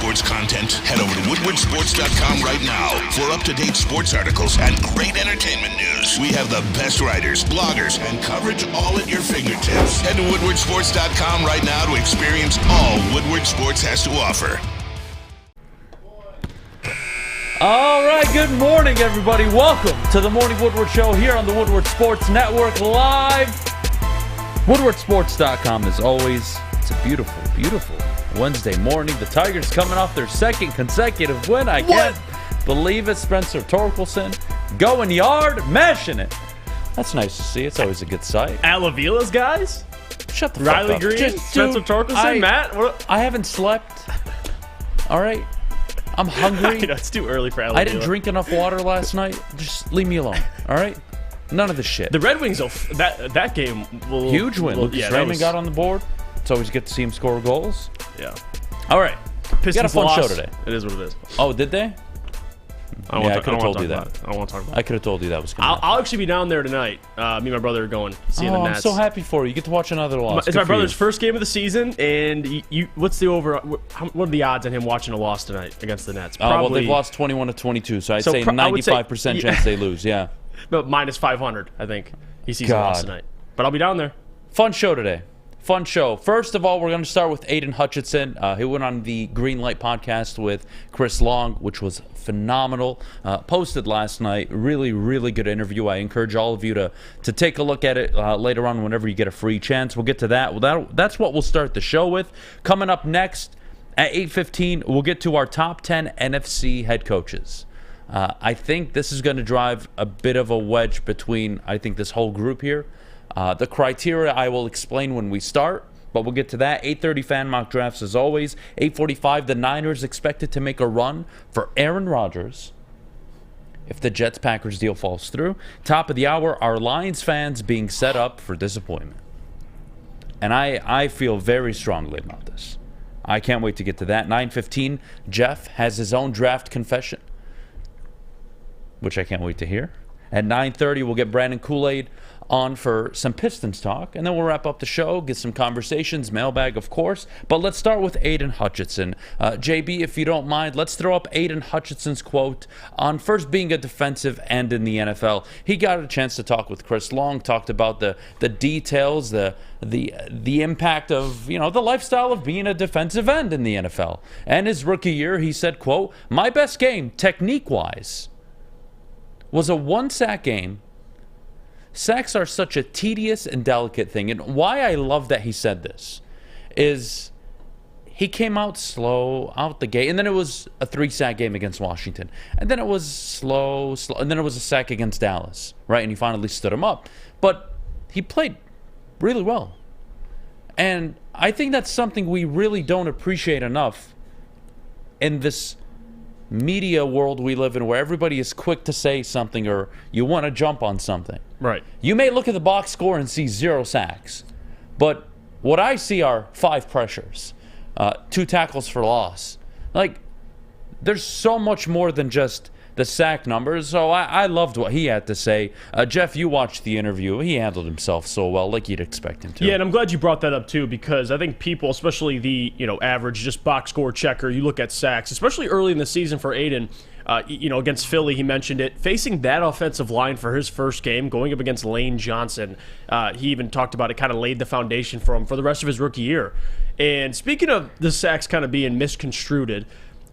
sports content? Head over to woodwardsports.com right now for up-to-date sports articles and great entertainment news. We have the best writers, bloggers, and coverage all at your fingertips. Head to woodwardsports.com right now to experience all Woodward Sports has to offer. All right, good morning, everybody. Welcome to the Morning Woodward Show here on the Woodward Sports Network live. Woodwardsports.com, as always. It's a beautiful, beautiful Wednesday morning. The Tigers coming off their second consecutive win. I can't believe it. Spencer Torkelson going yard, mashing it. That's nice to see. It's always a good sight. Alavila's guys? Shut the Riley fuck up. Green, Just, Spencer dude, Torkelson, Matt? What? I haven't slept. All right? I'm hungry. You know, it's too early for Alavila. I didn't drink enough water last night. Just leave me alone. All right? None of this shit. The Red Wings, that game will... Huge win. Lucas Raymond got on the board. It's always good to see him score goals. Yeah. All right. Pistons got a fun lost. show today. It is what it is. Oh, did they? I could have told you that. I don't want to talk about it. I could have told you that was coming. I'll actually be down there tonight. Me and my brother are going, seeing the Nats. I'm so happy for you. You get to watch another loss. It's my brother's first game of the season, and what's the over? What are the odds on him watching a loss tonight against the Nets? Well, they've lost 21-22, so I'd say 95% chance they lose, yeah. But minus 500, I think. He sees a loss tonight. But I'll be down there. Fun show today. Fun show. First of all, we're going to start with Aidan Hutchinson. He went on the Green Light podcast with Chris Long, which was phenomenal. Posted last night. Really, really good interview. I encourage all of you to take a look at it later on whenever you get a free chance. We'll get to that. That's what we'll start the show with. Coming up next at 8:15, we'll get to our top 10 NFC head coaches. I think this is going to drive a bit of a wedge between, I think, this whole group here. The criteria I will explain when we start, but we'll get to that. 8:30 fan mock drafts as always. 8:45, the Niners expected to make a run for Aaron Rodgers if the Jets-Packers deal falls through. Top of the hour, our Lions fans being set up for disappointment. And I feel very strongly about this. I can't wait to get to that. 9:15, Jeff has his own draft confession, which I can't wait to hear. At 9:30, we'll get Brandon KoolAid on for some Pistons talk, and then we'll wrap up the show, get some conversations, mailbag, of course. But let's start with Aidan Hutchinson. JB, if you don't mind, let's throw up Aidan Hutchinson's quote on first being a defensive end in the NFL. He got a chance to talk with Chris Long, talked about the details, the impact of, the lifestyle of being a defensive end in the NFL. And his rookie year, he said, quote, "My best game, technique-wise, was a one-sack game. Sacks are such a tedious and delicate thing." And why I love that he said this is he came out slow out the gate, and then it was a 3-sack game against Washington. And then it was slow, and then it was a sack against Dallas, right? And he finally stood him up. But he played really well. And I think that's something we really don't appreciate enough in this media world we live in, where everybody is quick to say something or you want to jump on something. Right. You may look at the box score and see 0 sacks, but what I see are 5 pressures, 2 tackles for loss. Like, there's so much more than just the sack numbers. So I loved what he had to say. Jeff, you watched the interview. He handled himself so well, like you'd expect him to. Yeah, and I'm glad you brought that up too, because I think people, especially the average just box score checker, you look at sacks, especially early in the season for Aidan. Against Philly, he mentioned it. Facing that offensive line for his first game, going up against Lane Johnson, he even talked about it, kind of laid the foundation for him for the rest of his rookie year. And speaking of the sacks kind of being misconstrued,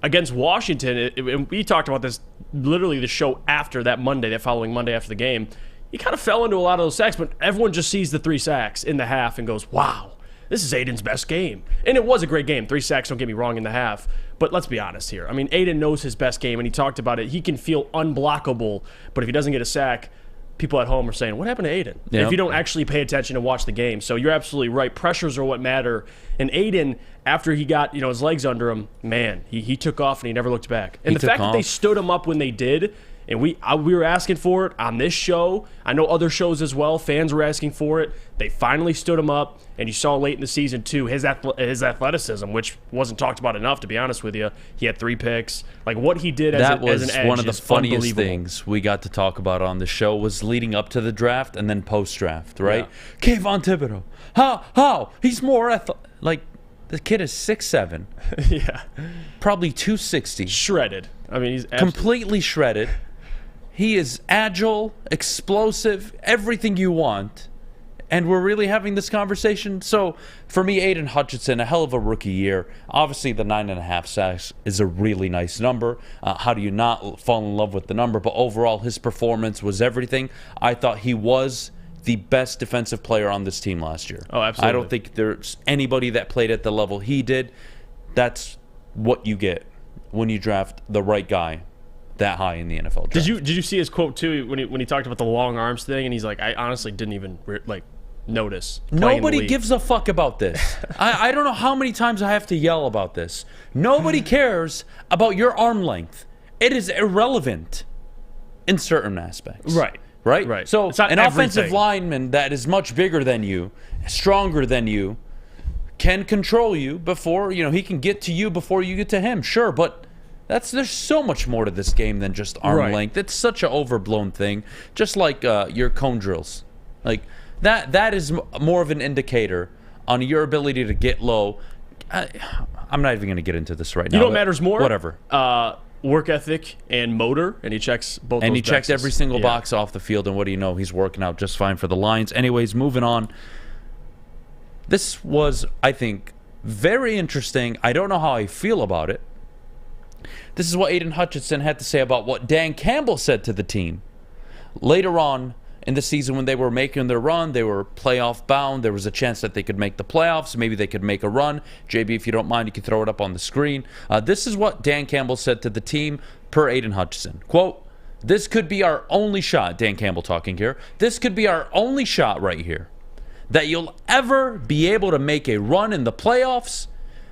against Washington, and we talked about this literally the show after that following Monday after the game, he kind of fell into a lot of those sacks, but everyone just sees the 3 sacks in the half and goes, wow, this is Aidan's best game. And it was a great game. 3 sacks, don't get me wrong, in the half. But let's be honest here. I mean, Aidan knows his best game, and he talked about it. He can feel unblockable, but if he doesn't get a sack, people at home are saying, what happened to Aidan? Yep. If you don't actually pay attention and watch the game. So you're absolutely right. Pressures are what matter. And Aidan, after he got his legs under him, man, he took off and he never looked back. And the fact that they stood him up when they did, and we were asking for it on this show. I know other shows as well. Fans were asking for it. They finally stood him up, and you saw late in the season, too, his athleticism, which wasn't talked about enough, to be honest with you. He had 3 picks. Like, what he did as an edge is one of the funniest things we got to talk about on the show was leading up to the draft and then post-draft, right? Yeah. Kayvon Thibodeau. How? He's more The kid is 6'7". Yeah. Probably 260. Shredded. I mean, he's completely shredded. He is agile, explosive, everything you want. And we're really having this conversation. So, for me, Aidan Hutchinson, a hell of a rookie year. Obviously, the 9.5 sacks is a really nice number. How do you not fall in love with the number? But overall, his performance was everything. I thought he was the best defensive player on this team last year. Oh, absolutely. I don't think there's anybody that played at the level he did. That's what you get when you draft the right guy that high in the NFL draft. Did you see his quote too when he talked about the long arms thing, and he's like, I honestly didn't even notice. Nobody gives a fuck about this. I don't know how many times I have to yell about this. Nobody cares about your arm length. It is irrelevant in certain aspects. Right? So an offensive lineman that is much bigger than you, stronger than you, can control you before, he can get to you before you get to him. Sure, but there's so much more to this game than just arm length. It's such an overblown thing. Just like your cone drills. Like that is more of an indicator on your ability to get low. I'm not even going to get into this right now. You know what matters more? Whatever. Work ethic and motor, and he checks both. And those he checked boxes. every single box off the field, and what do you know? He's working out just fine for the Lions. Anyways, moving on. This was, I think, very interesting. I don't know how I feel about it. This is what Aidan Hutchinson had to say about what Dan Campbell said to the team. Later on in the season, when they were making their run, they were playoff bound. There was a chance that they could make the playoffs. Maybe they could make a run. JB, if you don't mind, you can throw it up on the screen. This is what Dan Campbell said to the team per Aidan Hutchinson. Quote, "This could be our only shot," Dan Campbell talking here. "This could be our only shot right here. That you'll ever be able to make a run in the playoffs,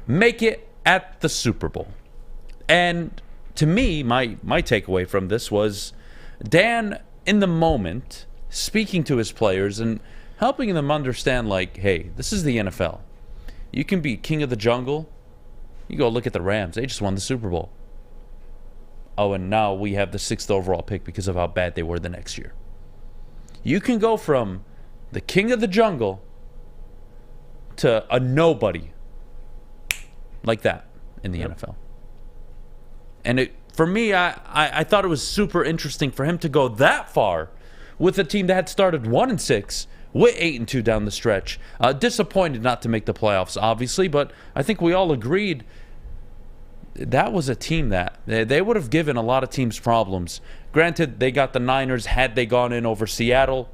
make it at the Super Bowl." And to me, my takeaway from this was Dan, in the moment, speaking to his players and helping them understand, like, hey, this is the NFL. You can be king of the jungle. You go look at the Rams. They just won the Super Bowl. Oh, and now we have the 6th overall pick because of how bad they were the next year. You can go from the king of the jungle to a nobody like that in the NFL. And for me, I thought it was super interesting for him to go that far with a team that had started 1-6, with 8-2 down the stretch. Disappointed not to make the playoffs, obviously, but I think we all agreed that was a team that they would have given a lot of teams problems. Granted, they got the Niners had they gone in over Seattle.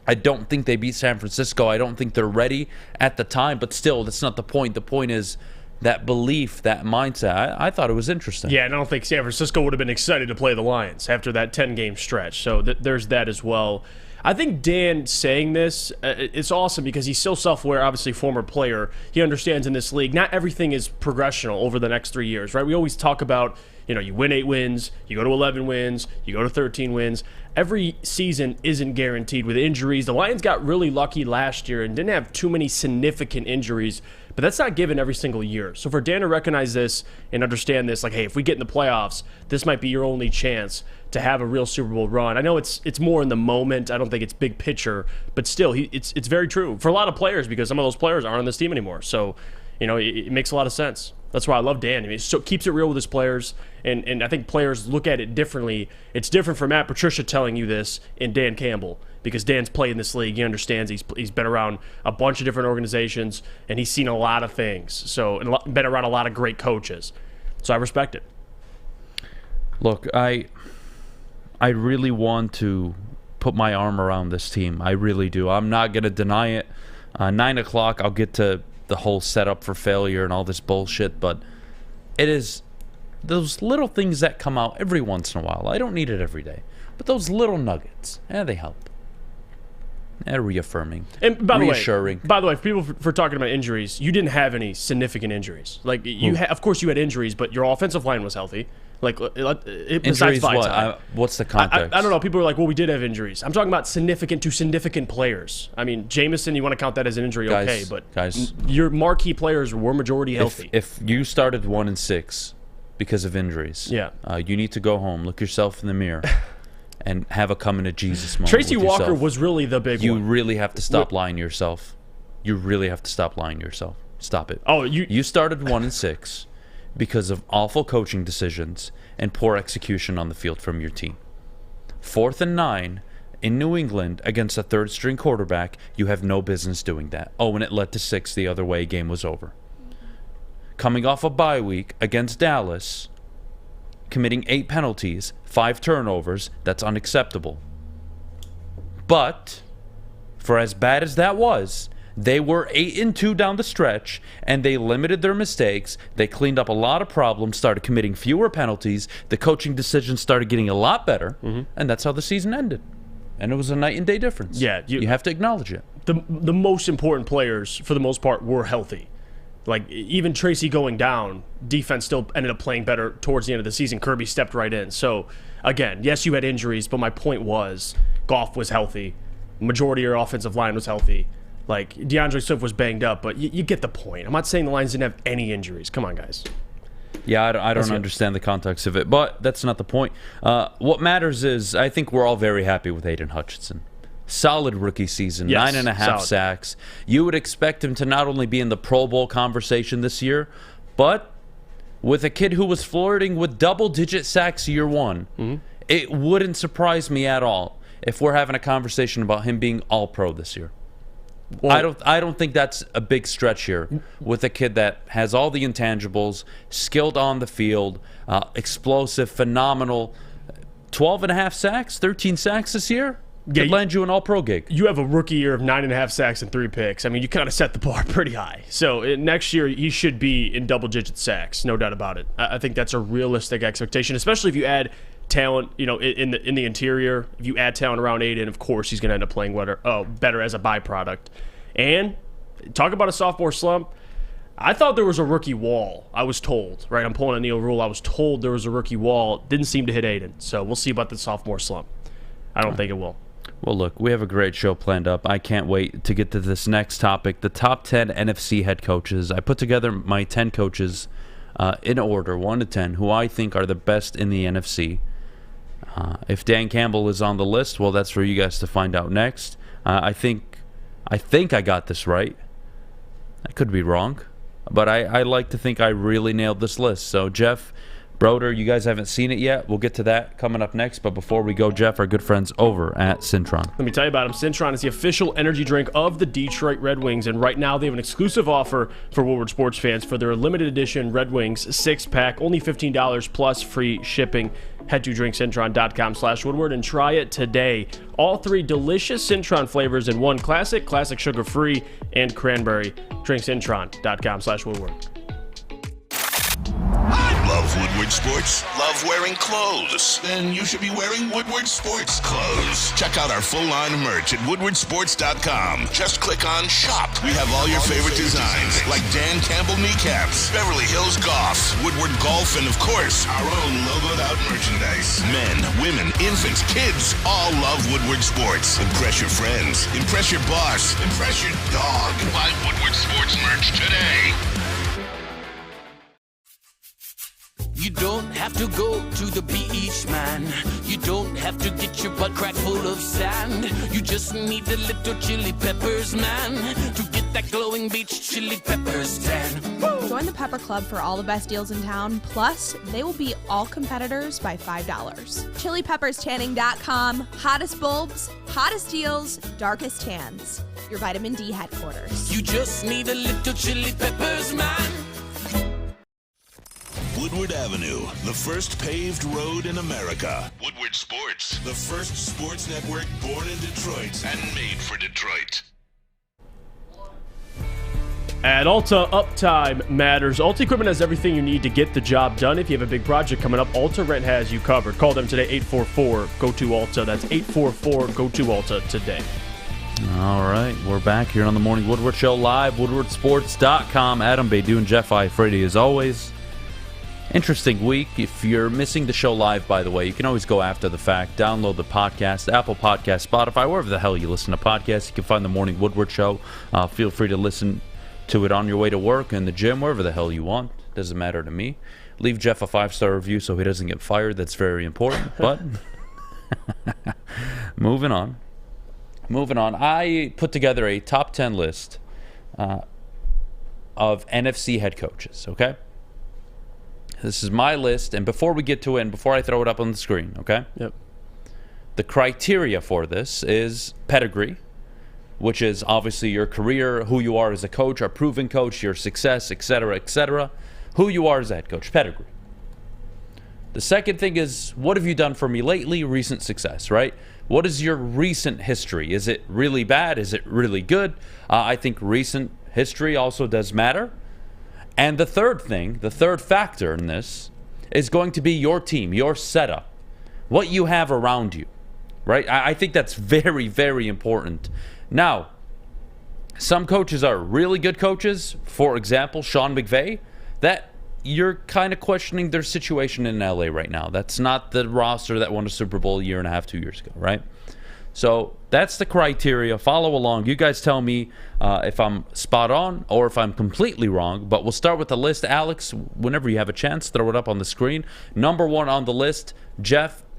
I don't think they beat San Francisco. I don't think they're ready at the time, but still, that's not the point. The point is that belief, that mindset. I thought it was interesting. Yeah, and I don't think San Francisco would have been excited to play the Lions after that 10-game stretch. So there's that as well. I think Dan saying this, it's awesome because he's so self-aware, obviously former player. He understands in this league, not everything is progressional over the next 3 years, right? We always talk about, you win 8 wins, you go to 11 wins, you go to 13 wins. Every season isn't guaranteed with injuries. The Lions got really lucky last year and didn't have too many significant injuries, but that's not given every single year. So for Dan to recognize this and understand this, like, hey, if we get in the playoffs, this might be your only chance to have a real Super Bowl run. I know it's more in the moment. I don't think it's big picture, but still, it's very true for a lot of players because some of those players aren't on this team anymore. So, it makes a lot of sense. That's why I love Dan. I mean, so keeps it real with his players, and I think players look at it differently. It's different from Matt Patricia telling you this and Dan Campbell because Dan's played in this league. He understands. He's been around a bunch of different organizations, and he's seen a lot of things. So, and been around a lot of great coaches. So I respect it. Look, I really want to put my arm around this team. I really do. I'm not going to deny it. 9 o'clock, I'll get to the whole setup for failure and all this bullshit, but it is those little things that come out every once in a while. I don't need it every day, but those little nuggets, they help. They're reaffirming, and reassuring. By the way, for people for talking about injuries, you didn't have any significant injuries. Like of course, you had injuries, but your offensive line was healthy. Like Injuries, what? What's the context? I don't know. People are like, well, we did have injuries. I'm talking about significant players. I mean, Jameson, you want to count that as an injury, okay, but your marquee players were majority healthy. If you started 1-6 because of injuries, you need to go home, look yourself in the mirror, and have a coming to Jesus moment. Tracy Walker was really the big one. You really have to stop lying to yourself. You really have to stop lying to yourself. Stop it. Oh, you started 1-6 because of awful coaching decisions and poor execution on the field from your team. 4th and 9 in New England against a third-string quarterback. You have no business doing that. Oh, and it led to 6 the other way. Game was over. Coming off a bye week against Dallas, committing 8 penalties, 5 turnovers. That's unacceptable. But for as bad as that was, they were 8-2 down the stretch, and they limited their mistakes. They cleaned up a lot of problems, started committing fewer penalties. The coaching decisions started getting a lot better, and that's how the season ended. And it was a night and day difference. Yeah, you have to acknowledge it. The most important players, for the most part, were healthy. Like, even Tracy going down, defense still ended up playing better towards the end of the season. Kirby stepped right in. So, again, yes, you had injuries, but my point was Goff was healthy. Majority of your offensive line was healthy. Like, DeAndre Swift was banged up, but you get the point. I'm not saying the Lions didn't have any injuries. Come on, guys. Yeah, I don't understand the context of it, but that's not the point. What matters is I think we're all very happy with Aidan Hutchinson. Solid rookie season, yes, 9.5 sacks. You would expect him to not only be in the Pro Bowl conversation this year, but with a kid who was flirting with double-digit sacks year one, it wouldn't surprise me at all if we're having a conversation about him being All-Pro this year. Well, I don't think that's a big stretch here with a kid that has all the intangibles, skilled on the field, explosive, phenomenal. 12.5 sacks, 13 sacks this year. Could land you an All-Pro gig. You have a rookie year of 9.5 sacks and 3 picks. I mean, you kind of set the bar pretty high. So next year, he should be in double-digit sacks, no doubt about it. I think that's a realistic expectation, especially if you add talent, in the interior. If you add talent around Aidan, of course, he's going to end up playing better as a byproduct. And talk about a sophomore slump. I thought there was a rookie wall. I was told, right? I'm pulling a Neil Rule. I was told there was a rookie wall. Didn't seem to hit Aidan. So we'll see about the sophomore slump. I don't think it will. Well, look, we have a great show planned up. I can't wait to get to this next topic, the top 10 NFC head coaches. I put together my 10 coaches in order, 1 to 10, who I think are the best in the NFC. If Dan Campbell is on the list, well, that's for you guys to find out next. I think I got this right. I could be wrong, but I like to think I really nailed this list. So, Jeff, Broder, you guys haven't seen it yet. We'll get to that coming up next. But before we go, Jeff, our good friends over at Cintron. Let me tell you about them. Cintron is the official energy drink of the Detroit Red Wings. And right now they have an exclusive offer for Woodward sports fans for their limited edition Red Wings 6-pack. Only $15 plus free shipping. Head to drinkcintron.com/Woodward and try it today. All 3 delicious Cintron flavors in one: classic sugar-free, and cranberry. Drinkcintron.com/Woodward. Love Woodward Sports? Love wearing clothes? Then you should be wearing Woodward Sports clothes. Check out our full line of merch at woodwardsports.com. Just click on Shop. We have all your favorite designs, like Dan Campbell kneecaps, Beverly Hills Golf, Woodward Golf, and of course, our own logoed out merchandise. Men, women, infants, kids, all love Woodward Sports. Impress your friends. Impress your boss. Impress your dog. Buy Woodward Sports merch today. You don't have to go to the beach, man. You don't have to get your butt crack full of sand. You just need a little chili peppers, man, to get that glowing beach chili peppers tan. Join the Pepper Club for all the best deals in town. Plus, they will beat all competitors by $5. ChiliPeppersTanning.com. Hottest bulbs, hottest deals, darkest tans. Your vitamin D headquarters. You just need a little chili peppers, man. Woodward Avenue, the first paved road in America. Woodward Sports, the first sports network born in Detroit and made for Detroit. At Alta, uptime matters. Alta Equipment has everything you need to get the job done. If you have a big project coming up, Alta Rent has you covered. Call them today, 844-GO-TO-ALTA. That's 844-GO-TO-ALTA today. All right, we're back here on the Morning Woodward Show live, woodwardsports.com. Adam, Beydoun, Jeff Iafrate as always. Interesting week. If you're missing the show live, by the way, you can always go after the fact. Download the podcast, Apple Podcast, Spotify, wherever the hell you listen to podcasts. You can find the Morning Woodward Show. Feel free to listen to it on your way to work, in the gym, wherever the hell you want. Doesn't matter to me. Leave Jeff a 5-star review so he doesn't get fired. That's very important. But moving on. I put together a top 10 list of NFC head coaches, okay? This is my list, and before we get to it, and before I throw it up on the screen, okay? Yep. The criteria for this is pedigree, which is obviously your career, who you are as a coach, a proven coach, your success, etc., etc., who you are as a head coach, pedigree. The second thing is, what have you done for me lately? Recent success, right? What is your recent history? Is it really bad? Is it really good? I think recent history also does matter. And the third thing, the third factor in this, is going to be your team, your setup, what you have around you, right? I think that's very, very important. Now, some coaches are really good coaches. For example, Sean McVay, that you're kind of questioning their situation in LA right now. That's not the roster that won a Super Bowl a year and a half, 2 years ago, right? So that's the criteria. Follow along. You guys tell me if I'm spot on or if I'm completely wrong. But we'll start with the list. Alex, whenever you have a chance, throw it up on the screen. Number 1 on the list,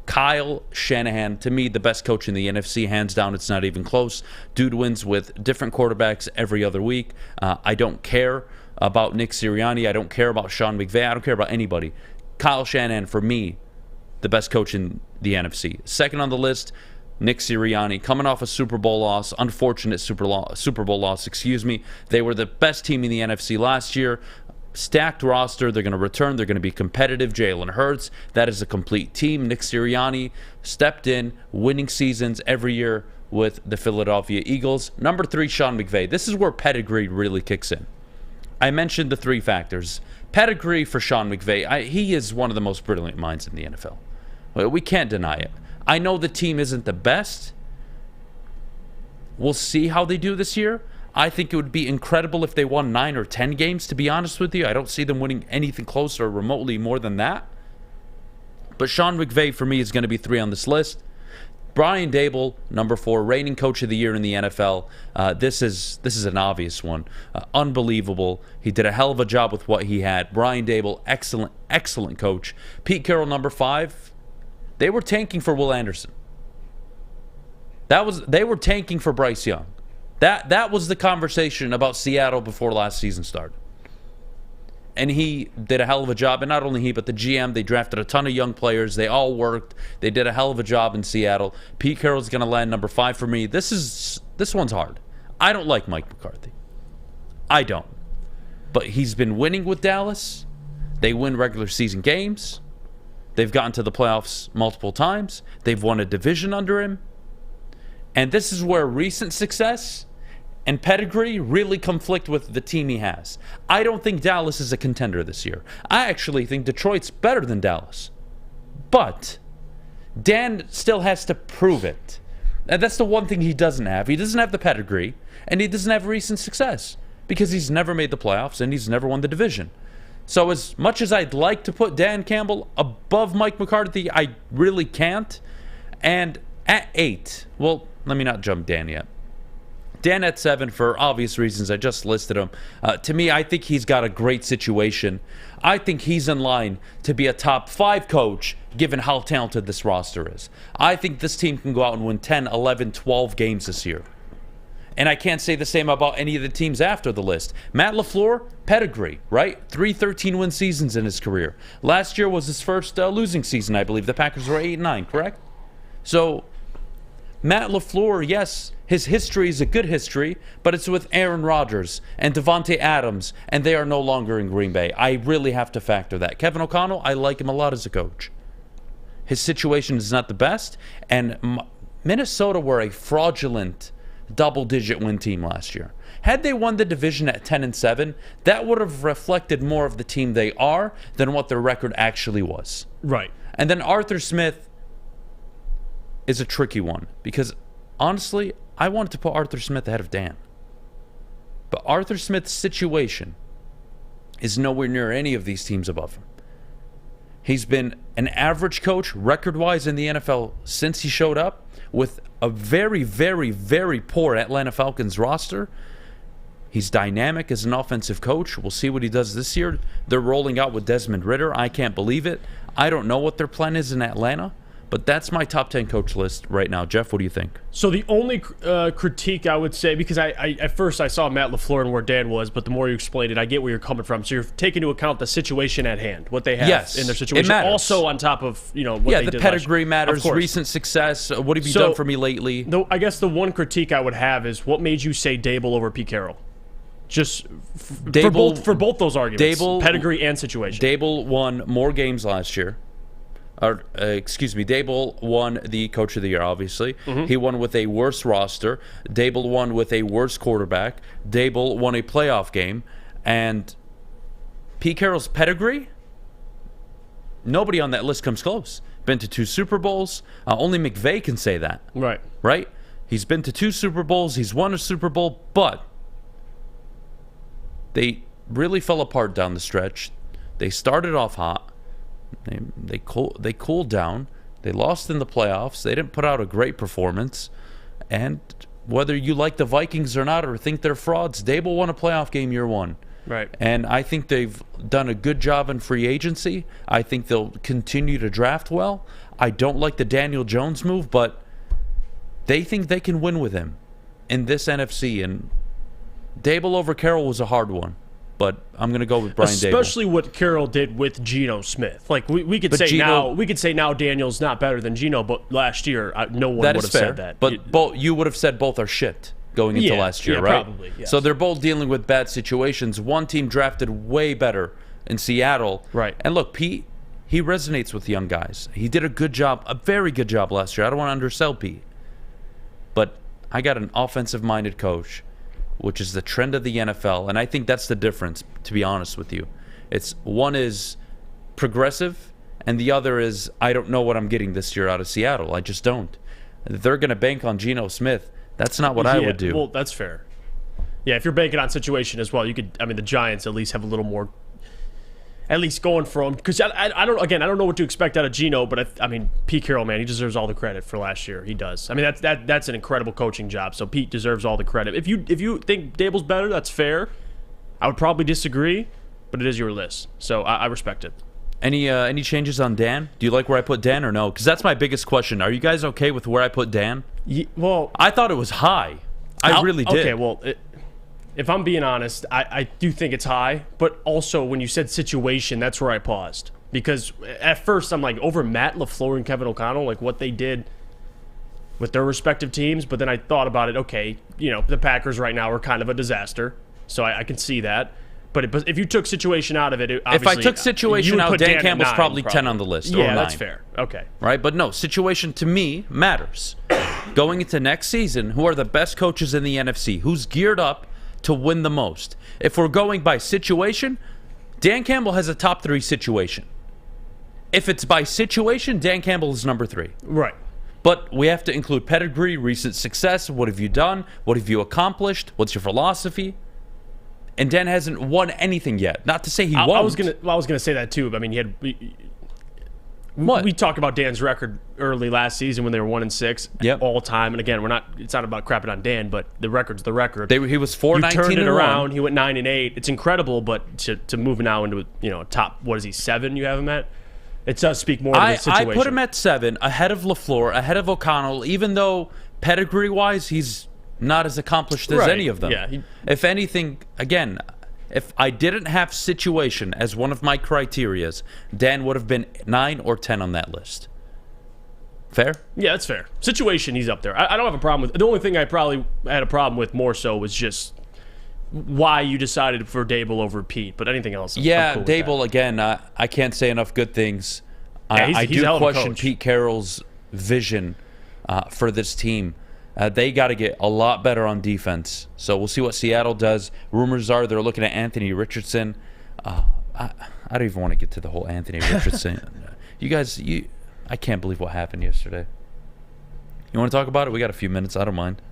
Kyle Shanahan. To me, the best coach in the NFC. Hands down, it's not even close. Dude wins with different quarterbacks every other week. I don't care about Nick Sirianni. I don't care about Sean McVay. I don't care about anybody. Kyle Shanahan, for me, the best coach in the NFC. Second on the list, Nick Sirianni, coming off a Super Bowl loss, unfortunate Super Bowl loss, They were the best team in the NFC last year. Stacked roster. They're going to return. They're going to be competitive. Jalen Hurts. That is a complete team. Nick Sirianni stepped in, winning seasons every year with the Philadelphia Eagles. Number 3, Sean McVay. This is where pedigree really kicks in. I mentioned the 3 factors. Pedigree for Sean McVay. He is one of the most brilliant minds in the NFL. We can't deny it. I know the team isn't the best. We'll see how they do this year. I think it would be incredible if they won 9 or 10 games, to be honest with you. I don't see them winning anything close or remotely more than that. But Sean McVay, for me, is going to be 3 on this list. Brian Daboll, number 4, reigning coach of the year in the NFL. This is an obvious one. Unbelievable. He did a hell of a job with what he had. Brian Daboll, excellent coach. Pete Carroll, number 5. They were tanking for Will Anderson. They were tanking for Bryce Young. That was the conversation about Seattle before last season started. And he did a hell of a job. And not only he, but the GM, they drafted a ton of young players. They all worked. They did a hell of a job in Seattle. Pete Carroll's going to land number 5 for me. This one's hard. I don't like Mike McCarthy. I don't. But he's been winning with Dallas. They win regular season games. They've gotten to the playoffs multiple times. They've won a division under him. And this is where recent success and pedigree really conflict with the team he has. I don't think Dallas is a contender this year. I actually think Detroit's better than Dallas. But Dan still has to prove it. And that's the one thing he doesn't have. He doesn't have the pedigree, and he doesn't have recent success because he's never made the playoffs and he's never won the division. So as much as I'd like to put Dan Campbell above Mike McCarthy, I really can't. And at 8, well, let me not jump Dan yet. Dan at 7 for obvious reasons. I just listed him. To me, I think he's got a great situation. I think he's in line to be a top 5 coach given how talented this roster is. I think this team can go out and win 10, 11, 12 games this year. And I can't say the same about any of the teams after the list. Matt LaFleur, pedigree, right? 3 13-win seasons in his career. Last year was his first losing season, I believe. The Packers were 8-9, correct? So Matt LaFleur, yes, his history is a good history, but it's with Aaron Rodgers and Devontae Adams, and they are no longer in Green Bay. I really have to factor that. Kevin O'Connell, I like him a lot as a coach. His situation is not the best, and Minnesota were a fraudulent double-digit win team last year. Had they won the division at 10-7, that would have reflected more of the team they are than what their record actually was. Right. And then Arthur Smith is a tricky one because, honestly, I wanted to put Arthur Smith ahead of Dan. But Arthur Smith's situation is nowhere near any of these teams above him. He's been an average coach record-wise in the NFL since he showed up with a very, very, very poor Atlanta Falcons roster. He's dynamic as an offensive coach. We'll see what he does this year. They're rolling out with Desmond Ridder. I can't believe it. I don't know what their plan is in Atlanta, But that's my top 10 coach list right now. Jeff, what do you think? So the only critique I would say, because I at first I saw Matt LaFleur and where Dan was, but the more you explain it, I get where you're coming from. So you're taking into account the situation at hand, what they have in their situation. It matters. Also on top of what they did. The pedigree matters, recent success. What have you done for me lately? I guess the one critique I would have is what made you say Dable over Pete Carroll? Just for both those arguments, pedigree and situation. Dable won more games last year. Dable won the Coach of the Year, obviously. Mm-hmm. He won with a worse roster. Dable won with a worse quarterback. Dable won a playoff game. And Pete Carroll's pedigree, nobody on that list comes close. Been to 2 Super Bowls. Only McVay can say that. Right? He's been to 2 Super Bowls. He's won a Super Bowl, but they really fell apart down the stretch. They started off hot. They cooled down. They lost in the playoffs. They didn't put out a great performance. And whether you like the Vikings or not or think they're frauds, Dable won a playoff game year 1. Right. And I think they've done a good job in free agency. I think they'll continue to draft well. I don't like the Daniel Jones move, but they think they can win with him in this NFC. And Dable over Carroll was a hard one, but I'm going to go with Brian Dable. Especially what Carroll did with Geno Smith. Like we could say now Daniel's not better than Geno, but last year no one would have said that. But you would have said both are shit going into last year, right? Probably. Yes. So they're both dealing with bad situations. One team drafted way better in Seattle. Right. And look, Pete, he resonates with young guys. He did a good job, a very good job last year. I don't want to undersell Pete. But I got an offensive-minded coach, which is the trend of the NFL, and I think that's the difference, to be honest with you. It's one is progressive, and the other is I don't know what I'm getting this year out of Seattle. I just don't. They're going to bank on Geno Smith. That's not what I would do. Well, that's fair. Yeah, if you're banking on situation as well, you could. I mean, the Giants at least have a little more, at least going for them. Because I don't know what to expect out of Geno, but I mean, Pete Carroll, man, he deserves all the credit for last year. He does. I mean, that's an incredible coaching job. So Pete deserves all the credit. If you think Dable's better, that's fair. I would probably disagree, but it is your list, so I respect it. Any changes on Dan? Do you like where I put Dan or no? Because that's my biggest question. Are you guys okay with where I put Dan? Well, I thought it was high. I really did. Okay, well, if I'm being honest, I do think it's high. But also, when you said situation, that's where I paused. Because at first, I'm like, over Matt LaFleur and Kevin O'Connell, like what they did with their respective teams. But then I thought about it, okay, the Packers right now are kind of a disaster. So I can see that. But if you took situation out of it, if I took situation out, Dan Campbell's probably 10 on the list. Yeah, or 9. That's fair. Okay. Right? But no, situation to me matters. Going into next season, who are the best coaches in the NFC? Who's geared up to win the most? If we're going by situation, Dan Campbell has a top 3 situation. If it's by situation, Dan Campbell is number 3. Right. But we have to include pedigree, recent success. What have you done? What have you accomplished? What's your philosophy? And Dan hasn't won anything yet. Not to say he won't. I was gonna say that too. I mean, we talked about Dan's record early last season when they were 1-6 all time. And again, it's not about crapping on Dan, but the record's the record. He was 4-19. You turned it around. He went 9-8. It's incredible, but to move now into top, what is he, 7? You have him at? It does speak more to the situation. I put him at 7, ahead of LaFleur, ahead of O'Connell, even though pedigree-wise he's not as accomplished as any of them. Yeah, if anything, again, if I didn't have situation as one of my criterias, Dan would have been 9 or 10 on that list. Fair? Yeah, that's fair. Situation, he's up there. I don't have a problem with. The only thing I probably had a problem with more so was just why you decided for Dable over Pete. But anything else? I'm cool Dable again. I can't say enough good things. Yeah, I do question coach. Pete Carroll's vision for this team. They got to get a lot better on defense. So we'll see what Seattle does. Rumors are they're looking at Anthony Richardson. I don't even want to get to the whole Anthony Richardson. You guys, I can't believe what happened yesterday. You want to talk about it? We got a few minutes. I don't mind.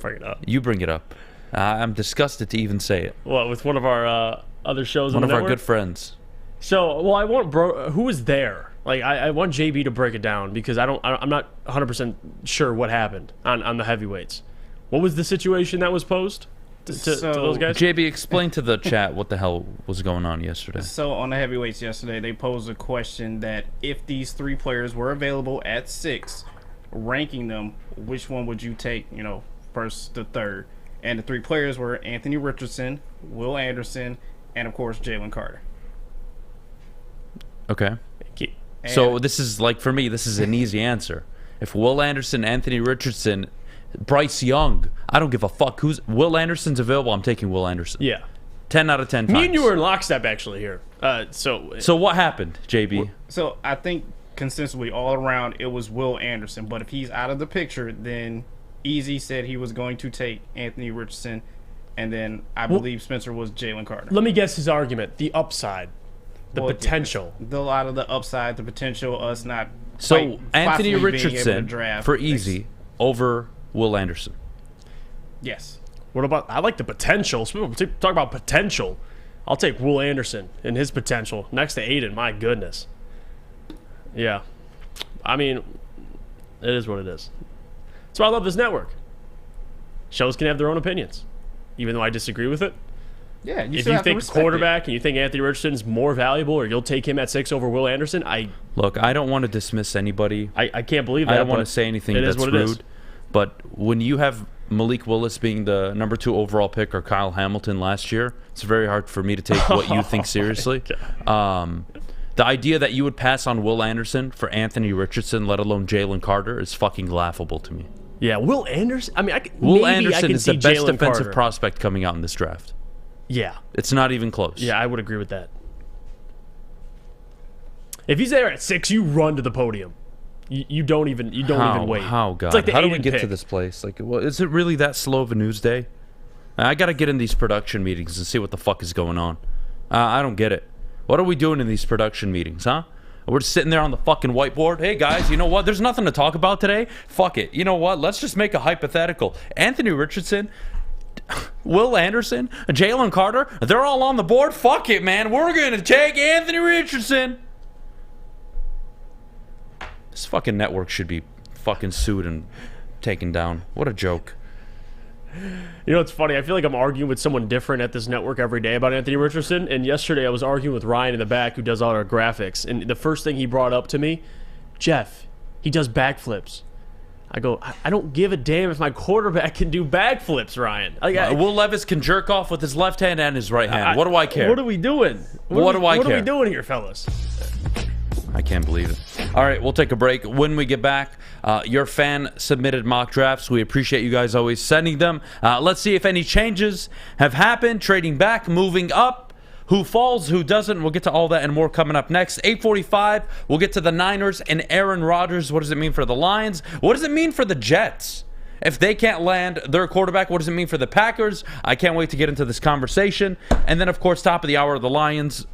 Bring it up. You bring it up. I'm disgusted to even say it. What, with one of our other shows on the network? One of our good friends. So, well, I want who was there? Like, I want JB to break it down because I'm not 100% sure what happened on the heavyweights. What was the situation that was posed? to those guys? JB, explain to the chat what the hell was going on yesterday. So on the heavyweights yesterday, they posed a question that if these 3 players were available at 6, ranking them, which one would you take, first to third? And the 3 players were Anthony Richardson, Will Anderson, and of course Jalen Carter. Okay. And So this is for me, this is an easy answer. If Will Anderson, Anthony Richardson, Bryce Young, I don't give a fuck who's Will Anderson's available. I'm taking Will Anderson. Yeah. 10 out of 10 times. Me and you were in lockstep actually here. So what happened, JB? So I think consensually all around it was Will Anderson, but if he's out of the picture, then Easy said he was going to take Anthony Richardson, and then I believe Spencer was Jalen Carter. Let me guess his argument. The upside. The potential. A lot of the upside, the potential, us not. So Anthony possibly being able to Richardson draft for next- Easy over Will Anderson. Yes. What about? I like the potential. Talk about potential. I'll take Will Anderson and his potential next to Aidan. My goodness. Yeah. I mean, it is what it is. That's why I love this network. Shows can have their own opinions, even though I disagree with it. Yeah. If you think quarterback and you think Anthony Richardson's more valuable, or you'll take him at 6 over Will Anderson, Look, I don't want to dismiss anybody. I can't believe that. I don't want to say anything that's rude. Is. But when you have Malik Willis being the number 2 overall pick or Kyle Hamilton last year, it's very hard for me to take what you think seriously. The idea that you would pass on Will Anderson for Anthony Richardson, let alone Jalen Carter, is fucking laughable to me. Yeah, Will Anderson. I mean, Will Anderson is the best Jalen defensive Carter. prospect coming out in this draft. Yeah, It's not even close. yeah, I would agree with that. If he's there at 6, you run to the podium. You don't even wait. How, God? It's like the How do we Aidan get to pick. this place? Is it really that slow of a news day? I got to get in these production meetings and see what the fuck is going on. I don't get it. What are we doing in these production meetings, huh? We're just sitting there on the fucking whiteboard. Hey, guys, you know what? There's nothing to talk about today. Fuck it. You know what? Let's just make a hypothetical. Anthony Richardson, Will Anderson, Jalen Carter, they're all on the board. Fuck it, man. We're going to take Anthony Richardson. This fucking network should be fucking sued and taken down. What a joke. You know, it's funny. I feel like I'm arguing with someone different at this network every day about Anthony Richardson. And yesterday I was arguing with Ryan in the back, who does all our graphics. And the first thing he brought up to me, Jeff, he does backflips. I go, I don't give a damn if my quarterback can do backflips, Ryan. Will Levis can jerk off with his left hand and his right hand. What do I care? What are we doing? What are care? we doing here, fellas? I can't believe it. All right, we'll take a break. When we get back, your fan-submitted mock drafts. We appreciate you guys always sending them. Let's see if any changes have happened. Trading back, moving up. Who falls, who doesn't. We'll get to all that and more coming up next. 8:45, we'll get to the Niners and Aaron Rodgers. What does it mean for the Lions? What does it mean for the Jets? If they can't land their quarterback, what does it mean for the Packers? I can't wait to get into this conversation. And then, of course, top of the hour, the Lions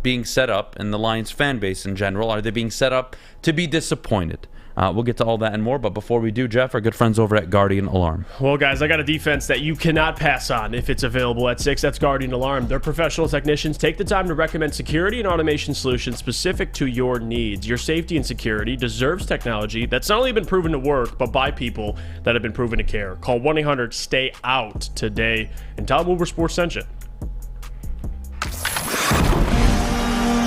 being set up, and the Lions fan base in general, are they being set up to be disappointed? We'll get to all that and more, but before we do, Jeff, our good friends over at Guardian Alarm. Well, guys, I got a defense that you cannot pass on if it's available at 6. That's Guardian Alarm. Their professional technicians take the time to recommend security and automation solutions specific to your needs. Your safety and security deserves technology that's not only been proven to work, but by people that have been proven to care. Call 1-800-STAY-OUT today and tell them Woodward Sports sent you.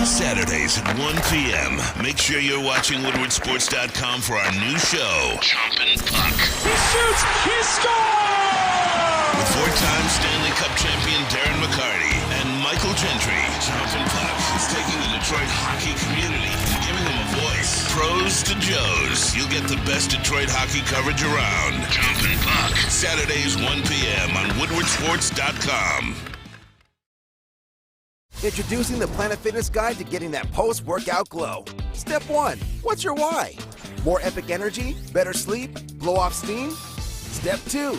Saturdays at 1 p.m. Make sure you're watching WoodwardSports.com for our new show, Chompin' Puck. He shoots! He scores! With 4-time Stanley Cup champion Darren McCarty and Michael Gentry, Chompin' Puck is taking the Detroit hockey community and giving them a voice. Pros to Joes. You'll get the best Detroit hockey coverage around. Chompin' Puck. Saturdays 1 p.m. on WoodwardSports.com. Introducing the Planet Fitness Guide to getting that post-workout glow. Step 1. What's your why? More epic energy? Better sleep? Blow off steam? Step 2.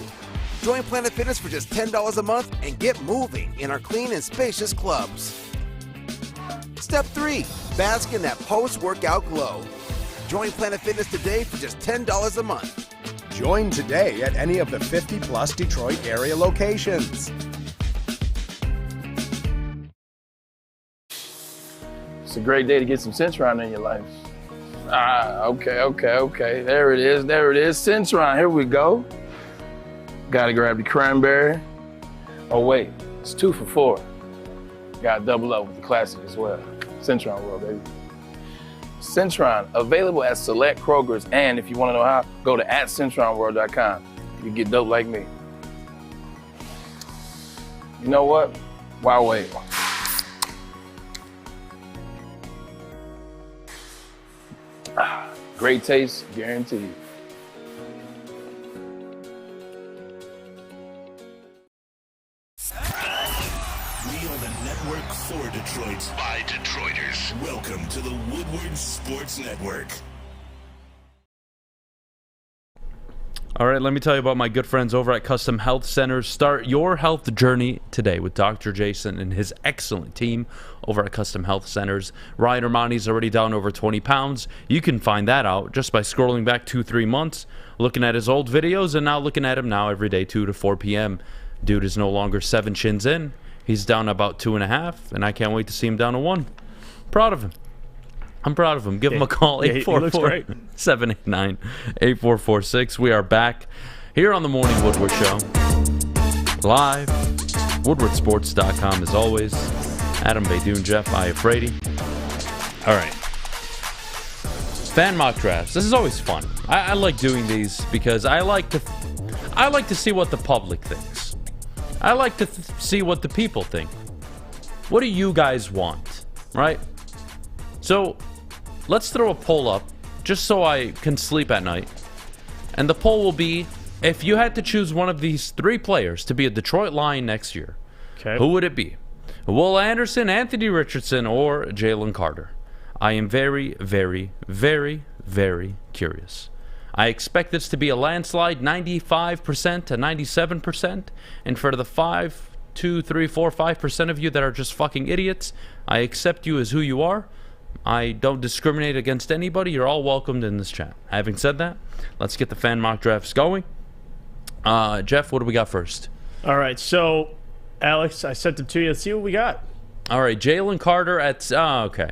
Join Planet Fitness for just $10 a month and get moving in our clean and spacious clubs. Step 3. Bask in that post-workout glow. Join Planet Fitness today for just $10 a month. Join today at any of the 50-plus Detroit area locations. It's a great day to get some Centron in your life. Okay. There it is. Centron, here we go. Gotta grab the cranberry. Oh, wait. It's 2 for $4. Got to double up with the classic as well. Centron World, baby. Centron, available at select Krogers. And if you want to know how, go to @CentronWorld.com. You get dope like me. You know what? Why wait? Great taste, guaranteed. We are the network for Detroit by Detroiters. Welcome to the Woodward Sports Network. All right, let me tell you about my good friends over at Custom Health Centers. Start your health journey today with Dr. Jason and his excellent team over at Custom Health Centers. Ryan Ermanni's already down over 20 pounds. You can find that out just by scrolling back 2-3 months, looking at his old videos, and now looking at him now every day, 2 to 4 p.m. Dude is no longer 7 chins in. He's down about 2.5, and I can't wait to see him down to 1. Proud of him. I'm proud of him. Give him a call, 844-789-8446. We are back here on the Morning Woodward Show. Live. WoodwardSports.com as always. Adam, Beydoun, Jeff, Iafrate. All right. Fan mock drafts. This is always fun. I like doing these because I like to see what the public thinks. I like to see what the people think. What do you guys want? Right? So, let's throw a poll up just so I can sleep at night. And the poll will be, if you had to choose one of these 3 players to be a Detroit Lion next year, who would it be? Will Anderson, Anthony Richardson, or Jalen Carter? I am very, very, very, very curious. I expect this to be a landslide, 95% to 97%. And for the 5% of you that are just fucking idiots, I accept you as who you are. I don't discriminate against anybody. You're all welcomed in this chat. Having said that, let's get the fan mock drafts going. Jeff, what do we got first? All right, so, Alex, I sent them to you. Let's see what we got. All right, Jalen Carter at... okay.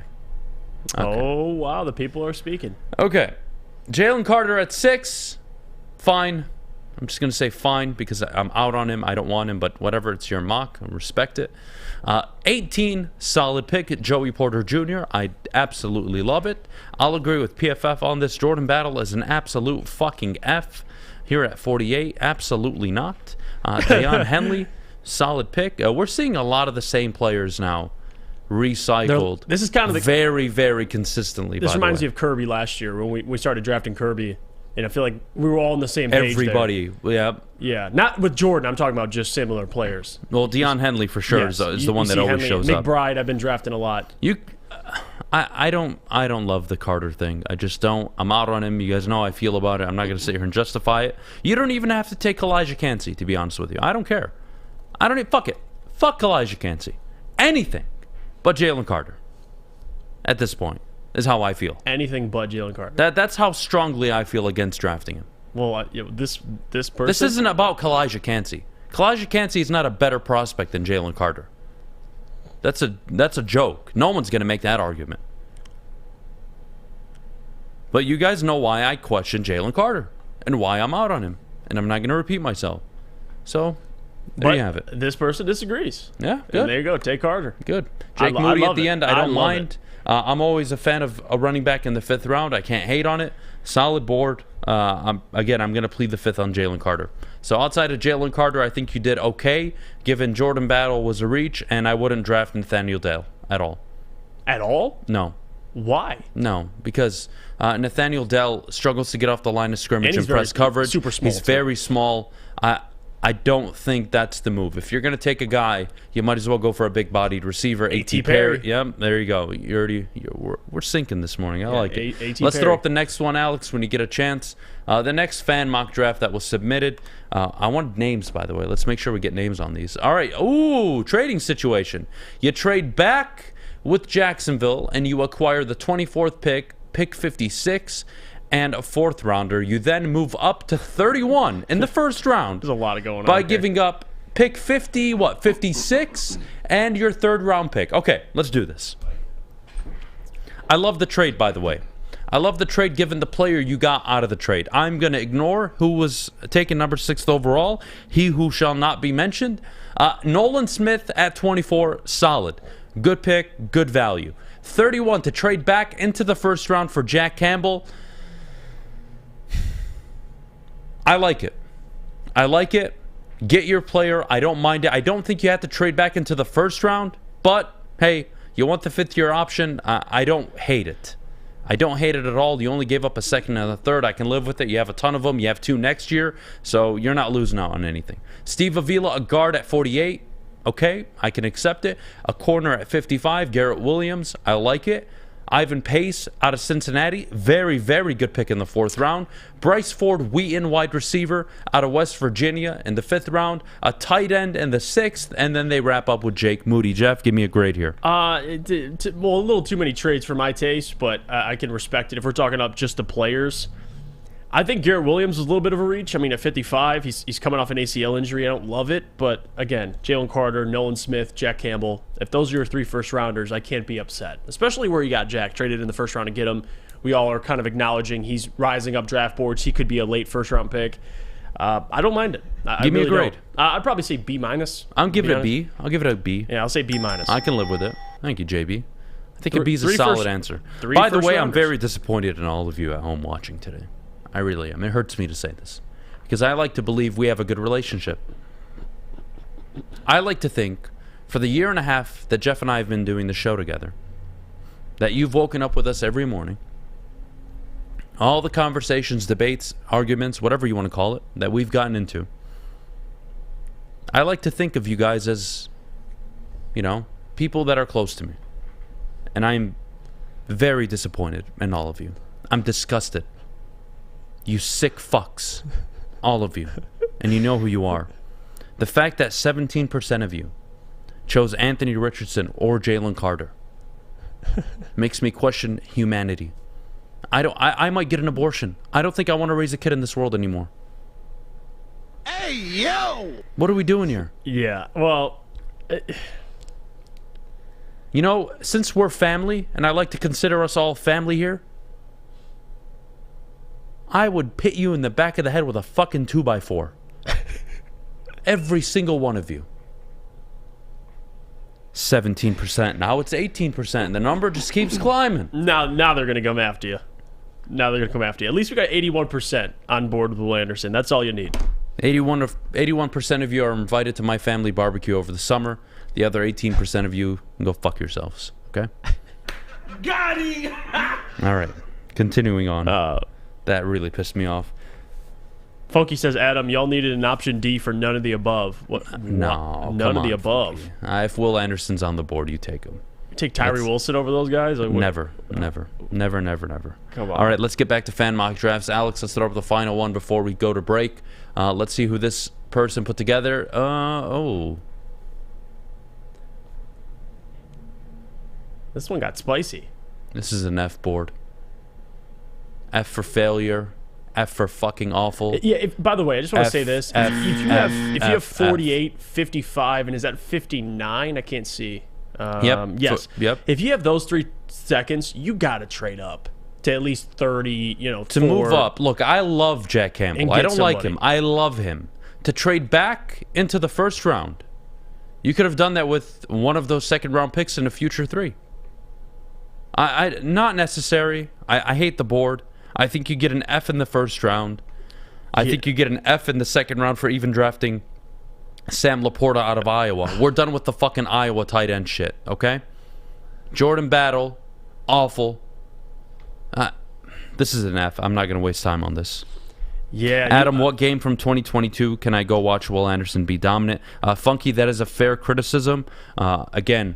Oh, wow, the people are speaking. Okay. Jalen Carter at 6. Fine. I'm just going to say fine because I'm out on him. I don't want him, but whatever. It's your mock. I respect it. 18, solid pick. Joey Porter Jr. I absolutely love it. I'll agree with PFF on this. Jordan Battle is an absolute fucking F. Here at 48, absolutely not. Deion Henley, solid pick. We're seeing a lot of the same players now recycled. This is kind of the very, very consistently. This reminds me of Kirby last year when we started drafting Kirby, and I feel like we were all on the same page. Everybody, yeah. Yeah, not with Jordan. I'm talking about just similar players. Well, Deion Henley for sure is the one that always shows up. McBride, I've been drafting a lot. I don't love the Carter thing. I just don't. I'm out on him. You guys know how I feel about it. I'm not going to sit here and justify it. You don't even have to take Elijah Cansey, to be honest with you. I don't care. Fuck it. Fuck Elijah Cansey. Anything but Jalen Carter. At this point, is how I feel. Anything but Jalen Carter. That's how strongly I feel against drafting him. Well, this person. This isn't about Elijah Cansey. Elijah Cansey is not a better prospect than Jalen Carter. That's a joke. No one's going to make that argument. But you guys know why I question Jalen Carter and why I'm out on him. And I'm not going to repeat myself. So, there you have it. This person disagrees. Yeah, good. And there you go. Take Carter. Good. Jake Moody at the end, I don't mind. I'm always a fan of a running back in the 5th round. I can't hate on it. Solid board. I'm going to plead the 5th on Jalen Carter. So outside of Jalen Carter, I think you did okay, given Jordan Battle was a reach, and I wouldn't draft Nathaniel Dell at all. At all? No. Why? No, because Nathaniel Dell struggles to get off the line of scrimmage and press coverage. Super small. He's very small. I don't think that's the move. If you're going to take a guy, you might as well go for a big-bodied receiver. A.T. Perry. Yep, there you go. We're sinking this morning. I like it. Let's throw up the next one, Alex, when you get a chance. The next fan mock draft that was submitted. I want names, by the way. Let's make sure we get names on these. All right. Ooh, trading situation. You trade back with Jacksonville, and you acquire the 24th pick 56, and a 4th rounder. You then move up to 31 in the 1st round. There's a lot of going on by giving up pick 56, and your 3rd round pick. Okay, let's do this. I love the trade, by the way. I love the trade given the player you got out of the trade. I'm going to ignore who was taken number 6th overall, he who shall not be mentioned. Nolan Smith at 24, solid. Good pick, good value. 31 to trade back into the first round for Jack Campbell. I like it. I like it. Get your player. I don't mind it. I don't think you have to trade back into the first round, but hey, you want the 5th-year option? I don't hate it. I don't hate it at all. You only gave up a 2nd and a 3rd. I can live with it. You have a ton of them. You have 2 next year, so you're not losing out on anything. Steve Avila, a guard at 48. Okay, I can accept it. A corner at 55. Garrett Williams, I like it. Ivan Pace out of Cincinnati, very, very good pick in the 4th round. Bryce Ford Wheaton, wide receiver out of West Virginia in the 5th round. A tight end in the 6th, and then they wrap up with Jake Moody. Jeff, give me a grade here. Well, a little too many trades for my taste, but I can respect it. If we're talking up just the players, I think Garrett Williams was a little bit of a reach. I mean, at 55, he's coming off an ACL injury. I don't love it, but again, Jalen Carter, Nolan Smith, Jack Campbell, if those are your 3 first-rounders, I can't be upset, especially where you got Jack traded in the first round to get him. We all are kind of acknowledging he's rising up draft boards. He could be a late first-round pick. I don't mind it. Give me a grade. I'd probably say B-. I'll give it a B. I'll give it a B. Yeah, I'll say B-. I can live with it. Thank you, JB. I think a B is a solid answer. By the way, I'm very disappointed in all of you at home watching today. I really am. It hurts me to say this because I like to believe we have a good relationship. I like to think for the 1.5 years that Jeff and I have been doing the show together, that you've woken up with us every morning. All the conversations, debates, arguments, whatever you want to call it, that we've gotten into. I like to think of you guys as, people that are close to me. And I'm very disappointed in all of you. I'm disgusted. You sick fucks. All of you. And you know who you are. The fact that 17% of you chose Anthony Richardson or Jalen Carter makes me question humanity. I might get an abortion. I don't think I want to raise a kid in this world anymore. Hey, yo! What are we doing here? Yeah, well... since we're family, and I like to consider us all family here, I would hit you in the back of the head with a fucking 2x4. Every single one of you. 17%. Now it's 18%. The number just keeps climbing. Now they're going to come after you. At least we got 81% on board with Will Anderson. That's all you need. 81% of you are invited to my family barbecue over the summer. The other 18% of you can go fuck yourselves. Okay? Got him! All right. Continuing on. That really pissed me off. Funky says, Adam, y'all needed an option D for none of the above. What? No, none of the above. If Will Anderson's on the board, you take him. You take Tyree Wilson over those guys? Like, never. Come on. All right, let's get back to fan mock drafts. Alex, let's throw up the final one before we go to break. Let's see who this person put together. This one got spicy. This is an F board. F for failure. F for fucking awful. Yeah, by the way, I just want to say this. If you have 48, 55, and is that 59? I can't see. Yes. Yep. If you have those 3 seconds, you got to trade up to at least 30, to move up. Look, I love Jack Campbell. I don't like him. I love him. To trade back into the first round, you could have done that with one of those second-round picks in a future 3. Not necessary. I hate the board. I think you get an F in the first round. I think you get an F in the second round for even drafting Sam Laporta out of Iowa. We're done with the fucking Iowa tight end shit, okay? Jordan Battle, awful. This is an F. I'm not going to waste time on this. Yeah. Adam, what game from 2022 can I go watch Will Anderson be dominant? Funky, that is a fair criticism. Again,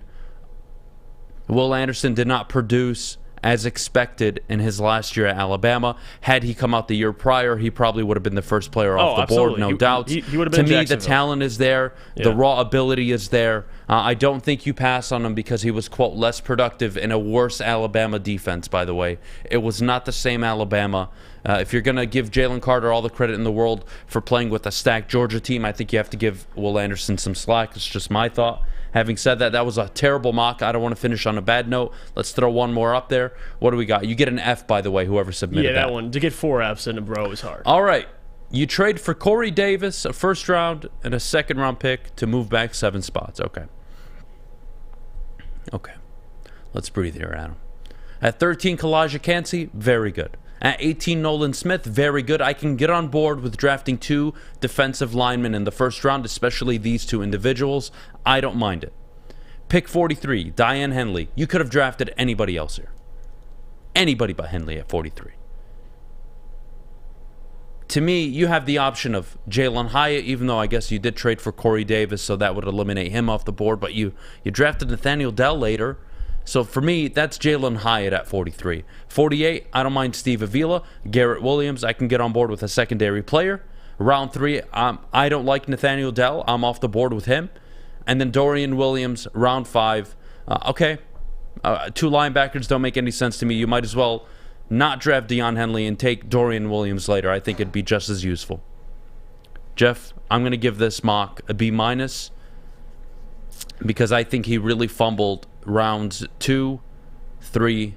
Will Anderson did not produce as expected in his last year at Alabama. Had he come out the year prior, he probably would have been the first player off the board, no doubt. He would have been to me, the talent is there. Yeah. The raw ability is there. I don't think you pass on him because he was, quote, less productive in a worse Alabama defense, by the way. It was not the same Alabama. If you're going to give Jalen Carter all the credit in the world for playing with a stacked Georgia team, I think you have to give Will Anderson some slack. It's just my thought. Having said that, that was a terrible mock. I don't want to finish on a bad note. Let's throw one more up there. What do we got? You get an F, by the way, whoever submitted that. Yeah, that one. To get 4 Fs in a row is hard. All right. You trade for Corey Davis, a first round and a second round pick to move back 7 spots. Okay. Let's breathe here, Adam. At 13, Kalijah Kancey, very good. At 18, Nolan Smith, very good. I can get on board with drafting 2 defensive linemen in the first round, especially these 2 individuals. I don't mind it. Pick 43, Diane Henley. You could have drafted anybody else here. Anybody but Henley at 43. To me, you have the option of Jalen Hyatt, even though I guess you did trade for Corey Davis, so that would eliminate him off the board. But you drafted Nathaniel Dell later. So for me, that's Jalen Hyatt at 43. 48, I don't mind Steve Avila. Garrett Williams, I can get on board with a secondary player. Round 3, I don't like Nathaniel Dell. I'm off the board with him. And then Dorian Williams, round 5. Okay, 2 linebackers don't make any sense to me. You might as well not draft Deion Henley and take Dorian Williams later. I think it'd be just as useful. Jeff, I'm going to give this mock a B- because I think he really fumbled rounds 2, 3,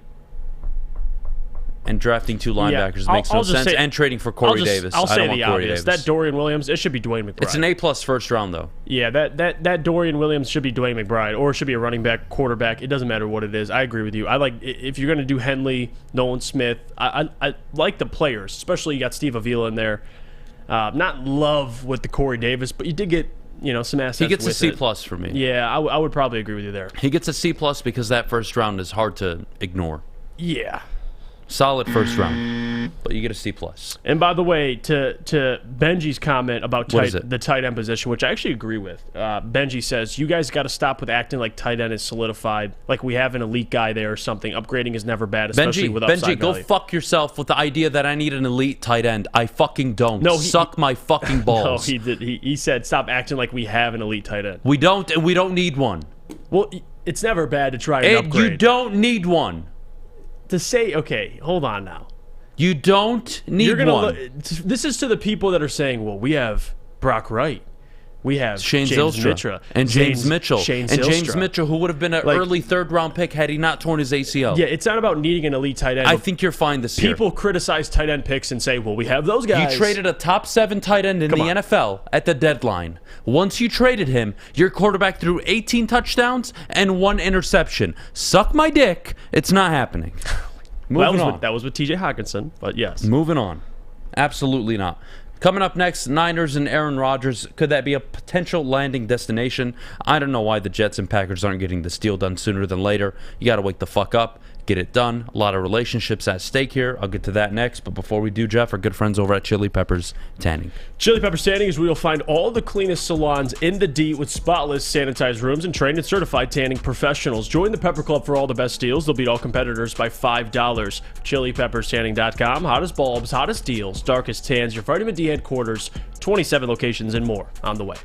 and drafting 2 linebackers makes no sense. And trading for Corey Davis. I'll say the obvious. That Dorian Williams, it should be Dwayne McBride. It's an A+ first round, though. Yeah, that Dorian Williams should be Dwayne McBride, or it should be a running back, quarterback. It doesn't matter what it is. I agree with you. I like if you're going to do Henley, Nolan Smith. I like the players, especially you got Steve Avila in there. Not in love with the Corey Davis, but you did get some assets. He gets with a C+ for me. Yeah, I would probably agree with you there. He gets a C+ because that first round is hard to ignore. Yeah. Solid first round, but you get a C+. And by the way, to Benji's comment about the tight end position, which I actually agree with, Benji says, you guys got to stop with acting like tight end is solidified, like we have an elite guy there or something. Upgrading is never bad, especially with upside value. Go fuck yourself with the idea that I need an elite tight end. I fucking don't. No, suck my fucking balls. No, he did. He said, stop acting like we have an elite tight end. We don't, and we don't need one. Well, it's never bad to try and upgrade. You don't need one. To say, okay, hold on now. You don't need one. This is to the people that are saying, well, we have Brock Wright. We have James Zylstra. And James Mitchell. James Mitchell, who would have been an early 3rd-round pick had he not torn his ACL. Yeah, it's not about needing an elite tight end. I think you're fine this year. People criticize tight end picks and say, well, we have those guys. You traded a top 7 tight end in the NFL at the deadline. Once you traded him, your quarterback threw 18 touchdowns and 1 interception. Suck my dick. It's not happening. That was with TJ Hutchinson, but yes. Moving on. Absolutely not. Coming up next, Niners and Aaron Rodgers. Could that be a potential landing destination? I don't know why the Jets and Packers aren't getting this deal done sooner than later. You got to wake the fuck up. Get it done. A lot of relationships at stake here. I'll get to that next. But before we do, Jeff, our good friends over at Chili Peppers Tanning. Chili Peppers Tanning is where you'll find all the cleanest salons in the D with spotless, sanitized rooms and trained and certified tanning professionals. Join the Pepper Club for all the best deals. They'll beat all competitors by $5. ChiliPeppersTanning.com. Hottest bulbs, hottest deals, darkest tans, your vitamin D headquarters, 27 locations and more on the way.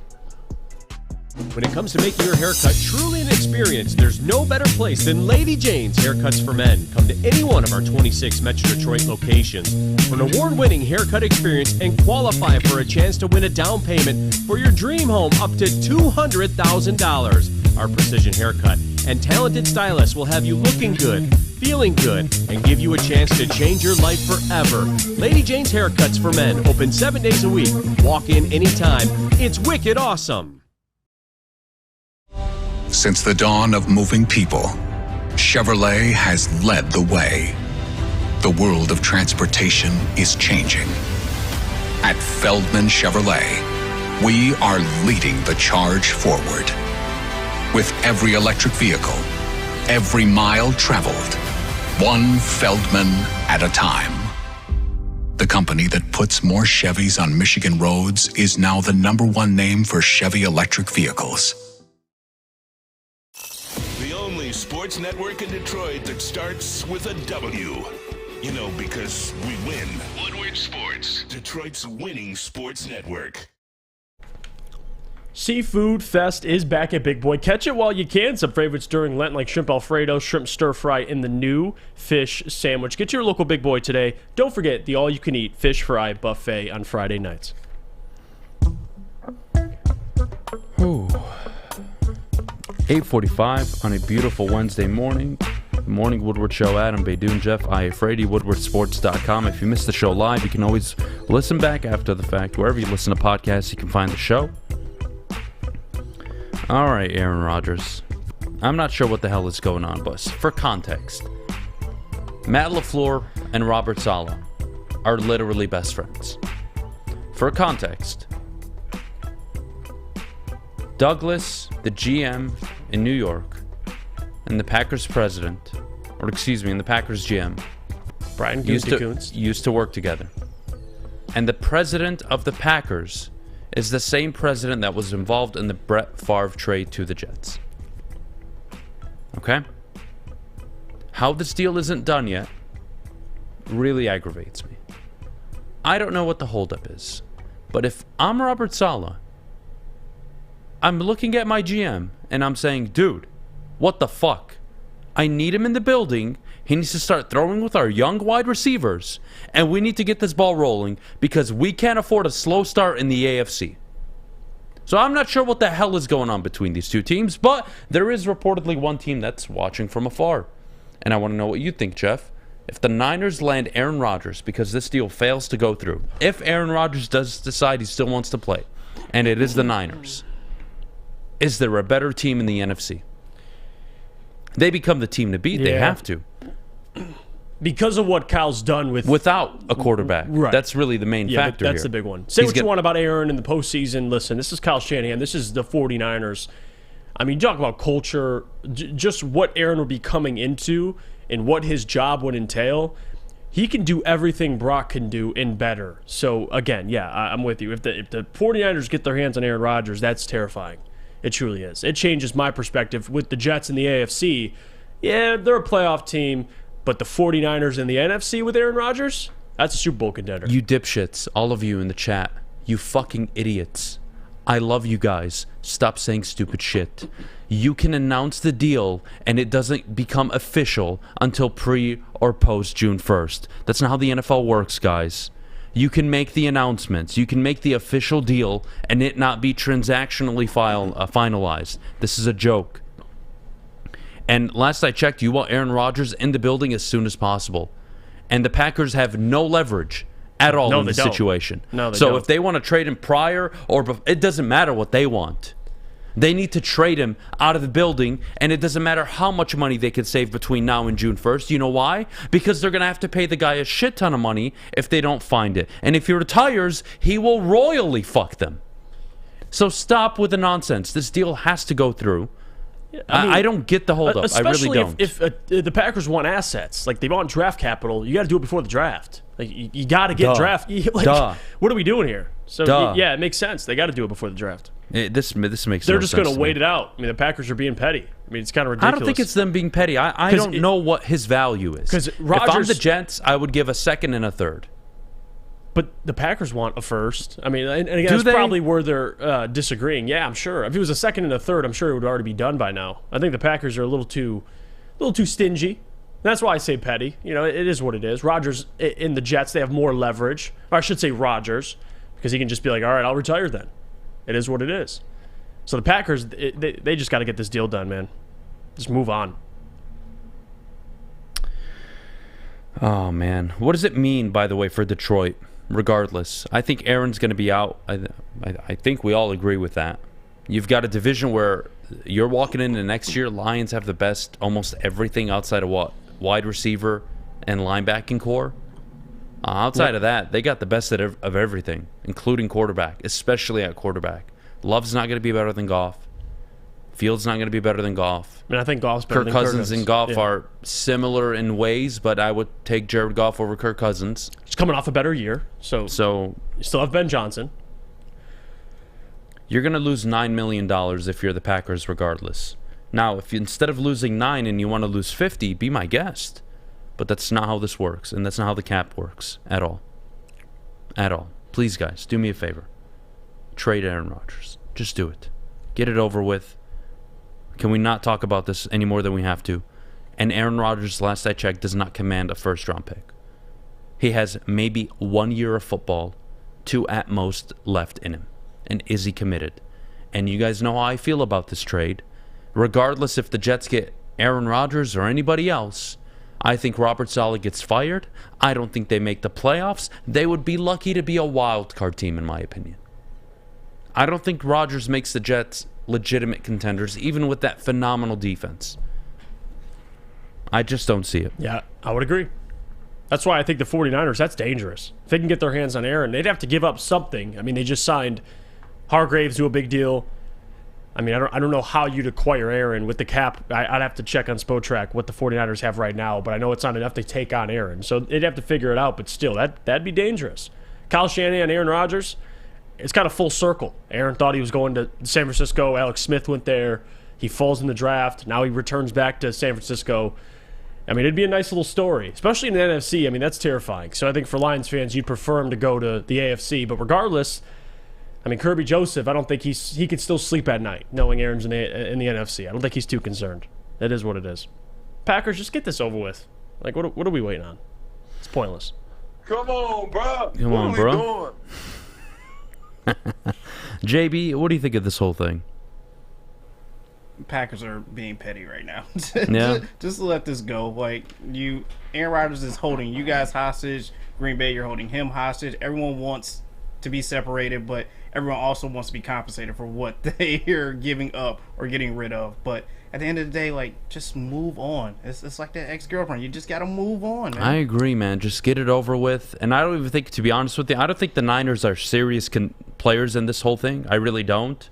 When it comes to making your haircut truly an experience, there's no better place than Lady Jane's Haircuts for Men. Come to any one of our 26 Metro Detroit locations for an award-winning haircut experience and qualify for a chance to win a down payment for your dream home up to $200,000. Our precision haircut and talented stylists will have you looking good, feeling good, and give you a chance to change your life forever. Lady Jane's Haircuts for Men, open 7 days a week. Walk in anytime. It's wicked awesome. Since the dawn of moving people, Chevrolet has led the way. The world of transportation is changing. At Feldman Chevrolet, we are leading the charge forward. With every electric vehicle, every mile traveled, one Feldman at a time. The company that puts more Chevys on Michigan roads is now the #1 name for Chevy electric vehicles. The only sports network in Detroit that starts with a W. You know, because we win. Woodward Sports, Detroit's winning sports network. Seafood Fest is back at Big Boy. Catch it while you can. Some favorites during Lent like shrimp Alfredo, shrimp stir fry, and the new fish sandwich. Get your local Big Boy today. Don't forget the all-you-can-eat fish fry buffet on Friday nights. Ooh. 8:45 on a beautiful Wednesday morning. The Morning Woodward Show. Adam, Beydoun, Jeff, Iafrate, WoodwardSports.com. If you missed the show live, you can always listen back after the fact. Wherever you listen to podcasts, you can find the show. All right, Aaron Rodgers. I'm not sure what the hell is going on, but for context, Matt LaFleur and Robert Saleh are literally best friends. For context, Douglas, the GM in New York, and the Packers president, or excuse me, and the Packers GM, Brian used to work together. And the president of the Packers is the same president that was involved in the Brett Favre trade to the Jets. Okay? How this deal isn't done yet really aggravates me. I don't know what the holdup is, but if I'm Robert Saleh, I'm looking at my GM and I'm saying, dude, what the fuck? I need him in the building. He needs to start throwing with our young wide receivers, and we need to get this ball rolling because we can't afford a slow start in the AFC. So I'm not sure what the hell is going on between these two teams, but there is reportedly one team that's watching from afar. And I want to know what you think, Jeff. If the Niners land Aaron Rodgers because this deal fails to go through, if Aaron Rodgers does decide he still wants to play, and it is the Niners, is there a better team in the NFC? They become the team to beat. Yeah. They have to. Because of what Kyle's done without a quarterback. Right. That's really the main factor that's here. The big one. Say what you want about Aaron in the postseason. Listen, this is Kyle Shanahan. This is the 49ers. I mean, talk about culture, just what Aaron would be coming into and what his job would entail. He can do everything Brock can do and better. So, again, yeah, I'm with you. If the 49ers get their hands on Aaron Rodgers, that's terrifying. It truly is. It changes my perspective. With the Jets in the AFC, yeah, they're a playoff team, but the 49ers in the NFC with Aaron Rodgers, that's a Super Bowl contender. You dipshits, all of you in the chat, you fucking idiots. I love you guys. Stop saying stupid shit. You can announce the deal and it doesn't become official until pre or post June 1st. That's not how the NFL works, guys. You can make the announcements. You can make the official deal and it not be transactionally finalized. This is a joke. And last I checked, you want Aaron Rodgers in the building as soon as possible. And the Packers have no leverage at all in this situation. No, they so don't. If they want to trade him prior or it doesn't matter what they want. They need to trade him out of the building, and it doesn't matter how much money they can save between now and June 1st. You know why? Because they're going to have to pay the guy a shit ton of money if they don't find it. And if he retires, he will royally fuck them. So stop with the nonsense. This deal has to go through. I don't get the hold up. I really don't. If the Packers want assets, like they want draft capital, you got to do it before the draft. Like you got to get draft. Like, what are we doing here? So yeah, it makes sense. They got to do it before the draft. This makes no sense. They're just going to wait it out. I mean, the Packers are being petty. I mean, it's kind of ridiculous. I don't think it's them being petty. I don't know what his value is. Because if I'm the Jets, I would give a second and a third. But the Packers want a first. I mean, and again, that's probably where they're disagreeing. Yeah, I'm sure. If it was a second and a third, I'm sure it would already be done by now. I think the Packers are a little too stingy. That's why I say petty. You know, it is what it is. Rodgers in the Jets, they have more leverage. Or I should say Rodgers, because he can just be like, all right, I'll retire then. It is what it is. So the Packers, they just got to get this deal done, man. Just move on. Oh, man. What does it mean, by the way, for Detroit? Regardless, I think Aaron's going to be out. I think we all agree with that. You've got a division where you're walking into next year. Lions have the best almost everything outside of what? Wide receiver and linebacking core. Outside of that, they got the best of everything, including quarterback, especially at quarterback. Love's not going to be better than Goff. Fields not going to be better than Goff. I mean, I think Goff's better than Kirk Cousins and Goff are similar in ways, but I would take Jared Goff over Kirk Cousins. He's coming off a better year, so you still have Ben Johnson. You're going to lose $9 million if you're the Packers regardless. Now, if instead of losing 9 and you want to lose 50, be my guest. But that's not how this works, and that's not how the cap works at all. At all. Please, guys, do me a favor. Trade Aaron Rodgers. Just do it. Get it over with. Can we not talk about this any more than we have to? And Aaron Rodgers, last I checked, does not command a first-round pick. He has maybe 1 year of football, 2 at most left in him. And is he committed? And you guys know how I feel about this trade. regardless if the Jets get Aaron Rodgers or anybody else, I think Robert Saleh gets fired. I don't think they make the playoffs. They would be lucky to be a wild card team, in my opinion. I don't think Rodgers makes the Jets legitimate contenders, even with that phenomenal defense. I just don't see it. Yeah, I would agree. That's why I think the 49ers, that's dangerous. If they can get their hands on Aaron, they'd have to give up something. I mean, they just signed Hargraves to a big deal. I mean, I don't know how you'd acquire Aaron with the cap. I'd have to check on Spotrac what the 49ers have right now, but I know it's not enough to take on Aaron. So they'd have to figure it out, but still, that'd be dangerous. Kyle Shanahan, Aaron Rodgers, it's kind of full circle. Aaron thought he was going to San Francisco. Alex Smith went there. He falls in the draft. Now he returns back to San Francisco. I mean, it'd be a nice little story, especially in the NFC. I mean, that's terrifying. So I think for Lions fans, you'd prefer him to go to the AFC. But regardless, I mean, Kirby Joseph, I don't think he could still sleep at night knowing Aaron's in the NFC. I don't think he's too concerned. It is what it is. Packers, just get this over with. Like, what are we waiting on? It's pointless. Come on, bro. Come on, bro. JB, what do you think of this whole thing? Packers are being petty right now. Yeah. Just let this go. Like, Aaron Rodgers is holding you guys hostage. Green Bay, you're holding him hostage. Everyone wants to be separated, but everyone also wants to be compensated for what they are giving up or getting rid of. But at the end of the day, like, just move on. It's like that ex-girlfriend. You just got to move on, man. I agree, man. Just get it over with. And I don't even think, to be honest with you, I don't think the Niners are serious players in this whole thing. I really don't.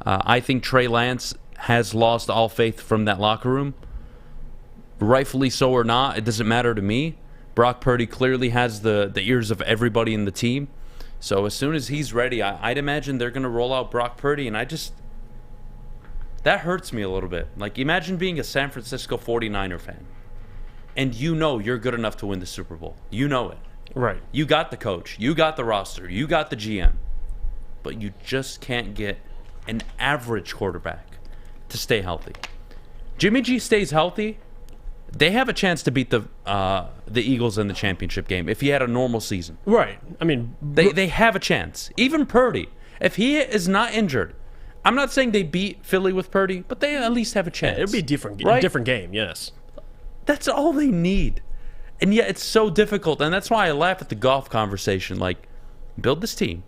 I think Trey Lance has lost all faith from that locker room. Rightfully so or not, it doesn't matter to me. Brock Purdy clearly has the ears of everybody in the team. So as soon as he's ready, I'd imagine they're going to roll out Brock Purdy. And that hurts me a little bit. Like, imagine being a San Francisco 49er fan. And you know you're good enough to win the Super Bowl. You know it. Right. You got the coach. You got the roster. You got the GM. But you just can't get an average quarterback to stay healthy. Jimmy G stays healthy, they have a chance to beat the Eagles in the championship game if he had a normal season. Right. I mean, they have a chance. Even Purdy, if he is not injured, I'm not saying they beat Philly with Purdy, but they at least have a chance. Yeah, it'd be different, right? Different game, yes. That's all they need. And yet it's so difficult, and that's why I laugh at the golf conversation. Like, build this team.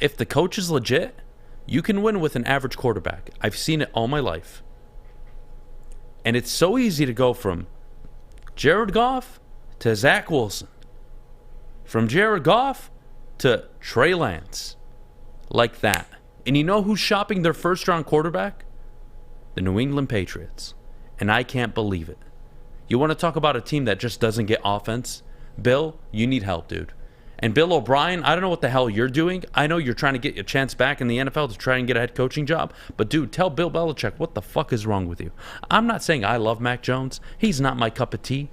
If the coach is legit, you can win with an average quarterback. I've seen it all my life. And it's so easy to go from Jared Goff to Zach Wilson. From Jared Goff to Trey Lance. Like that. And you know who's shopping their first-round quarterback? The New England Patriots. And I can't believe it. You want to talk about a team that just doesn't get offense? Bill, you need help, dude. And Bill O'Brien, I don't know what the hell you're doing. I know you're trying to get your chance back in the NFL to try and get a head coaching job. But, dude, tell Bill Belichick what the fuck is wrong with you. I'm not saying I love Mac Jones. He's not my cup of tea.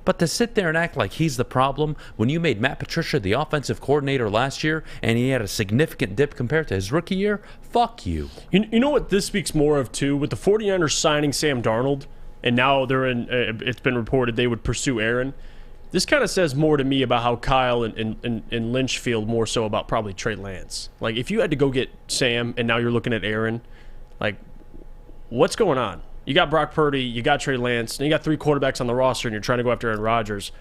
But to sit there and act like he's the problem when you made Matt Patricia the offensive coordinator last year and he had a significant dip compared to his rookie year, fuck you. You know what this speaks more of, too? With the 49ers signing Sam Darnold, and now they're in, it's been reported they would pursue Aaron. This kind of says more to me about how Kyle and Lynch feel more so about probably Trey Lance. Like, if you had to go get Sam and now you're looking at Aaron, like, what's going on? You got Brock Purdy, you got Trey Lance, and you got three quarterbacks on the roster, and you're trying to go after Aaron Rodgers.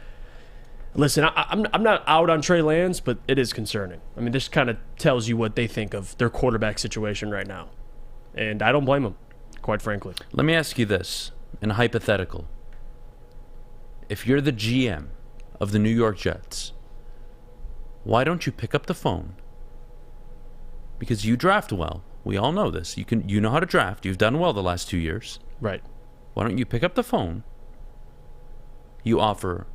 Listen, I'm not out on Trey Lance, but it is concerning. I mean, this kind of tells you what they think of their quarterback situation right now. And I don't blame them, quite frankly. Let me ask you this, in a hypothetical. If you're the GM of the New York Jets, why don't you pick up the phone? Because you draft well. We all know this. You know how to draft. You've done well the last 2 years. Right. Why don't you pick up the phone? You offer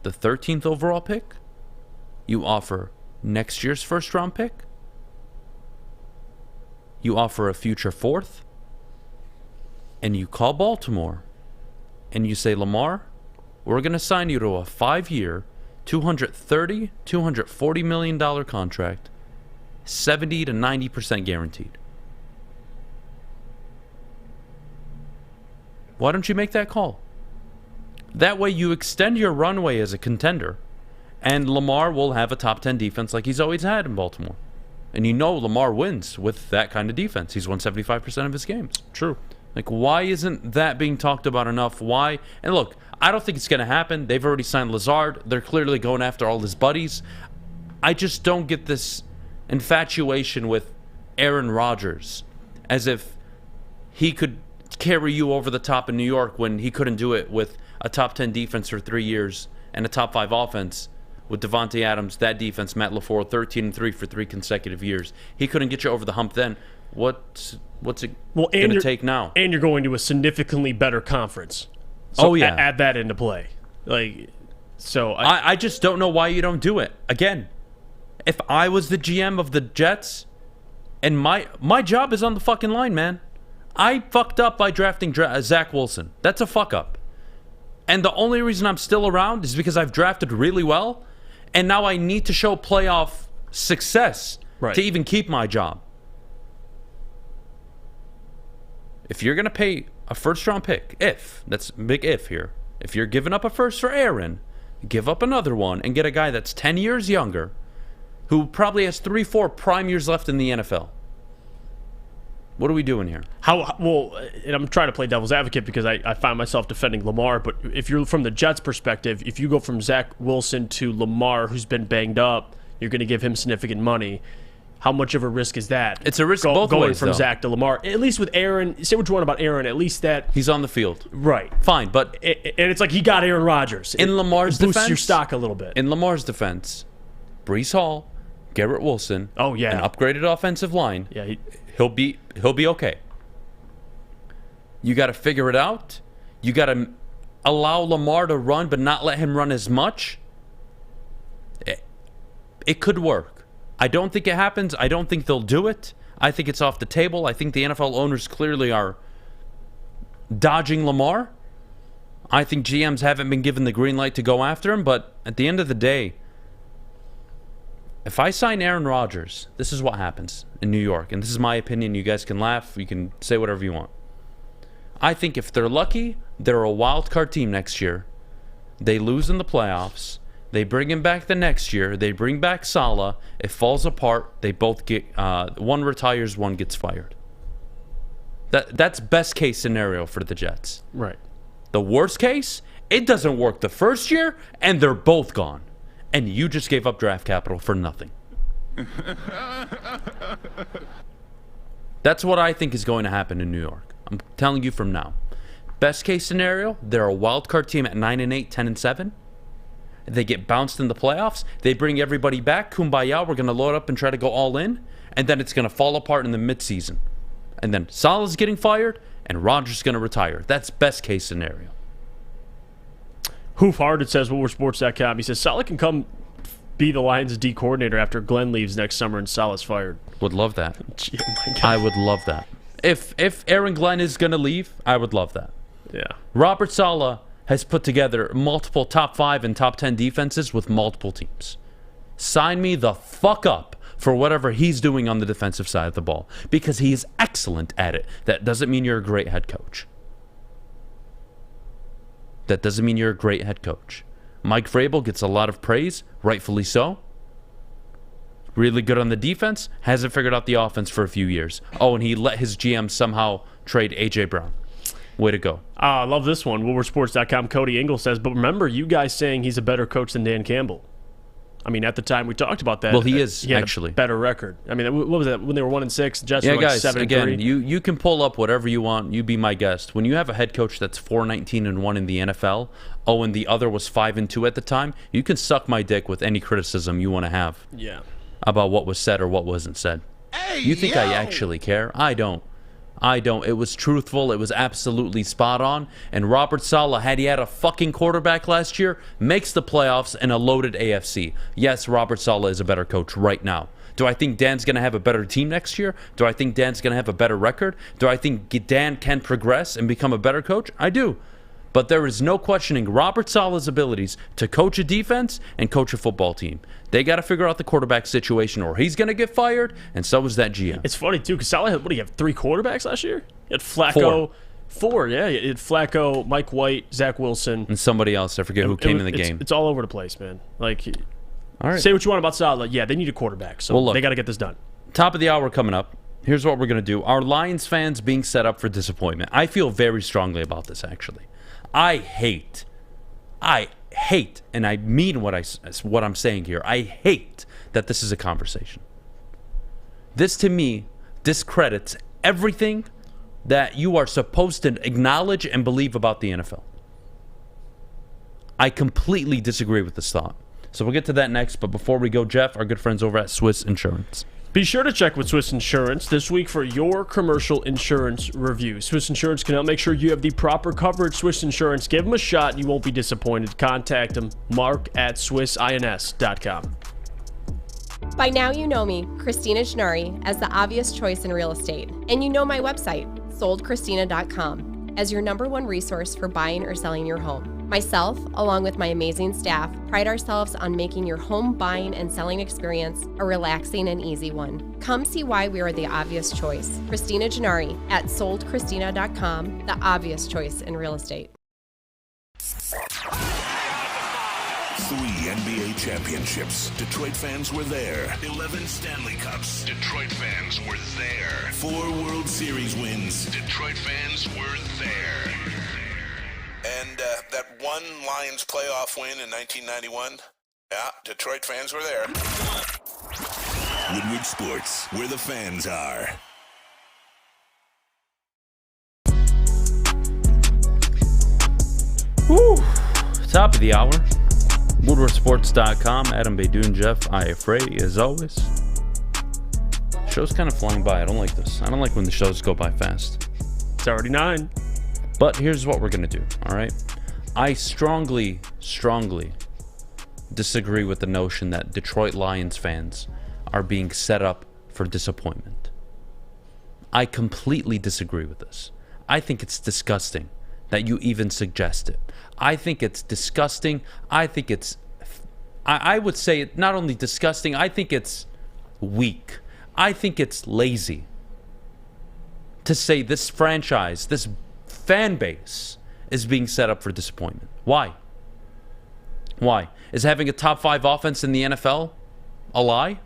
the 13th overall pick. You offer next year's first round pick. You offer a future fourth. And you call Baltimore and you say, Lamar, we're going to sign you to a 5-year, $230, $240 million contract, 70 to 90% guaranteed. Why don't you make that call? That way you extend your runway as a contender, and Lamar will have a top 10 defense like he's always had in Baltimore. And you know Lamar wins with that kind of defense. He's won 75% of his games. True. Like, why isn't that being talked about enough? Why? And look, I don't think it's going to happen. They've already signed Lazard. They're clearly going after all his buddies. I just don't get this infatuation with Aaron Rodgers as if he could carry you over the top in New York when he couldn't do it with a top 10 defense for 3 years and a top 5 offense with Devontae Adams, that defense, Matt LaFleur, 13-3 for 3 consecutive years. He couldn't get you over the hump then. What's it going to take now? And you're going to a significantly better conference. So add that into play. I just don't know why you don't do it. Again, if I was the GM of the Jets, and my job is on the fucking line, man. I fucked up by drafting Zach Wilson. That's a fuck up. And the only reason I'm still around is because I've drafted really well, and now I need to show playoff success to even keep my job. If you're going to pay a first-round pick, that's a big if here, if you're giving up a first for Aaron, give up another one and get a guy that's 10 years younger who probably has 3-4 prime years left in the NFL. What are we doing here? And I'm trying to play devil's advocate because I find myself defending Lamar, but if you're from the Jets' perspective, if you go from Zach Wilson to Lamar, who's been banged up, you're going to give him significant money. How much of a risk is that? It's a risk both going ways, from though. Zach to Lamar. At least with Aaron, say what you want about Aaron, at least that he's on the field. Right. Fine, but and it's like he got Aaron Rodgers. In Lamar's defense, defense, your stock a little bit. In Lamar's defense, Breece Hall, Garrett Wilson, an upgraded offensive line. Yeah, he'll be okay. You got to figure it out. You got to allow Lamar to run, but not let him run as much. It could work. I don't think it happens. I don't think they'll do it. I think it's off the table. I think the NFL owners clearly are dodging Lamar. I think GMs haven't been given the green light to go after him, but at the end of the day, if I sign Aaron Rodgers, this is what happens in New York, and this is my opinion. You guys can laugh. You can say whatever you want. I think if they're lucky, they're a wild card team next year. They lose in the playoffs. They bring him back the next year. They bring back Saleh. It falls apart. They both get one retires, one gets fired. That's best case scenario for the Jets. Right. The worst case, it doesn't work the first year, and they're both gone. And you just gave up draft capital for nothing. That's what I think is going to happen in New York. I'm telling you from now. Best case scenario, they're a wild card team at 9-8, 10-7. They get bounced in the playoffs. They bring everybody back. Kumbaya, we're going to load up and try to go all in. And then it's going to fall apart in the midseason. And then Saleh's getting fired, and Rodgers is going to retire. That's best case scenario. Hoof Hard, it says, WoodwardSports.com. He says, Saleh can come be the Lions' D coordinator after Glenn leaves next summer and Saleh's fired. Would love that. Gee, oh my God. I would love that. If Aaron Glenn is going to leave, I would love that. Yeah. Robert Saleh has put together multiple top 5 and top 10 defenses with multiple teams. Sign me the fuck up for whatever he's doing on the defensive side of the ball, because he is excellent at it. That doesn't mean you're a great head coach. That doesn't mean you're a great head coach. Mike Vrabel gets a lot of praise, rightfully so. Really good on the defense, hasn't figured out the offense for a few years. Oh, and he let his GM somehow trade A.J. Brown. Way to go. I love this one. WoodwardSports.com. Cody Engel says, but remember, you guys saying he's a better coach than Dan Campbell. I mean, at the time we talked about that. Well, he is, he had actually. A better record. I mean, what was that? When they were 1-6, Jets yeah, were like guys, 7-3. Again, you can pull up whatever you want. You be my guest. When you have a head coach that's 4-19-1 in the NFL, and the other was 5-2 at the time, you can suck my dick with any criticism you want to have. Yeah. About what was said or what wasn't said. Hey, you think I actually care? I don't. It was truthful. It was absolutely spot on. And Robert Saleh, had he had a fucking quarterback last year, makes the playoffs in a loaded AFC. Yes, Robert Saleh is a better coach right now. Do I think Dan's going to have a better team next year? Do I think Dan's going to have a better record? Do I think Dan can progress and become a better coach? I do. But there is no questioning Robert Saleh's abilities to coach a defense and coach a football team. They got to figure out the quarterback situation, or he's going to get fired, and so is that GM. It's funny, too, because Saleh had, what do you have, 3 quarterbacks last year? He had Flacco. Four, yeah. He had Flacco, Mike White, Zach Wilson. And somebody else. I forget who came in the game. It's all over the place, man. Like, all right. Say what you want about Saleh. Yeah, they need a quarterback, so they got to get this done. Top of the hour coming up. Here's what we're going to do. Are Lions fans being set up for disappointment? I feel very strongly about this, actually. I hate, and I mean what I'm saying here. I hate that this is a conversation. This, to me, discredits everything that you are supposed to acknowledge and believe about the NFL. I completely disagree with this thought. So we'll get to that next, but before we go, Jeff, our good friends over at Swiss Insurance. Be sure to check with Swiss Insurance this week for your commercial insurance review. Swiss Insurance can help make sure you have the proper coverage. Swiss Insurance, give them a shot and you won't be disappointed. Contact them, Mark at SwissINS.com. By now you know me, Christina Gennari, as the obvious choice in real estate. And you know my website, soldchristina.com, as your #1 resource for buying or selling your home. Myself, along with my amazing staff, pride ourselves on making your home buying and selling experience a relaxing and easy one. Come see why we are the obvious choice. Christina Gennari at soldchristina.com, the obvious choice in real estate. 3 NBA championships. Detroit fans were there. 11 Stanley Cups. Detroit fans were there. 4 World Series wins. Detroit fans were there. And that one Lions playoff win in 1991? Yeah, Detroit fans were there. Woodward Sports, where the fans are. Woo! Top of the hour. WoodwardSports.com. Adam, Beydoun, Jeff, Iafrate, as always. Show's kind of flying by. I don't like this. I don't like when the shows go by fast. It's already 9. But here's what we're going to do, all right? I strongly disagree with the notion that Detroit Lions fans are being set up for disappointment. I completely disagree with this. I think it's disgusting that you even suggest it. I think it's disgusting. I think it's, I would say it not only disgusting, I think it's weak. I think it's lazy to say this franchise, this fan base is being set up for disappointment. Why? Why? Is having a top 5 offense in the NFL a lie?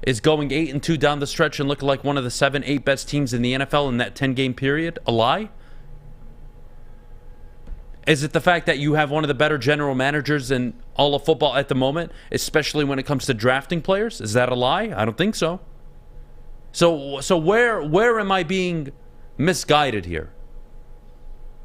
Is going 8-2 down the stretch and looking like one of the 7-8 best teams in the NFL in that 10-game period a lie? Is it the fact that you have one of the better general managers in all of football at the moment, especially when it comes to drafting players? Is that a lie? I don't think so. So where am I being misguided here?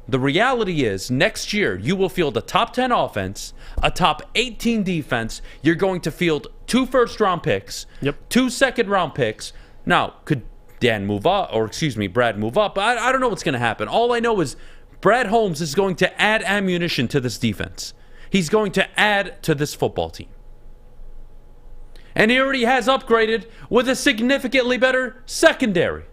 The reality is, next year, you will field a top 10 offense, a top 18 defense. You're going to field 2 first-round picks, 2 second-round picks. Now, could Brad move up? I don't know what's going to happen. All I know is Brad Holmes is going to add ammunition to this defense. He's going to add to this football team. And he already has upgraded with a significantly better secondary.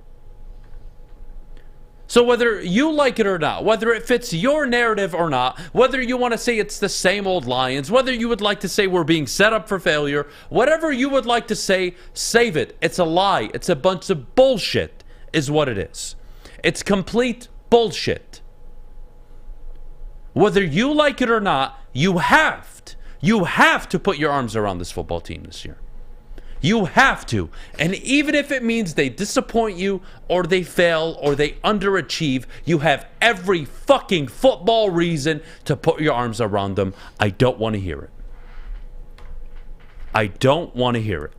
So whether you like it or not, whether it fits your narrative or not, whether you want to say it's the same old Lions, whether you would like to say we're being set up for failure, whatever you would like to say, save it. It's a lie. It's a bunch of bullshit is what it is. It's complete bullshit. Whether you like it or not, you have to put your arms around this football team this year. You have to. And even if it means they disappoint you or they fail or they underachieve, you have every fucking football reason to put your arms around them. I don't want to hear it. I don't want to hear it.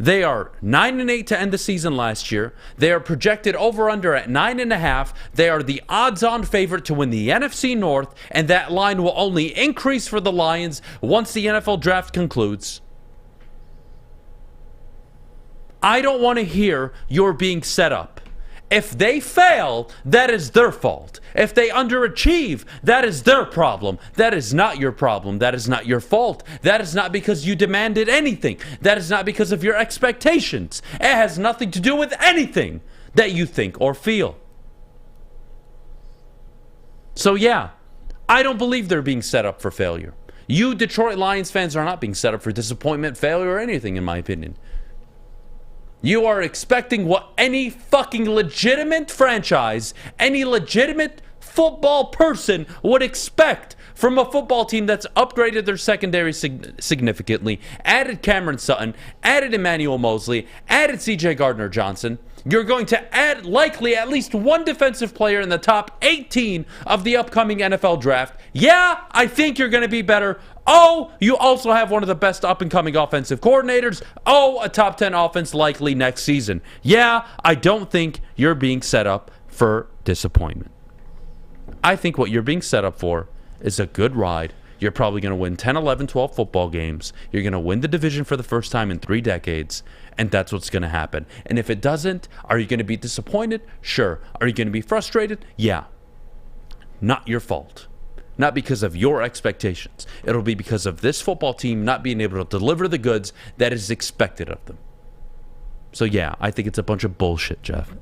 They are 9-8 to end the season last year. They are projected over-under at 9.5. They are the odds-on favorite to win the NFC North, and that line will only increase for the Lions once the NFL draft concludes. I don't want to hear you're being set up. If they fail, that is their fault. If they underachieve, that is their problem. That is not your problem. That is not your fault. That is not because you demanded anything. That is not because of your expectations. It has nothing to do with anything that you think or feel. So yeah, I don't believe they're being set up for failure. You Detroit Lions fans are not being set up for disappointment, failure, or anything, in my opinion. You are expecting what any fucking legitimate franchise, any legitimate football person would expect from a football team that's upgraded their secondary significantly, added Cameron Sutton, added Emmanuel Mosley, added C.J. Gardner-Johnson. You're going to add likely at least one defensive player in the top 18 of the upcoming NFL draft. Yeah, I think you're going to be better. Oh, you also have one of the best up-and-coming offensive coordinators. Oh, a top 10 offense likely next season. Yeah, I don't think you're being set up for disappointment. I think what you're being set up for is a good ride. You're probably going to win 10, 11, 12 football games. You're going to win the division for the first time in 3 decades, and that's what's going to happen. And if it doesn't, are you going to be disappointed? Sure. Are you going to be frustrated? Yeah. Not your fault. Not because of your expectations. It'll be because of this football team not being able to deliver the goods that is expected of them. So yeah, I think it's a bunch of bullshit, Jeff.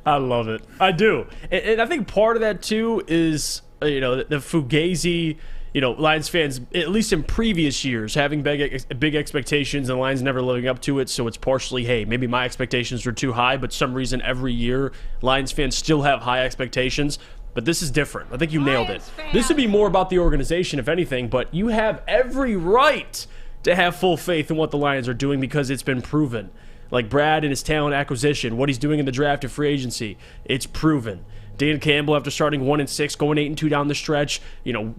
I love it. I do. And I think part of that, too, is, the Fugazi, Lions fans, at least in previous years, having big expectations and Lions never living up to it. So it's partially, hey, maybe my expectations were too high, but some reason every year Lions fans still have high expectations. But this is different. I think you nailed it. This would be more about the organization, if anything, but you have every right to have full faith in what the Lions are doing because it's been proven. Like Brad and his talent acquisition, what he's doing in the draft and free agency, it's proven. Dan Campbell, after starting 1-6, going 8-2 down the stretch,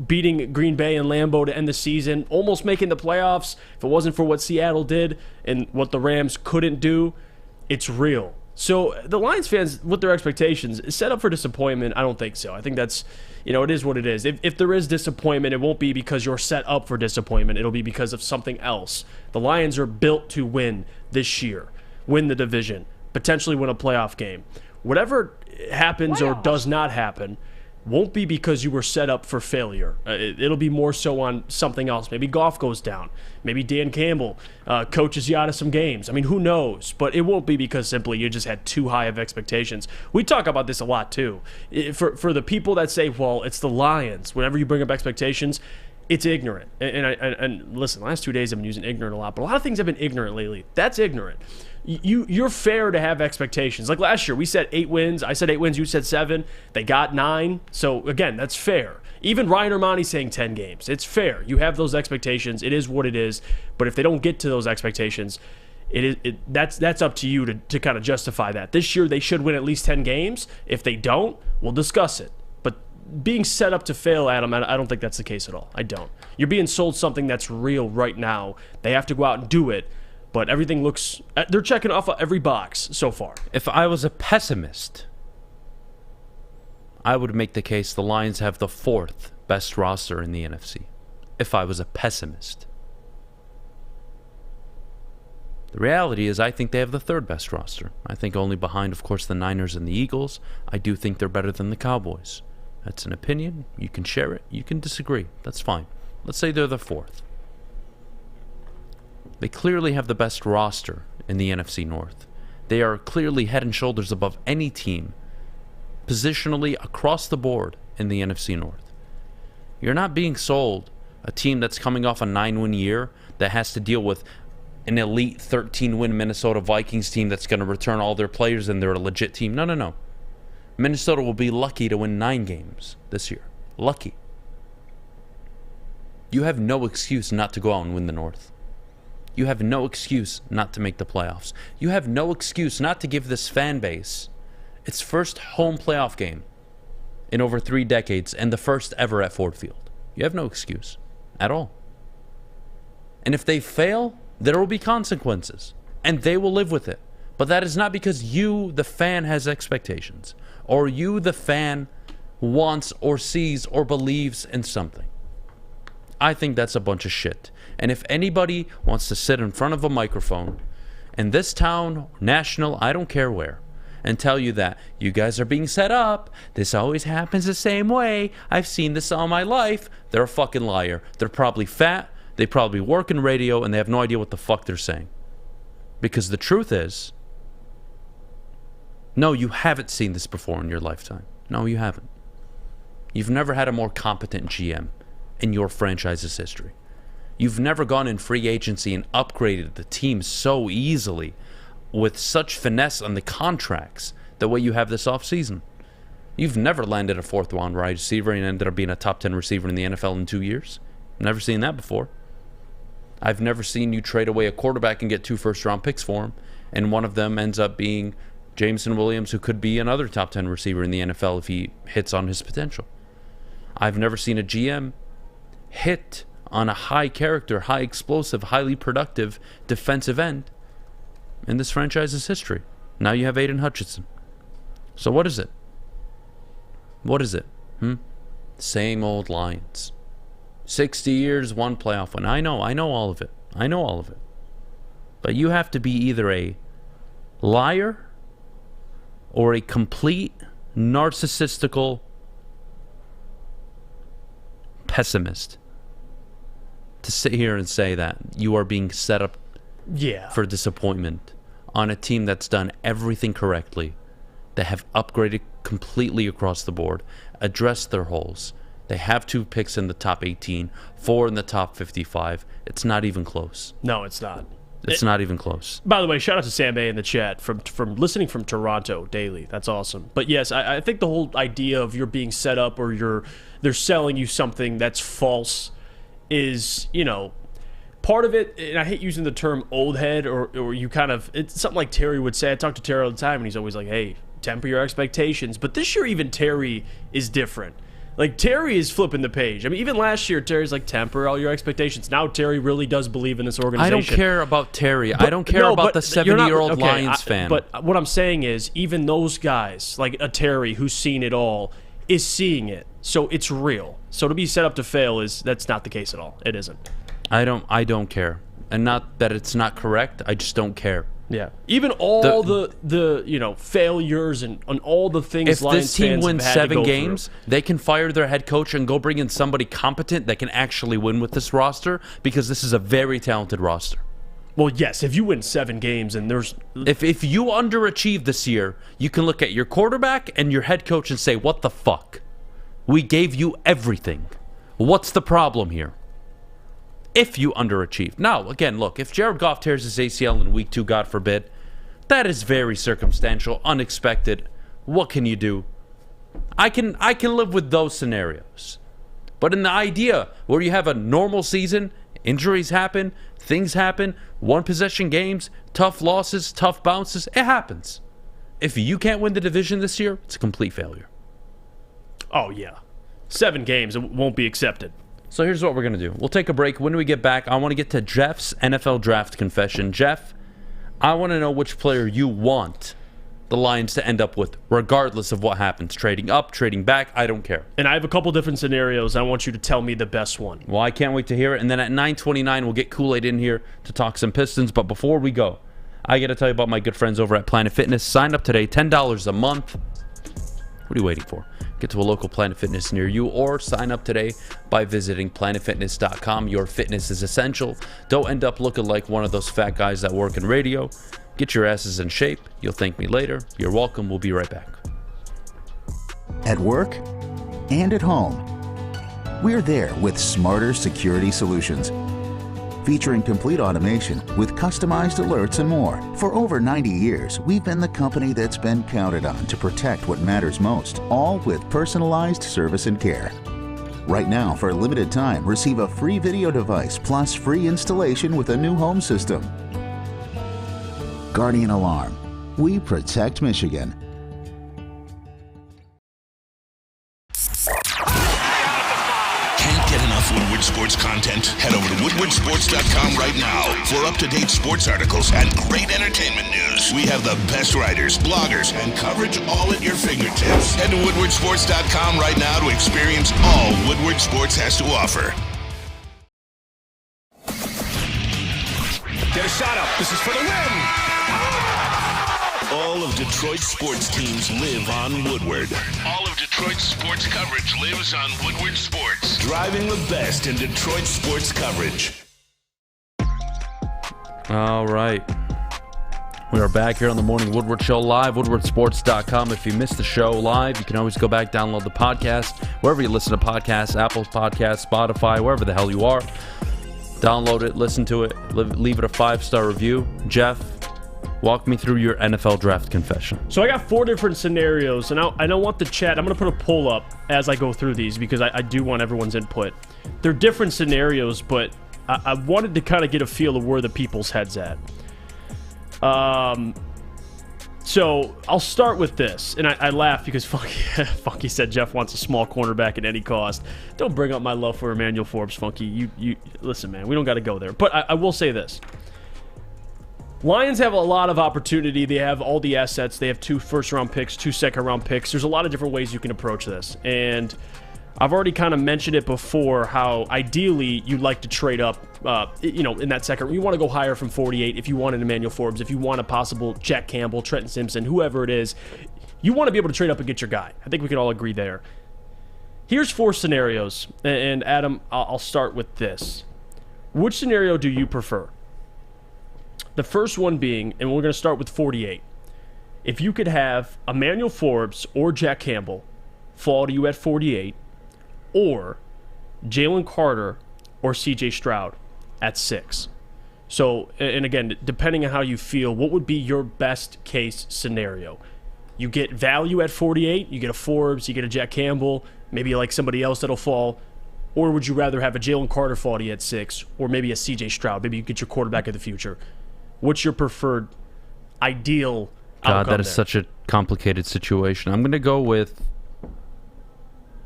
beating Green Bay and Lambeau to end the season, almost making the playoffs. If it wasn't for what Seattle did and what the Rams couldn't do, it's real. So the Lions fans, with their expectations, is set up for disappointment. I don't think so. I think that's, it is what it is. If there is disappointment, it won't be because you're set up for disappointment. It'll be because of something else. The Lions are built to win this year, win the division, potentially win a playoff game. Whatever happens or does not happen won't be because you were set up for failure. It'll be more so on something else. Maybe Goff goes down. Maybe Dan Campbell coaches you out of some games. I mean, who knows? But it won't be because simply you just had too high of expectations. We talk about this a lot, too. For the people that say, well, it's the Lions, whenever you bring up expectations, it's ignorant. And listen, the last 2 days I've been using ignorant a lot, but a lot of things have been ignorant lately. That's ignorant. You're fair to have expectations. Like last year, we said 8 wins. I said 8 wins. You said 7. They got 9. So, again, that's fair. Even Ryan Ermanni saying 10 games. It's fair. You have those expectations. It is what it is. But if they don't get to those expectations, that's up to you to kind of justify that. This year, they should win at least 10 games. If they don't, we'll discuss it. But being set up to fail, Adam, I don't think that's the case at all. I don't. You're being sold something that's real right now. They have to go out and do it. But everything looks, they're checking off every box so far. If I was a pessimist, I would make the case the Lions have the 4th best roster in the NFC. If I was a pessimist. The reality is I think they have the 3rd best roster. I think only behind, of course, the Niners and the Eagles. I do think they're better than the Cowboys. That's an opinion. You can share it. You can disagree. That's fine. Let's say they're the 4th. They clearly have the best roster in the NFC North. They are clearly head and shoulders above any team, positionally across the board in the NFC North. You're not being sold a team that's coming off a 9-win year that has to deal with an elite 13-win Minnesota Vikings team that's going to return all their players and they're a legit team. No. Minnesota will be lucky to win 9 games this year. Lucky. You have no excuse not to go out and win the North. You have no excuse not to make the playoffs. You have no excuse not to give this fan base its first home playoff game in over 3 decades and the first ever at Ford Field. You have no excuse at all. And if they fail, there will be consequences, and they will live with it. But that is not because you, the fan, has expectations, or you, the fan, wants or sees or believes in something. I think that's a bunch of shit. And if anybody wants to sit in front of a microphone in this town, national, I don't care where, and tell you that you guys are being set up, this always happens the same way, I've seen this all my life, they're a fucking liar. They're probably fat, they probably work in radio, and they have no idea what the fuck they're saying. Because the truth is, no, you haven't seen this before in your lifetime. No, you haven't. You've never had a more competent GM in your franchise's history. You've never gone in free agency and upgraded the team so easily with such finesse on the contracts the way you have this offseason. You've never landed a fourth-round wide receiver and ended up being a top 10 receiver in the NFL in 2 years. Never seen that before. I've never seen you trade away a quarterback and get 2 first-round picks for him, and one of them ends up being Jameson Williams, who could be another top 10 receiver in the NFL if he hits on his potential. I've never seen a GM hit on a high character, high explosive, highly productive defensive end in this franchise's history. Now you have Aidan Hutchinson. So what is it? What is it? Same old Lions. 60 years, 1 playoff win. I know all of it. I know all of it. But you have to be either a liar or a complete narcissistical pessimist to sit here and say that you are being set up for disappointment on a team that's done everything correctly, that have upgraded completely across the board, addressed their holes. They have 2 picks in the top 18, 4 in the top 55. It's not even close. No, it's not. It's not even close. By the way, shout out to Sam A in the chat from listening from Toronto daily. That's awesome. But yes, I think the whole idea of you're being set up or they're selling you something that's false is, part of it, and I hate using the term old head, or you kind of, it's something like Terry would say. I talk to Terry all the time, and he's always like, hey, temper your expectations. But this year, even Terry is different. Like, Terry is flipping the page. I mean, even last year, Terry's like, temper all your expectations. Now Terry really does believe in this organization. I don't care about Terry. I don't care about the 70-year-old Lions fan. But what I'm saying is, even those guys, like a Terry who's seen it all, is seeing it. So it's real. So to be set up to fail, that's not the case at all. It isn't. I don't care. And not that it's not correct. I just don't care. Yeah. Even all the failures and all the things if Lions this team fans wins have had 7 to go games, through. they can fire their head coach and go bring in somebody competent that can actually win with this roster, because this is a very talented roster. Well, yes, if you win 7 games and there's... If you underachieve this year, you can look at your quarterback and your head coach and say, what the fuck? We gave you everything. What's the problem here? If you underachieve. Now, again, look, if Jared Goff tears his ACL in week 2, God forbid, that is very circumstantial, unexpected. What can you do? I can live with those scenarios. But in the idea where you have a normal season, injuries happen, things happen, 1-possession games, tough losses, tough bounces, it happens. If you can't win the division this year, it's a complete failure. Oh, yeah. 7 games, it won't be accepted. So here's what we're going to do. We'll take a break. When we get back, I want to get to Jeff's NFL draft confession. Jeff, I want to know which player you want the Lions to end up with, regardless of what happens. Trading up, trading back, I don't care. And I have a couple different scenarios. I want you to tell me the best one. Well, I can't wait to hear it. And then at 9:29, we'll get KoolAid in here to talk some Pistons. But before we go, I got to tell you about my good friends over at Planet Fitness. Sign up today, $10 a month. What are you waiting for? Get to a local Planet Fitness near you, or sign up today by visiting planetfitness.com. Your fitness is essential. Don't end up looking like one of those fat guys that work in radio. Get your asses in shape. You'll thank me later. You're welcome. We'll be right back. At work and at home, we're there with smarter security solutions. Featuring complete automation with customized alerts and more. For over 90 years, we've been the company that's been counted on to protect what matters most, all with personalized service and care. Right now, for a limited time, receive a free video device plus free installation with a new home system. Guardian Alarm. We protect Michigan. Can't get enough Woodward Sports content? Head over to woodwardsports.com right now for up-to-date sports articles and great entertainment news. We have the best writers, bloggers, and coverage all at your fingertips. Head to woodwardsports.com right now to experience all Woodward Sports has to offer. Get a shot up. This is for the win. All of Detroit's sports teams live on Woodward. All of Detroit's sports coverage lives on Woodward Sports. Driving the best in Detroit sports coverage. All right. We are back here on the Morning Woodward Show live, woodwardsports.com. If you missed the show live, you can always go back, download the podcast, wherever you listen to podcasts, Apple Podcasts, Spotify, wherever the hell you are. Download it, listen to it, leave it a 5-star review. Jeff, Walk me through your NFL draft confession. So I got 4 different scenarios, and I don't want the chat. I'm going to put a poll up as I go through these because I do want everyone's input. They're different scenarios, but I wanted to kind of get a feel of where the people's head's at. So I'll start with this, and I laugh because Funky said Jeff wants a small cornerback at any cost. Don't bring up my love for Emmanuel Forbes, Funky. You listen, man. We don't got to go there. But I will say this. Lions have a lot of opportunity. They have all the assets. They have 2 first-round picks, 2 second-round picks. There's a lot of different ways you can approach this. And I've already kind of mentioned it before how ideally you'd like to trade up, in that second. You want to go higher from 48 if you want an Emmanuel Forbes, if you want a possible Jack Campbell, Trenton Simpson, whoever it is. You want to be able to trade up and get your guy. I think we can all agree there. Here's 4 scenarios. And Adam, I'll start with this. Which scenario do you prefer? The first one being, and we're going to start with 48. If you could have Emmanuel Forbes or Jack Campbell fall to you at 48, or Jalen Carter or CJ Stroud at 6. So, and again, depending on how you feel, what would be your best case scenario? You get value at 48, you get a Forbes, you get a Jack Campbell, maybe you like somebody else that'll fall, or would you rather have a Jalen Carter fall to you at 6, or maybe a CJ Stroud? Maybe you get your quarterback of the future. What's your preferred ideal outcome? God, that is such a complicated situation. I'm going to go with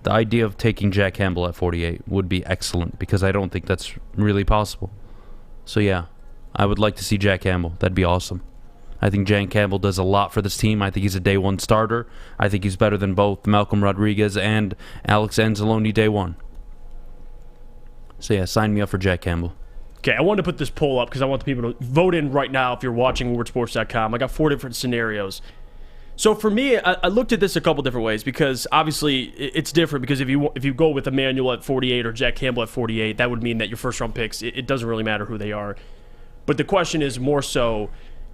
the idea of taking Jack Campbell at 48 would be excellent because I don't think that's really possible. So yeah, I would like to see Jack Campbell. That'd be awesome. I think Jack Campbell does a lot for this team. I think he's a day 1 starter. I think he's better than both Malcolm Rodriguez and Alex Anzalone day 1. So yeah, sign me up for Jack Campbell. Okay, I wanted to put this poll up because I want the people to vote in right now if you're watching WoodwardSports.com. I got 4 different scenarios. So for me, I looked at this a couple different ways because obviously it's different because if you go with Emmanuel at 48 or Jack Campbell at 48, that would mean that your first-round picks, it doesn't really matter who they are. But the question is more so,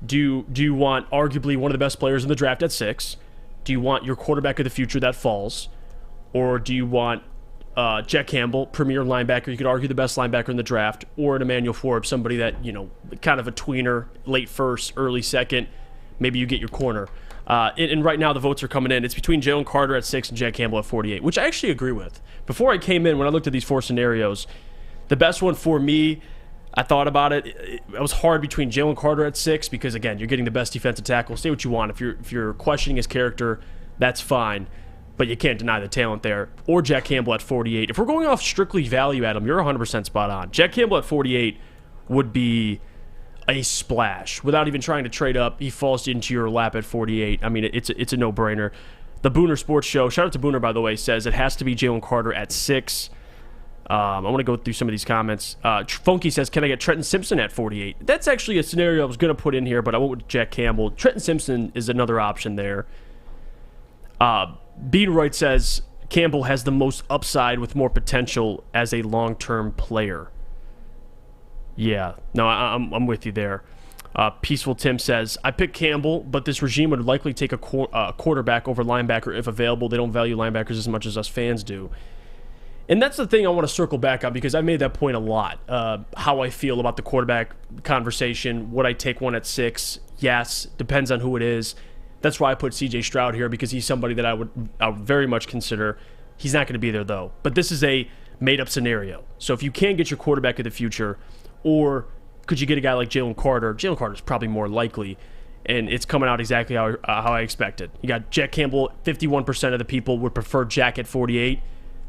do you want arguably one of the best players in the draft at 6? Do you want your quarterback of the future that falls? Or do you want Jack Campbell, premier linebacker, you could argue the best linebacker in the draft, or an Emmanuel Forbes, somebody that, kind of a tweener, late first, early second, maybe you get your corner. And right now the votes are coming in. It's between Jalen Carter at 6 and Jack Campbell at 48, which I actually agree with. Before I came in, when I looked at these 4 scenarios, the best one for me, I thought about it. It was hard between Jalen Carter at 6 because, again, you're getting the best defensive tackle. Say what you want. If you're questioning his character, that's fine. But you can't deny the talent there. Or Jack Campbell at 48. If we're going off strictly value, Adam, you're 100% spot on. Jack Campbell at 48 would be a splash. Without even trying to trade up, he falls into your lap at 48. I mean, it's a no-brainer. The Booner Sports Show, shout out to Booner, by the way, says it has to be Jalen Carter at 6. I want to go through some of these comments. Funky says, can I get Trenton Simpson at 48? That's actually a scenario I was going to put in here, but I went with Jack Campbell. Trenton Simpson is another option there. Beanroyd says, Campbell has the most upside with more potential as a long-term player. Yeah, no, I'm with you there. Peaceful Tim says, I picked Campbell, but this regime would likely take a quarterback over linebacker if available. They don't value linebackers as much as us fans do. And that's the thing I want to circle back on because I made that point a lot. How I feel about the quarterback conversation. Would I take one at 6? Yes, depends on who it is. That's why I put CJ Stroud here because he's somebody that I would very much consider. He's not going to be there, though. But this is a made-up scenario. So if you can get your quarterback of the future, or could you get a guy like Jalen Carter? Jalen Carter is probably more likely, and it's coming out exactly how I expected. You got Jack Campbell, 51% of the people would prefer Jack at 48,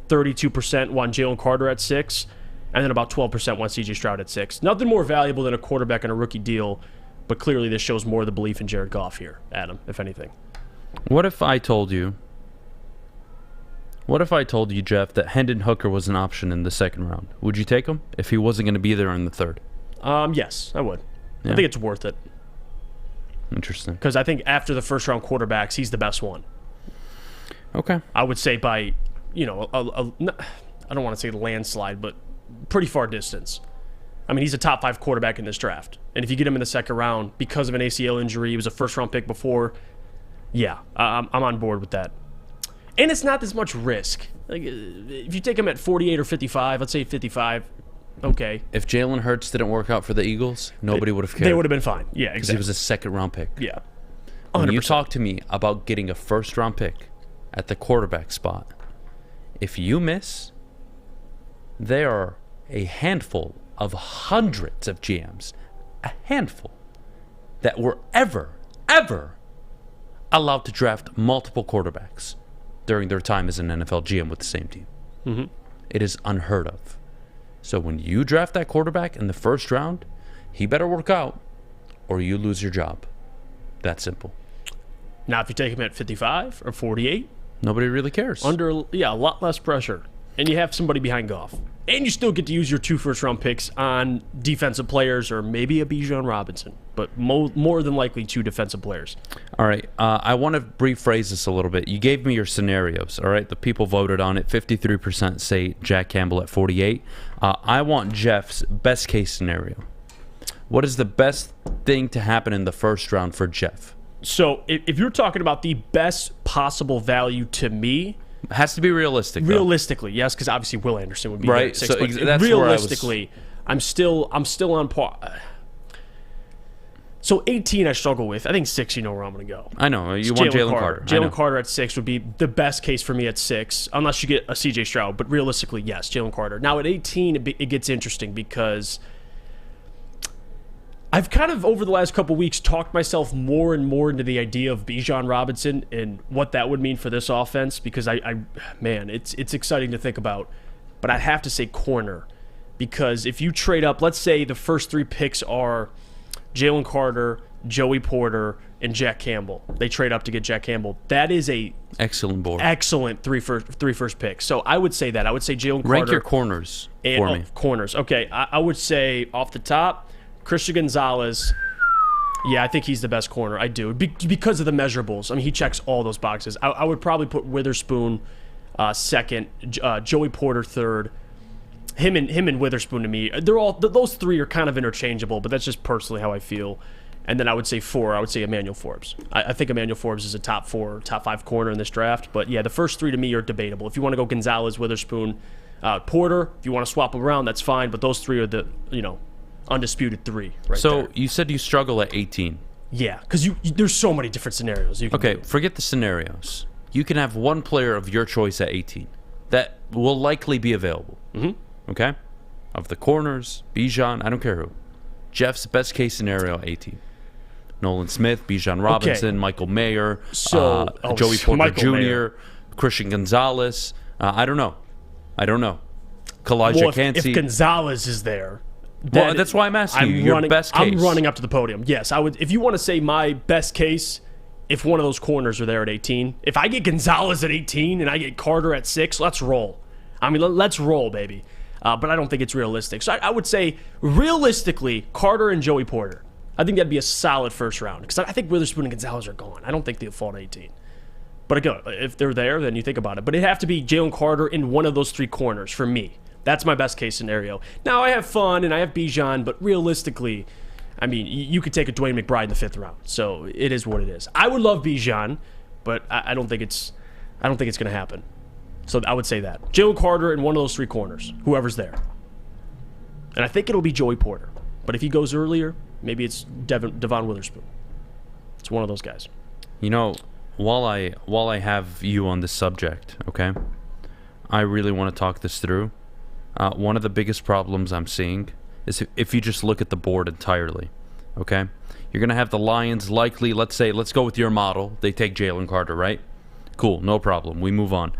32% want Jalen Carter at 6, and then about 12% want CJ Stroud at 6. Nothing more valuable than a quarterback on a rookie deal, but clearly this shows more of the belief in Jared Goff here, Adam, if anything. What if I told you, Jeff, that Hendon Hooker was an option in the second round? Would you take him if he wasn't going to be there in the third? Yes, I would. Yeah. I think it's worth it. Interesting. Because I think after the first-round quarterbacks, he's the best one. Okay. I would say by, I don't want to say landslide, but pretty far distance. I mean, he's a top 5 quarterback in this draft. And if you get him in the second round because of an ACL injury, he was a first-round pick before, yeah, I'm on board with that. And it's not this much risk. Like, if you take him at 48 or 55, let's say 55, Okay. If Jalen Hurts didn't work out for the Eagles, nobody would have cared. They would have been fine. Yeah, Because he exactly. was a second-round pick. Yeah. 100%. When you talk to me about getting a first-round pick at the quarterback spot, if you miss, there are a handful of hundreds of GMs, a handful, that were ever allowed to draft multiple quarterbacks during their time as an NFL GM with the same team. Mm-hmm. It is unheard of. So when you draft that quarterback in the first round, he better work out or you lose your job. That simple. Now, if you take him at 55 or 48, nobody really cares. A lot less pressure. And you have somebody behind Goff. And you still get to use your 2 first-round picks on defensive players or maybe a Beydoun Robinson, but more than likely 2 defensive players. All right. I want to rephrase this a little bit. You gave me your scenarios, all right? The people voted on it. 53% say Jack Campbell at 48. I want Jeff's best-case scenario. What is the best thing to happen in the first round for Jeff? So if you're talking about the best possible value to me, it has to be realistic. Realistically, yes, because obviously Will Anderson would be right. There at 6. So that's realistically, I'm still on par. So 18, I struggle with. I think 6, you know where I'm going to go. I know you want Jalen Carter. Jalen Carter at 6 would be the best case for me at 6, unless you get a CJ Stroud. But realistically, yes, Jalen Carter. Now at 18, it gets interesting because I've kind of, over the last couple weeks, talked myself more and more into the idea of Beydoun Robinson and what that would mean for this offense because man, it's exciting to think about. But I'd have to say corner because if you trade up, let's say the first 3 picks are Jalen Carter, Joey Porter, and Jack Campbell. They trade up to get Jack Campbell. That is a excellent board. Excellent three first picks. So I would say that. I would say Jalen Carter. Rank your corners for me. Corners. Okay, I would say off the top, Christian Gonzalez, yeah, I think he's the best corner. I do. Because of the measurables. I mean, he checks all those boxes. I would probably put Witherspoon second, Joey Porter third. Him and Witherspoon to me, they're all, those 3 are kind of interchangeable, but that's just personally how I feel. And then I would say 4, I would say Emmanuel Forbes. I think Emmanuel Forbes is a top 4, top 5 corner in this draft. But yeah, the first 3 to me are debatable. If you want to go Gonzalez, Witherspoon, Porter, if you want to swap them around, that's fine. But those 3 are the, undisputed 3 right so there. You said you struggle at 18. Yeah, because there's so many different scenarios you can do. Forget the scenarios. You can have one player of your choice at 18 that will likely be available. Mm-hmm. Okay? Of the corners, Beydoun, I don't care who. Jeff's best case scenario at 18. Nolan Smith, Beydoun Robinson, Michael Mayer, Joey Porter Michael Jr., Mayer. Christian Gonzalez. I don't know. Kalijah Cansey. If Gonzalez is there, well, that's why I'm asking you. Your best case. I'm running up to the podium. Yes, I would. If you want to say my best case, if one of those corners are there at 18, if I get Gonzalez at 18 and I get Carter at 6, let's roll. I mean, let's roll, baby. But I don't think it's realistic. So I would say, realistically, Carter and Joey Porter. I think that'd be a solid first round because I think Witherspoon and Gonzalez are gone. I don't think they'll fall to 18. But again, if they're there, then you think about it. But it'd have to be Jalen Carter in one of those 3 corners for me. That's my best case scenario. Now, I have fun and I have Beydoun, but realistically, I mean, you could take a Dwayne McBride in the 5th round. So it is what it is. I would love Beydoun, but I don't think it's going to happen. So I would say that. Jalen Carter in one of those 3 corners, whoever's there. And I think it'll be Joey Porter. But if he goes earlier, maybe it's Devon Witherspoon. It's one of those guys. While I have you on this subject, okay, I really want to talk this through. One of the biggest problems I'm seeing is if you just look at the board entirely, okay? You're going to have the Lions likely, let's go with your model. They take Jalen Carter, right? Cool, no problem. We move on.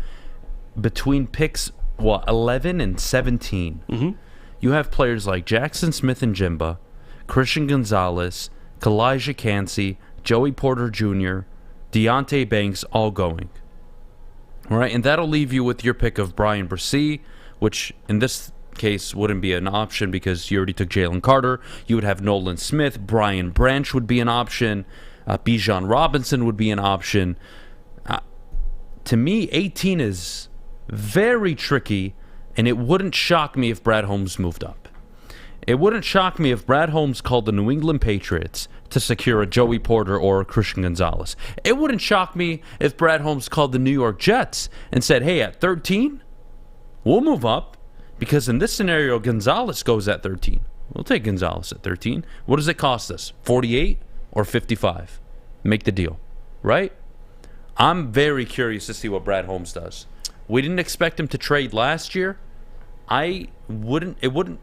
Between picks, 11 and 17, you have players like Jackson Smith and Jimba, Christian Gonzalez, Kalijah Cansey, Joey Porter Jr., Deontay Banks all going. All right, and that'll leave you with your pick of Brian Bresee, which in this case wouldn't be an option because you already took Jalen Carter. You would have Nolan Smith. Brian Branch would be an option. Beydoun Robinson would be an option. To me, 18 is very tricky, and it wouldn't shock me if Brad Holmes moved up. It wouldn't shock me if Brad Holmes called the New England Patriots to secure a Joey Porter or a Christian Gonzalez. It wouldn't shock me if Brad Holmes called the New York Jets and said, hey, at 13, we'll move up, Because in this scenario, Gonzalez goes at 13. We'll take Gonzalez at 13. What does it cost us? 48 or 55? Make the deal, right? I'm very curious to see what Brad Holmes does. We didn't expect him to trade last year. It wouldn't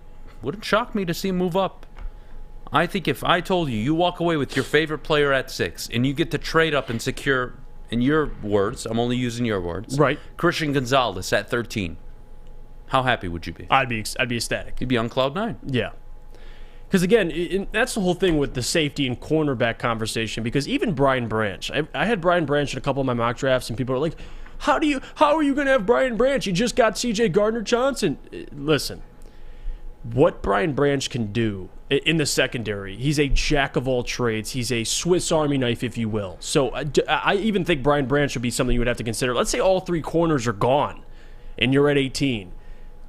shock me to see him move up. I think if I told you walk away with your favorite player at 6 and you get to trade up and secure, in your words, I'm only using your words, right, Christian Gonzalez at 13, how happy would you be? I'd be ecstatic. You'd be on cloud 9. Yeah. Because, again, that's the whole thing with the safety and cornerback conversation. Because even Brian Branch, I had Brian Branch in a couple of my mock drafts, and people are like, how are you going to have Brian Branch? You just got C.J. Gardner-Johnson. Listen, what Brian Branch can do in the secondary, he's a jack of all trades. He's a Swiss Army knife, if you will. So I even think Brian Branch would be something you would have to consider. Let's say all 3 corners are gone, and you're at 18.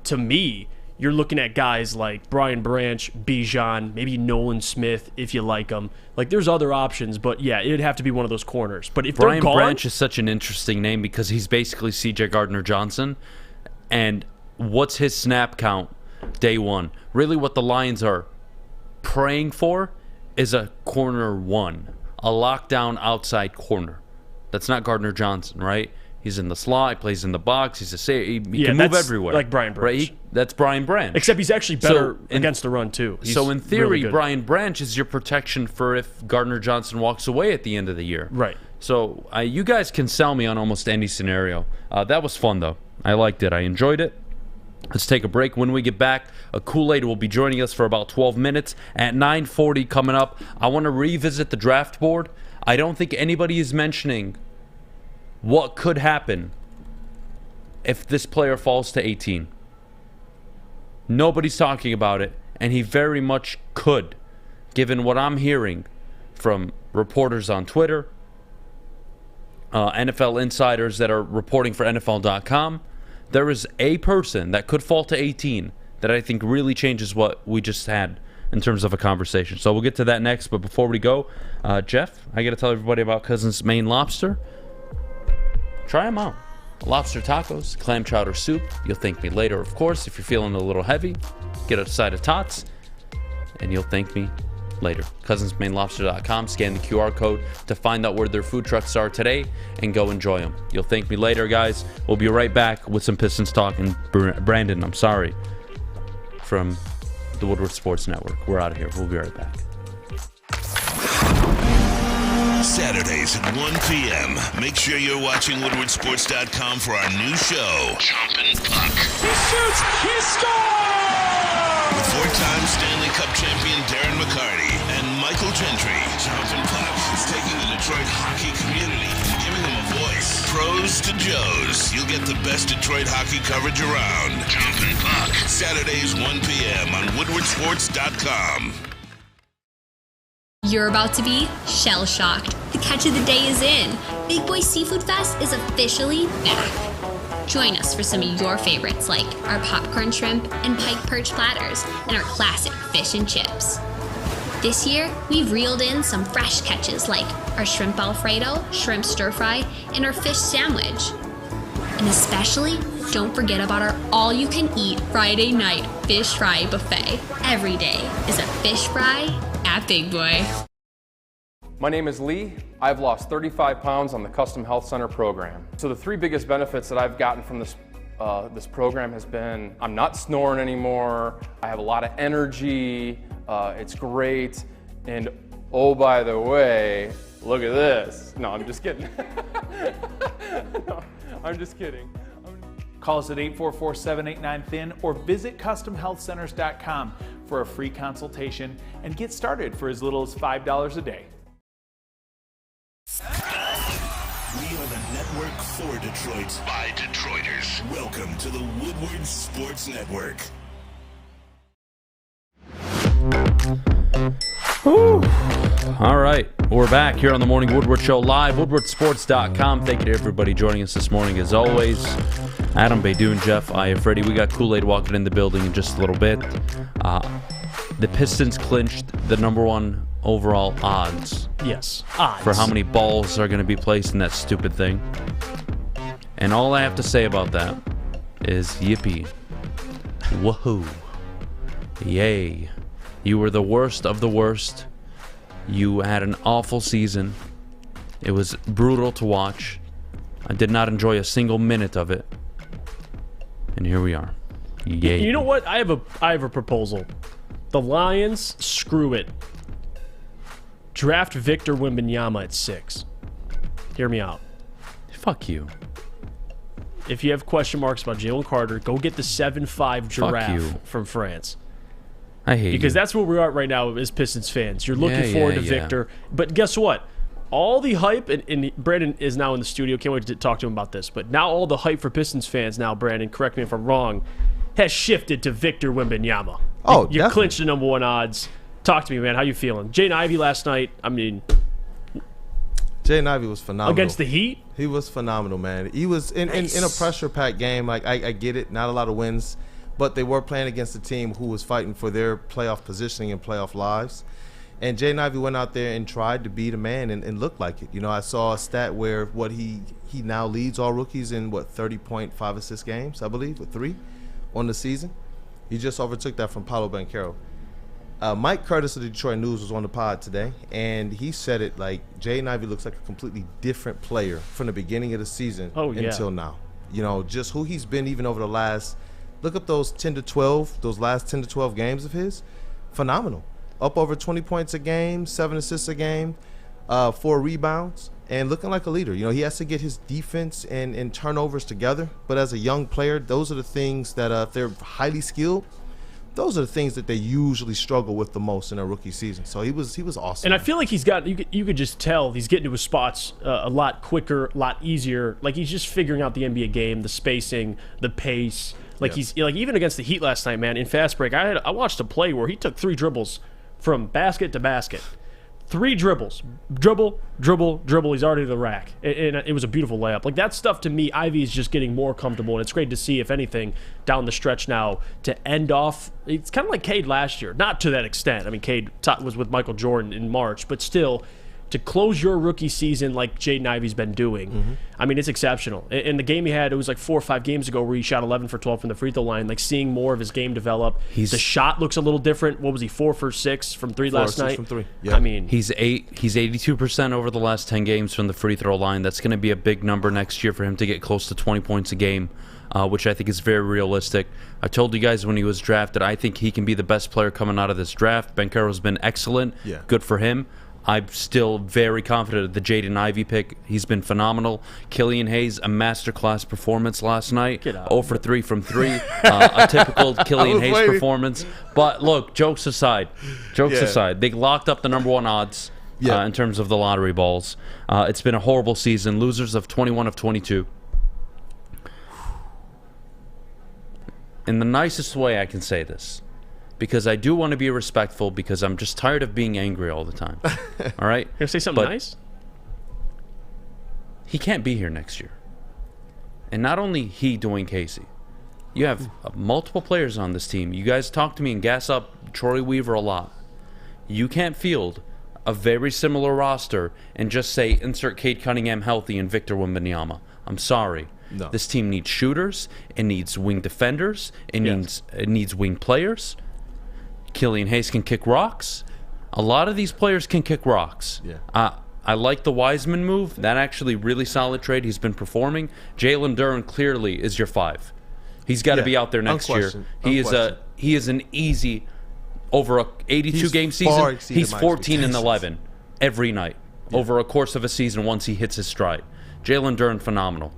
To me, you're looking at guys like Brian Branch, Beydoun, maybe Nolan Smith if you like them. Like, there's other options, but yeah, it'd have to be one of those corners. But if Brian they're gone, Branch is such an interesting name because he's basically C.J. Gardner-Johnson. And what's his snap count day one? Really what the Lions are praying for is a corner 1, a lockdown outside corner. That's not Gardner-Johnson, right? He's in the slot. He plays in the box. He's a he can move everywhere. Like Brian Branch. Right? That's Brian Branch. Except he's actually better against the run, too. So in theory, Brian Branch is your protection for if Gardner-Johnson walks away at the end of the year. Right. So you guys can sell me on almost any scenario. That was fun, though. I liked it. I enjoyed it. Let's take a break. When we get back, KoolAid will be joining us for about 12 minutes. At 9:40 coming up, I want to revisit the draft board. I don't think anybody is mentioning what could happen if this player falls to 18. Nobody's talking about it, and he very much could, given what I'm hearing from reporters on Twitter, NFL insiders that are reporting for NFL.com. There is a person that could fall to 18 that I think really changes what we just had in terms of a conversation. So we'll get to that next, but before we go, Jeff, I got to tell everybody about Cousins' Maine Lobster. Try them out. Lobster tacos, clam chowder soup. You'll thank me later, of course. If you're feeling a little heavy, get a side of tots, and you'll thank me later. CousinsMainLobster.com. Scan the QR code to find out where their food trucks are today and go enjoy them. You'll thank me later, guys. We'll be right back with some Pistons talk. And Brandon, I'm sorry, from the Woodward Sports Network. We're out of here. We'll be right back. Saturdays at 1 p.m. Make sure you're watching WoodwardSports.com for our new show, Chompin' Puck. He shoots! He scores! With 4-time Stanley Cup champion Darren McCarty and Michael Gentry, Chompin' Puck is taking the Detroit hockey community and giving them a voice. Pros to Joes. You'll get the best Detroit hockey coverage around. Chompin' Puck. Saturdays 1 p.m. on WoodwardSports.com. You're about to be shell-shocked. The catch of the day is in. Big Boy Seafood Fest is officially back. Join us for some of your favorites like our popcorn shrimp and pike perch platters and our classic fish and chips. This year, we've reeled in some fresh catches like our shrimp Alfredo, shrimp stir-fry, and our fish sandwich. And especially, don't forget about our all-you-can-eat Friday night fish fry buffet. Every day is a fish fry at Big Boy. My name is Lee. I've lost 35 pounds on the Custom Health Center program. So the 3 biggest benefits that I've gotten from this program has been I'm not snoring anymore, I have a lot of energy, it's great, and oh, by the way, look at this. No, I'm just kidding. No, I'm just kidding. Call us at 844-789-THIN or visit CustomHealthCenters.com for a free consultation and get started for as little as $5 a day. We are the network for Detroit by Detroiters. Welcome to the Woodward Sports Network. Whew. All right, we're back here on the Morning Woodward Show live, WoodwardSports.com. Thank you to everybody joining us this morning, as always. Adam, Beydoun, Jeff, Iafrate. We got KoolAid walking in the building in just a little bit. The Pistons clinched the #1 overall odds. Yes, odds. For how many balls are going to be placed in that stupid thing. And all I have to say about that is yippee. Woohoo. Yay. You were the worst of the worst. You had an awful season. It was brutal to watch. I did not enjoy a single minute of it. And here we are. Yay. You know what? I have a proposal. The Lions, screw it. Draft Victor Wembanyama at 6. Hear me out. Fuck you. If you have question marks about Jalen Carter, go get the 7'5" giraffe from France. I hate Because you. that's where we are right now as Pistons fans. You're looking forward to Victor. But guess what? All the hype, and Brandon is now in the studio. Can't wait to talk to him about this. But now all the hype for Pistons fans now, Brandon, correct me if I'm wrong, has shifted to Victor Wembanyama. Oh, you clinched the number 1 odds. Talk to me, man. How you feeling? Jaden Ivey last night, I mean... Jaden Ivey was phenomenal. Against the Heat? He was phenomenal, man. He was in a pressure-packed game. Like I get it, not a lot of wins, but they were playing against a team who was fighting for their playoff positioning and playoff lives. And Jaden Ivey went out there and tried to be the man and looked like it. You know, I saw a stat where he now leads all rookies in 30.5 assist games, I believe, with 3 on the season. He just overtook that from Paolo Banchero. Mike Curtis of the Detroit News was on the pod today, and he said it like Jaden Ivey looks like a completely different player from the beginning of the season until now. You know, just who he's been even over the last – look up those last 10 to 12 games of his. Phenomenal. Up over 20 points a game, 7 assists a game, 4 rebounds, and looking like a leader. You know, he has to get his defense and turnovers together, but as a young player, those are the things that if they're highly skilled, those are the things that they usually struggle with the most in a rookie season. So he was awesome. And I feel like he's got you could just tell he's getting to his spots a lot quicker, a lot easier. Like he's just figuring out the NBA game, the spacing, the pace. Like he's like even against the Heat last night, man. In fast break, I watched a play where he took 3 dribbles from basket to basket. 3 dribbles. Dribble. He's already to the rack. And it was a beautiful layup. Like, that stuff, to me, Ivy is just getting more comfortable. And it's great to see, if anything, down the stretch now to end off. It's kind of like Cade last year. Not to that extent. I mean, Cade was with Michael Jordan in March. But still, to close your rookie season like Jaden Ivey's been doing, I mean, it's exceptional. In the game he had, it was like 4 or 5 games ago where he shot 11 for 12 from the free throw line, like seeing more of his game develop. The shot looks a little different. What was he, 4 for 6 from 3 last night? 4 from 3. Yeah. I mean, he's 82% over the last 10 games from the free throw line. That's going to be a big number next year for him to get close to 20 points a game, which I think is very realistic. I told you guys when he was drafted, I think he can be the best player coming out of this draft. Banchero's been excellent. Yeah. Good for him. I'm still very confident of the Jaden Ivey pick. He's been phenomenal. Killian Hayes, a masterclass performance last night. 0 for 3 from 3. A typical Killian Hayes performance. But look, jokes aside, they locked up the number 1 odds in terms of the lottery balls. It's been a horrible season. Losers of 21 of 22. In the nicest way I can say this, because I do want to be respectful, because I'm just tired of being angry all the time. All right? You're going to say something nice? He can't be here next year. And not only he, Dwayne Casey. You have multiple players on this team. You guys talk to me and gas up Troy Weaver a lot. You can't field a very similar roster and just say, insert Cade Cunningham healthy and Victor Wembanyama. I'm sorry. No. This team needs shooters. It needs wing defenders. It needs wing players. Killian Hayes can kick rocks. A lot of these players can kick rocks. Yeah. I like the Wiseman move. That actually really solid trade. He's been performing. Jalen Duren clearly is your 5. He's got to be out there next year. He is an easy over a 82 game season. He's 14 and 11 every night over a course of a season once he hits his stride. Jalen Duren, phenomenal.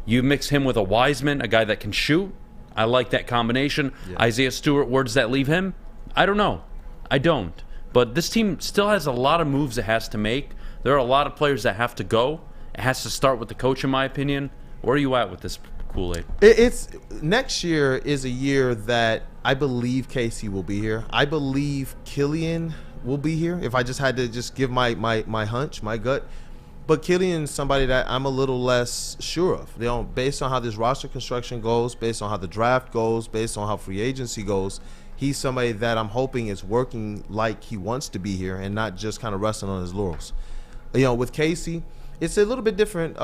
You mix him with a Wiseman, a guy that can shoot. I like that combination. Isaiah Stewart, where does that leave him? I don't know. I don't. But this team still has a lot of moves it has to make. There are a lot of players that have to go. It has to start with the coach, in my opinion. Where are you at with this, KoolAid? It's next year is a year that I believe Casey will be here. I believe Killian will be here. If I just had to just give my hunch, my gut. But Killian's somebody that I'm a little less sure of. You know, based on how this roster construction goes, based on how the draft goes, based on how free agency goes, he's somebody that I'm hoping is working like he wants to be here and not just kind of resting on his laurels. You know, with Casey, it's a little bit different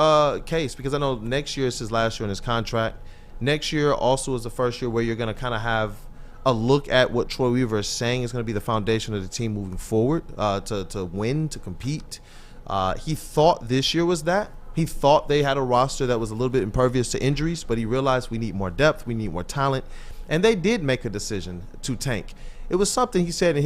case because I know next year is his last year in his contract. Next year also is the first year where you're going to kind of have a look at what Troy Weaver is saying is going to be the foundation of the team moving forward, to win, to compete. He thought this year was that. He thought they had a roster that was a little bit impervious to injuries, but he realized we need more depth, we need more talent, and they did make a decision to tank. It was something he said in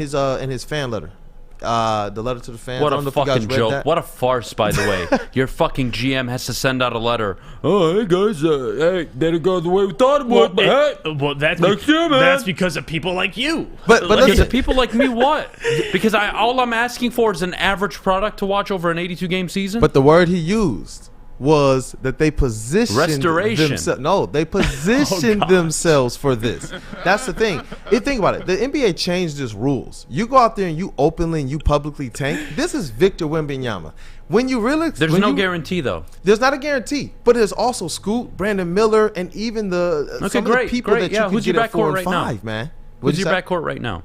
his fan letter. The letter to the fans. What a fucking joke. What a farce, by the way. Your fucking GM has to send out a letter. Oh, hey, guys, hey, didn't go the way we thought it would, but hey, that's because of people like you. But because of people like me, what? Because all I'm asking for is an average product to watch over an 82-game season? But the word he used was that they positioned restoration. No, they positioned themselves for this. That's the thing. You think about it. The NBA changed its rules. You go out there and you openly and you publicly tank. This is Victor Wembanyama. When you really, there's no guarantee though. There's not a guarantee, but there's also Scoot, Brandon Miller, and even some of the people that you can get at 4 and 5, man. Who's your backcourt right now?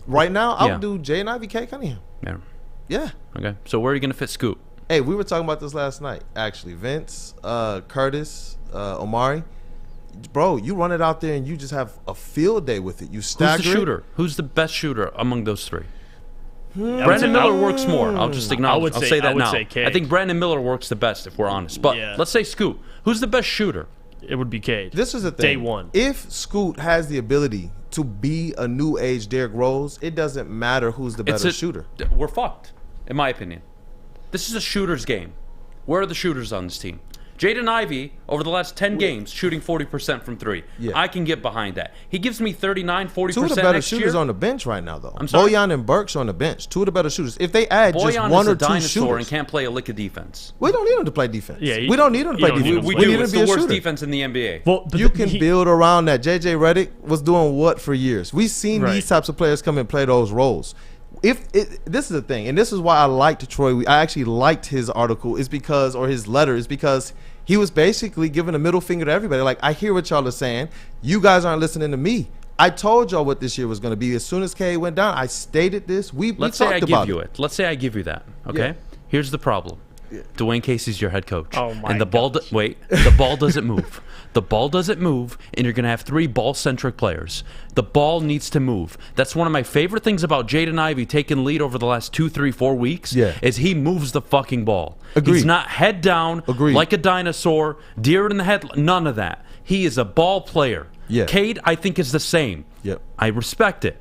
Right now, I would do Jay and Ivy K. Cunningham. Yeah. Okay. So where are you gonna fit Scoot? Hey, we were talking about this last night, actually. Vince, Curtis, Omari. Bro, you run it out there and you just have a field day with it. You stagger. Who's the shooter? Who's the best shooter among those three? Brandon Miller works more. I'll just acknowledge. I'll say that now. I think Brandon Miller works the best, if we're honest. But let's say Scoot. Who's the best shooter? It would be Cade. This is the thing. Day one. If Scoot has the ability to be a new age Derrick Rose, it doesn't matter who's the better shooter. We're fucked, in my opinion. This is a shooter's game. Where are the shooters on this team? Jaden Ivey, over the last 10 games, shooting 40% from 3. Yeah. I can get behind that. He gives me 39, 40% Two of the better next shooters year. on the bench right now, though. I'm sorry? Bojan and Burks are on the bench. Two of the better shooters. If they add just one or two dinosaur shooters. And can't play a lick of defense. We don't need him to play defense. Yeah, we don't need him to play defense. We need do. him It's to be the a worst shooter. defense in the NBA. Well, you can build around that. JJ Redick was doing what for years? We've seen these types of players come and play those roles. This is the thing, and this is why I liked Troy. I actually liked his article, or his letter, is because he was basically giving a middle finger to everybody. Like, I hear what y'all are saying. You guys aren't listening to me. I told y'all what this year was going to be. As soon as K went down, I stated this. Let's say I give you it. Let's say I give you that. Okay. Yeah. Here's the problem. Dwayne Casey's your head coach. Oh my! And the ball. The ball doesn't move. The ball doesn't move, and you're gonna have 3 ball-centric players. The ball needs to move. That's one of my favorite things about Jaden Ivey taking lead over the last 2, 3, 4 weeks. Yeah. Is he moves the fucking ball. Agreed. He's not head down like a dinosaur, deer in the head. None of that. He is a ball player. Yeah. Cade, I think, is the same. Yep. I respect it.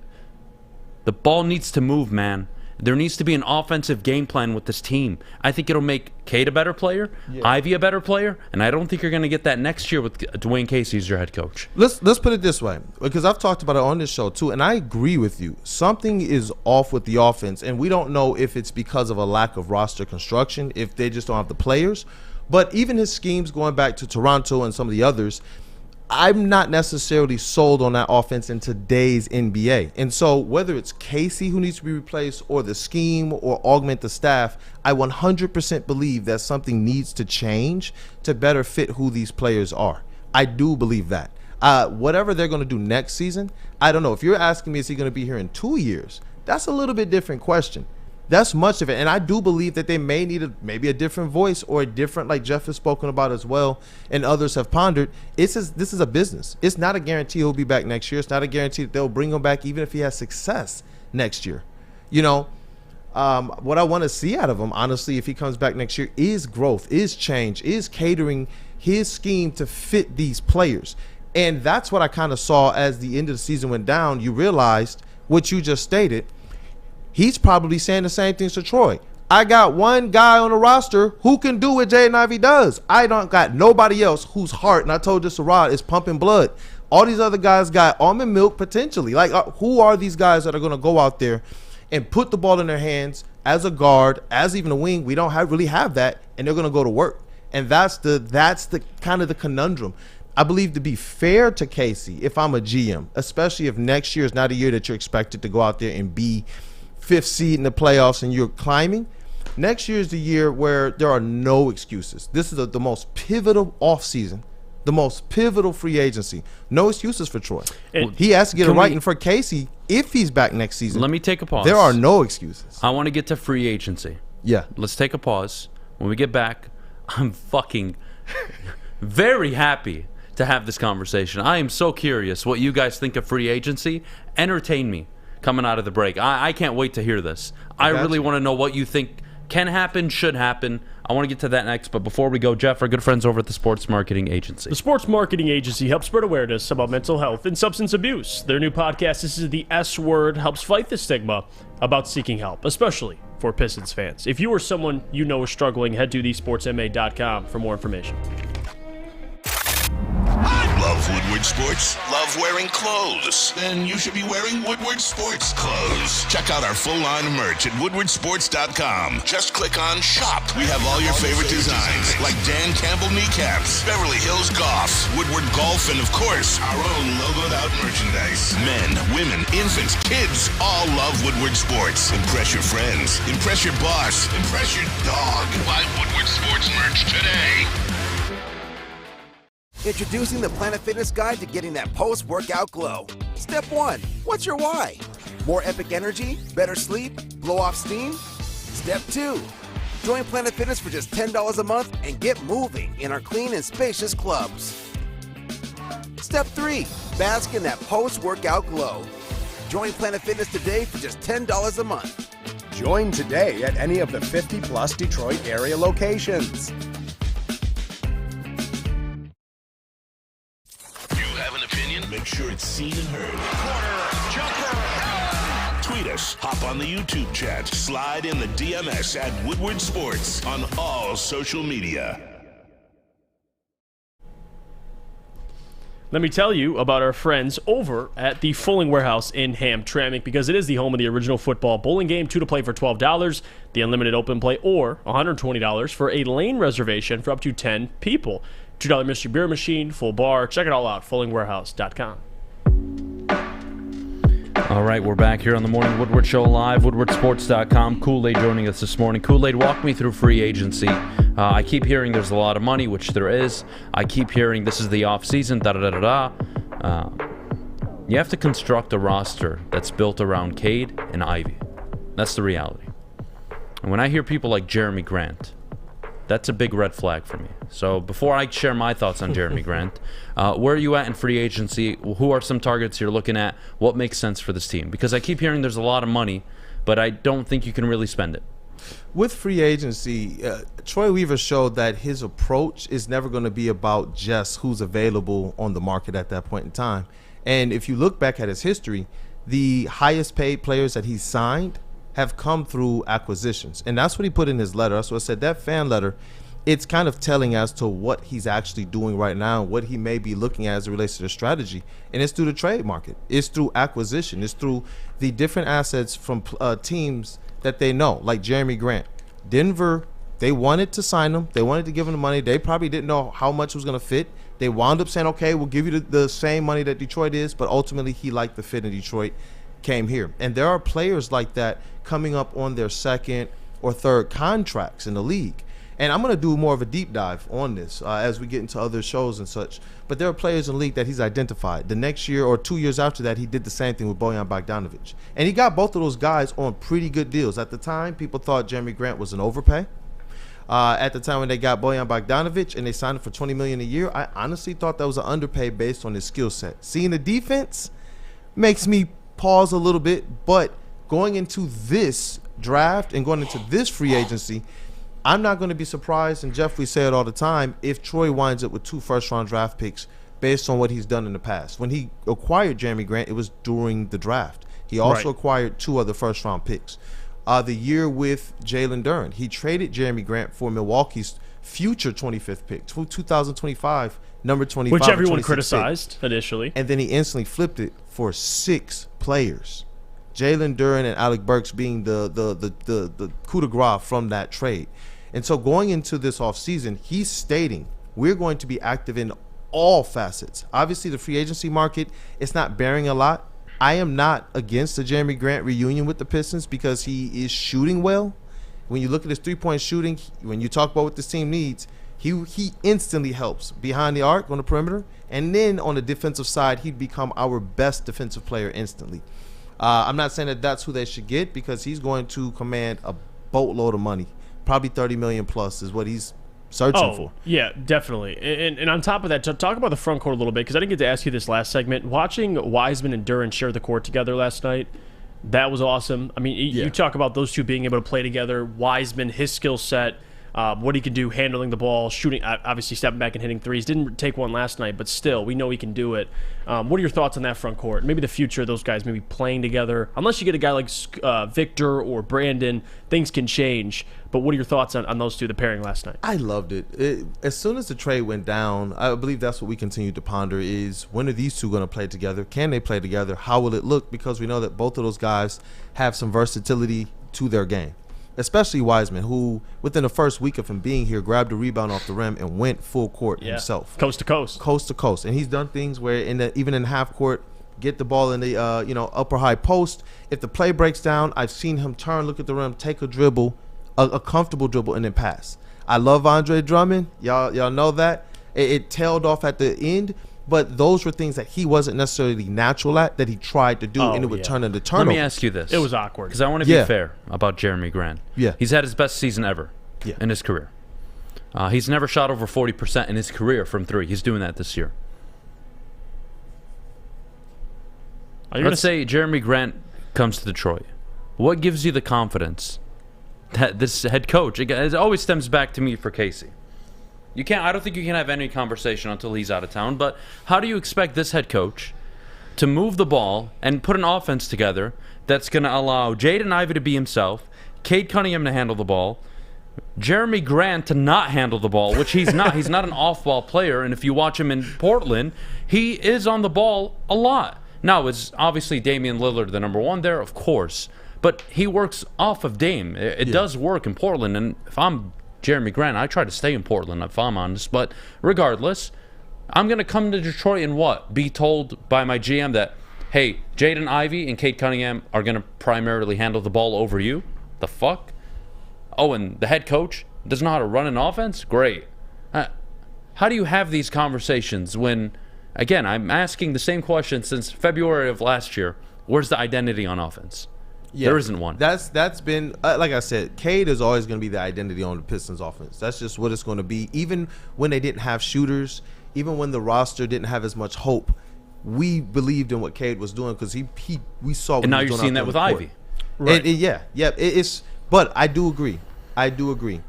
The ball needs to move, man. There needs to be an offensive game plan with this team. I think it'll make Cade a better player, Ivy a better player, and I don't think you're going to get that next year with Dwayne Casey as your head coach. Let's put it this way, because I've talked about it on this show too, and I agree with you. Something is off with the offense, and we don't know if it's because of a lack of roster construction, if they just don't have the players. But even his schemes going back to Toronto and some of the others, I'm not necessarily sold on that offense in today's NBA. And so whether it's Casey who needs to be replaced or the scheme or augment the staff, I 100% believe that something needs to change to better fit who these players are. I do believe that. Whatever they're going to do next season, I don't know. If you're asking me, is he going to be here in 2 years? That's a little bit different question. That's much of it. And I do believe that they may need maybe a different voice or a different, like Jeff has spoken about as well, and others have pondered. This is a business. It's not a guarantee he'll be back next year. It's not a guarantee that they'll bring him back even if he has success next year. You know, what I want to see out of him, honestly, if he comes back next year, is growth, is change, is catering his scheme to fit these players. And that's what I kind of saw as the end of the season went down. You realized what you just stated. He's probably saying the same things to Troy. I got one guy on the roster who can do what Jaden Ivey does. I don't got nobody else whose heart, and I told this to Rod, is pumping blood. All these other guys got almond milk potentially. Like, who are these guys that are going to go out there and put the ball in their hands as a guard, as even a wing? We don't really have that, and they're going to go to work. And that's the kind of the conundrum. I believe, to be fair to Casey, if I'm a GM, especially if next year is not a year that you're expected to go out there and be 5th seed in the playoffs and you're climbing, next year is the year where there are no excuses. This is the most pivotal offseason, the most pivotal free agency. No excuses for Troy. He has to get it right. And for Casey, if he's back next season, let me take a pause. There are no excuses. I want to get to free agency. Yeah. Let's take a pause. When we get back, I'm fucking very happy to have this conversation. I am so curious what you guys think of free agency. Entertain me coming out of the break. I can't wait to hear this. I really want to know what you think can happen, should happen. I want to get to that next, but before we go, Jeff, our good friends over at the Sports Marketing Agency. The Sports Marketing Agency helps spread awareness about mental health and substance abuse. Their new podcast, This is the S Word, helps fight the stigma about seeking help, especially for Pistons fans. If you or someone you know is struggling, head to thesportsma.com for more information. Love Woodward Sports? Love wearing clothes? Then you should be wearing Woodward Sports clothes. Check out our full line of merch at woodwardsports.com. Just click on Shop. We have all your favorite designs, like Dan Campbell kneecaps, Beverly Hills Golf, Woodward Golf, and of course, our own logoed out merchandise. Men, women, infants, kids all love Woodward Sports. Impress your friends. Impress your boss. Impress your dog. Buy Woodward Sports merch today. Introducing the Planet Fitness Guide to getting that post-workout glow. Step 1. What's your why? More epic energy? Better sleep? Blow off steam? Step 2. Join Planet Fitness for just $10 a month and get moving in our clean and spacious clubs. Step 3. Bask in that post-workout glow. Join Planet Fitness today for just $10 a month. Join today at any of the 50-plus Detroit area locations. Make sure it's seen and heard. Corner, jumper, tweet us, hop on the YouTube chat, slide in the DMS at Woodward Sports on all social media. Let me tell you about our friends over at the Fulling Warehouse in Hamtramck, because it is the home of the original football bowling game. 2 to play for $12, the unlimited open play, or $120 for a lane reservation for up to 10 people. $2 mystery beer machine, full bar. Check it all out, fullingwarehouse.com. All right, we're back here on the Morning Woodward Show live, woodwardsports.com. KoolAid joining us this morning. KoolAid, walk me through free agency. I keep hearing there's a lot of money, which there is. I keep hearing this is the off-season, da-da-da-da-da. You have to construct a roster that's built around Cade and Ivy. That's the reality. And when I hear people like Jeremy Grant, that's a big red flag for me. So before I share my thoughts on Jeremy Grant, where are you at in free agency? Who are some targets you're looking at? What makes sense for this team? Because I keep hearing there's a lot of money, but I don't think you can really spend it. With free agency, Troy Weaver showed that his approach is never going to be about just who's available on the market at that point in time. And if you look back at his history, the highest paid players that he's signed have come through acquisitions. And that's what he put in his letter. That's what I said. That fan letter, it's kind of telling as to what he's actually doing right now, what he may be looking at as it relates to the strategy. And it's through the trade market. It's through acquisition. It's through the different assets from teams that they know, like Jeremy Grant. Denver, they wanted to sign him. They wanted to give him the money. They probably didn't know how much was going to fit. They wound up saying, okay, we'll give you the same money that Detroit is, but ultimately he liked the fit in Detroit, came here. And there are players like that coming up on their second or third contracts in the league. And I'm going to do more of a deep dive on this as we get into other shows and such. But there are players in the league that he's identified. The next year or 2 years after that, he did the same thing with Bojan Bogdanovic. And he got both of those guys on pretty good deals. At the time, people thought Jeremy Grant was an overpay. At the time when they got Bojan Bogdanovic and they signed him for $20 million a year, I honestly thought that was an underpay based on his skill set. Seeing the defense makes me pause a little bit, but going into this draft and going into this free agency, I'm not going to be surprised, and Jeff, we say it all the time, if Troy winds up with 2 first-round draft picks based on what he's done in the past. When he acquired Jeremy Grant, it was during the draft. He also acquired 2 other first-round picks. The year with Jalen Duren, he traded Jeremy Grant for Milwaukee's future 25th pick, 2025, number 25. Which everyone criticized initially. And then he instantly flipped it for 6 players. Jalen Duren and Alec Burks being the coup de grace from that trade. And so going into this offseason, he's stating we're going to be active in all facets. Obviously, the free agency market, it's not bearing a lot. I am not against the Jeremy Grant reunion with the Pistons because he is shooting well. When you look at his three-point shooting, when you talk about what this team needs, he instantly helps behind the arc on the perimeter. And then on the defensive side, he'd become our best defensive player instantly. I'm not saying that that's who they should get because he's going to command a boatload of money. Probably $30 million plus is what he's searching for. Yeah, definitely. And on top of that, to talk about the front court a little bit, because I didn't get to ask you this last segment. Watching Wiseman and Duren share the court together last night, that was awesome. I mean, you talk about those two being able to play together. Wiseman, his skill set, what he can do handling the ball, shooting, obviously stepping back and hitting threes. Didn't take one last night, but still, we know he can do it. What are your thoughts on that front court? Maybe the future of those guys maybe playing together. Unless you get a guy like Victor or Brandon, things can change. But what are your thoughts on those two, the pairing last night? I loved it. As soon as the trade went down, I believe that's what we continue to ponder is, when are these two going to play together? Can they play together? How will it look? Because we know that both of those guys have some versatility to their game. Especially Wiseman, who within the first week of him being here grabbed a rebound off the rim and went full court himself, coast to coast, and he's done things where even in half court, get the ball in the upper high post. If the play breaks down, I've seen him turn, look at the rim, take a dribble, a comfortable dribble, and then pass. I love Andre Drummond. Y'all know that it tailed off at the end. But those were things that he wasn't necessarily natural at, that he tried to do, and it would turn into turnovers. Let me ask you this. It was awkward. Because I want to be fair about Jeremy Grant. Yeah. He's had his best season ever in his career. He's never shot over 40% in his career from three. He's doing that this year. Let's say Jeremy Grant comes to Detroit. What gives you the confidence that this head coach, it always stems back to me for Casey. I don't think you can have any conversation until he's out of town, but how do you expect this head coach to move the ball and put an offense together that's going to allow Jaden Ivey to be himself, Cade Cunningham to handle the ball, Jeremy Grant to not handle the ball, which he's not. He's not an off-ball player, and if you watch him in Portland, he is on the ball a lot. Now, is obviously Damian Lillard the number one there? Of course. But he works off of Dame. It does work in Portland, and if I'm Jeremy Grant, I try to stay in Portland if I'm honest, but regardless, I'm going to come to Detroit and be told by my GM that, hey, Jaden Ivey and Cade Cunningham are going to primarily handle the ball over you? The fuck? Oh, and the head coach doesn't know how to run an offense? Great. How do you have these conversations when, again, I'm asking the same question since February of last year, where's the identity on offense? Yeah, there isn't one. That's been like I said, Cade is always going to be the identity on the Pistons offense. That's just what it's going to be. Even when they didn't have shooters, even when the roster didn't have as much hope, we believed in what Cade was doing because we saw. What and now he was you're doing seeing that with Ivy, right? But I do agree.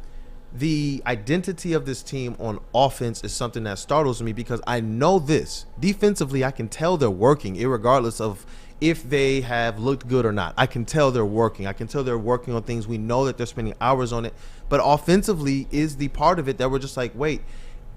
The identity of this team on offense is something that startles me because I know this defensively. I can tell they're working, irregardless of if they have looked good or not. I can tell they're working. I can tell they're working on things. We know that they're spending hours on it. But offensively is the part of it that we're just like, wait,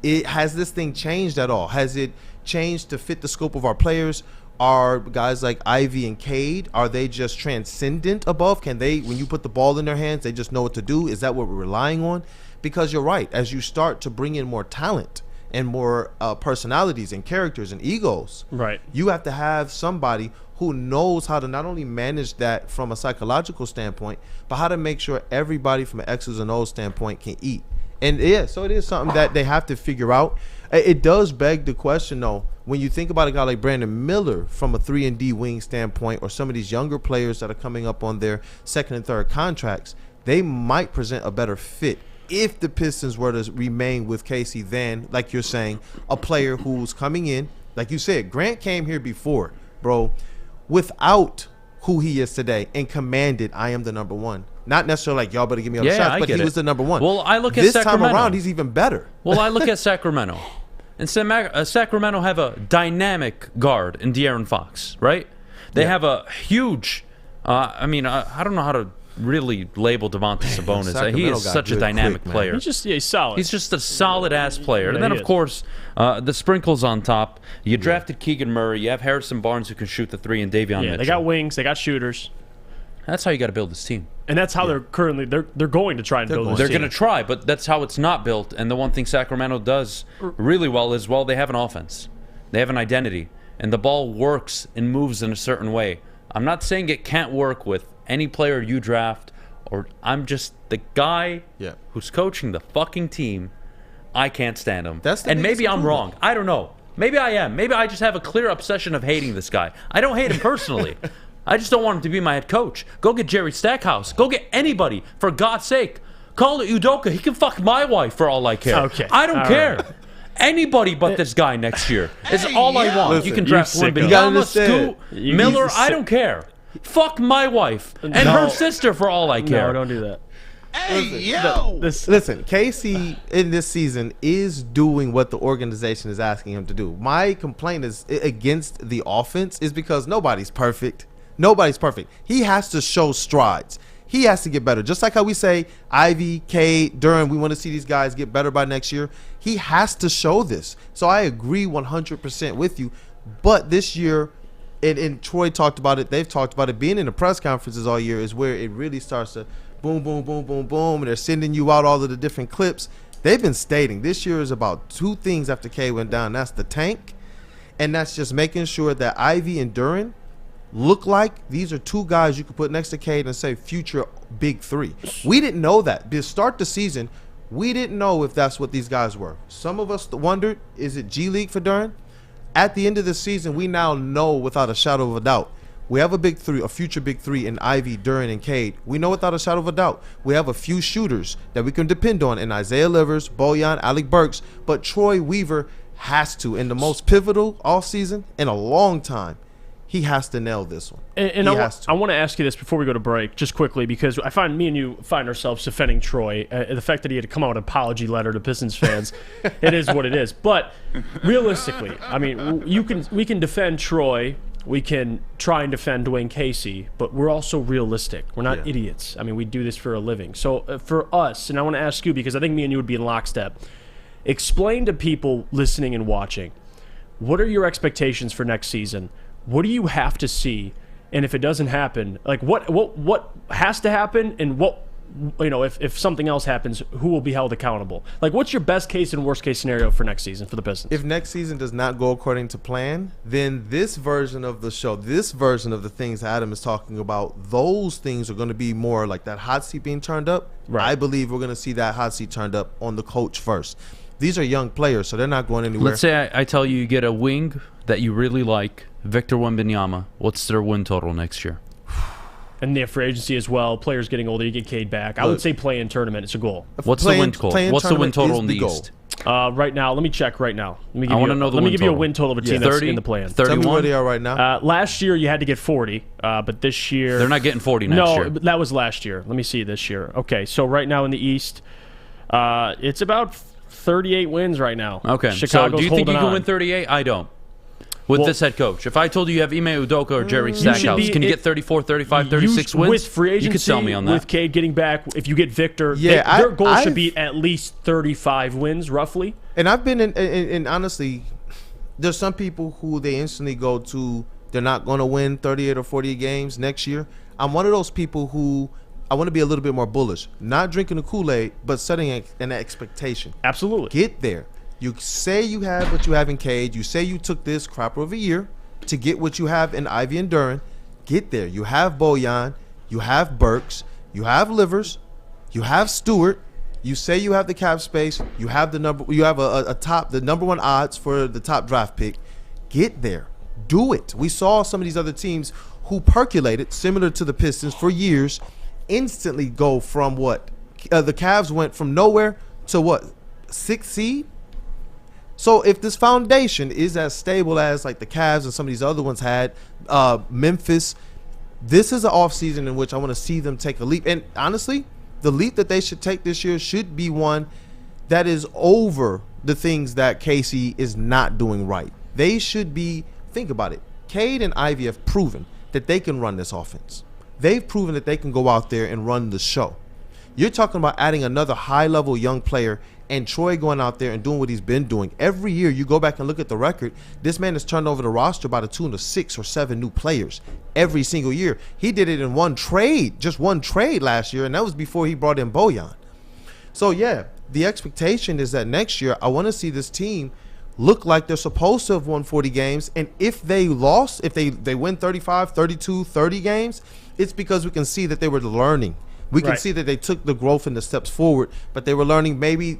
has this thing changed at all? Has it changed to fit the scope of our players? Are guys like Ivy and Cade, are they just transcendent above? Can they, when you put the ball in their hands, they just know what to do? Is that what we're relying on? Because you're right. As you start to bring in more talent and more personalities and characters and egos, right, you have to have somebody who knows how to not only manage that from a psychological standpoint, but how to make sure everybody from an X's and O's standpoint can eat. And so it is something that they have to figure out. It does beg the question, though, when you think about a guy like Brandon Miller from a 3-and-D wing standpoint, or some of these younger players that are coming up on their second and third contracts, they might present a better fit if the Pistons were to remain with Casey than, like you're saying, a player who's coming in. Like you said, Grant came here before, bro, without who he is today and commanded, I am the number one. Not necessarily like, y'all better give me all the shots, but he was the number one. Well, I look at this Sacramento. time around, he's even better. Well, I look at Sacramento. And Sacramento have a dynamic guard in De'Aaron Fox, right? They have a huge, I don't know how to really label Domantas Sabonis. He is such a dynamic player. He's solid. He's just a solid-ass player. And then, of course, the sprinkles on top. You drafted Keegan Murray. You have Harrison Barnes who can shoot the three, and Davion Mitchell. They got wings. They got shooters. That's how you got to build this team. And that's how they're currently – they're going to try and build this team. They're going to try, but that's how it's not built. And the one thing Sacramento does really well is, they have an offense. They have an identity. And the ball works and moves in a certain way. I'm not saying it can't work with any player you draft, or I'm just the guy who's coaching the fucking team. I can't stand him. And maybe I'm wrong. I don't know. Maybe I am. Maybe I just have a clear obsession of hating this guy. I don't hate him personally. I just don't want him to be my head coach. Go get Jerry Stackhouse. Go get anybody. For God's sake, Call it Udoka. He can fuck my wife for all I care. Okay. I don't All care. right. Anybody but this guy next year is all I want. Listen, you can draft you Wembanyama, sicko. Scoot, Miller. I don't care. Fuck my wife and her sister for all I care. No, don't do that. Listen, Casey in this season is doing what the organization is asking him to do. My complaint is against the offense is because nobody's perfect. Nobody's perfect. He has to show strides. He has to get better. Just like how we say Ivy, Cade, Duran, we want to see these guys get better by next year. He has to show this. So I agree 100% with you. But this year, and Troy talked about it, they've talked about it, being in the press conferences all year is where it really starts to boom, boom, boom, boom, boom, and they're sending you out all of the different clips. They've been stating this year is about two things after Cade went down. That's the tank, and that's just making sure that Ivy and Duran look like these are two guys you could put next to Cade and say future big three. We didn't know that. To start the season, we didn't know if that's what these guys were. Some of us wondered, is it G League for Duran? At the end of the season, we now know without a shadow of a doubt. We have a big three, a future big three in Ivy, Duran, and Cade. We know without a shadow of a doubt. We have a few shooters that we can depend on in Isaiah Livers, Bojan, Alec Burks, but Troy Weaver has to, in the most pivotal offseason in a long time, he has to nail this one. And I want to ask you this before we go to break, just quickly, because I find me and you find ourselves defending Troy. The fact that he had to come out with an apology letter to Pistons fans, it is what it is. But realistically, I mean, we can defend Troy. We can try and defend Dwayne Casey, but we're also realistic. We're not idiots. I mean, we do this for a living. So for us, and I want to ask you, because I think me and you would be in lockstep, explain to people listening and watching, what are your expectations for next season? What do you have to see? And if it doesn't happen, like what has to happen, and what, you know, if something else happens, who will be held accountable? Like, what's your best case and worst case scenario for next season for the Pistons? If next season does not go according to plan, then this version of the show, this version of the things Adam is talking about, those things are going to be more like that hot seat being turned up. Right. I believe we're going to see that hot seat turned up on the coach first. These are young players, so they're not going anywhere. Let's say I tell you get a wing that you really like, Victor Wembanyama. What's their win total next year? And their free agency as well. Players getting older, you get Cade back. I would say play-in tournament. It's a goal. What's the win total? What's the win total in the East? Right now, let me check right now. I want to know the win total. Let me give you a win total of a team that's in the play-in. 31? Tell me where they are right now. Last year, you had to get 40, but this year... They're not getting 40 next year. No, that was last year. Let me see this year. Okay, so right now in the East, it's about 38 wins right now. Okay, Chicago's so do you think you can on. win 38? I don't. With this head coach. If I told you you have Ime Udoka or Jerry Stackhouse, can you get 34, 35, 36 wins? With free agency, you could sell me on that. With Cade getting back, if you get Victor, their goal should be at least 35 wins, roughly. And I've been in honestly, there's some people who they instantly go to, they're not going to win 38 or 40 games next year. I'm one of those people who I want to be a little bit more bullish. Not drinking the KoolAid, but setting an expectation. Absolutely. Get there. You say you have what you have in Cade. You say you took this crap of a year to get what you have in Ivy and Duran. Get there. You have Bojan. You have Burks. You have Livers. You have Stewart. You say you have the cap space. You have the number. You have the number one odds for the top draft pick. Get there. Do it. We saw some of these other teams who percolated, similar to the Pistons, for years, instantly go from what? The Cavs went from nowhere to what? 6th seed? So if this foundation is as stable as like the Cavs and some of these other ones had, Memphis, this is an offseason in which I want to see them take a leap. And honestly, the leap that they should take this year should be one that is over the things that Casey is not doing right. They should be, think about it, Cade and Ivy have proven that they can run this offense. They've proven that they can go out there and run the show. You're talking about adding another high-level young player and Troy going out there and doing what he's been doing. Every year, you go back and look at the record, this man has turned over the roster by the tune of 6 or 7 new players every single year. He did it in one trade, just one trade last year, and that was before he brought in Bojan. So, yeah, the expectation is that next year, I want to see this team look like they're supposed to have won 40 games, and if they lost, if they win 35, 32, 30 games, it's because we can see that they were learning. We can see that they took the growth and the steps forward, but they were learning. Maybe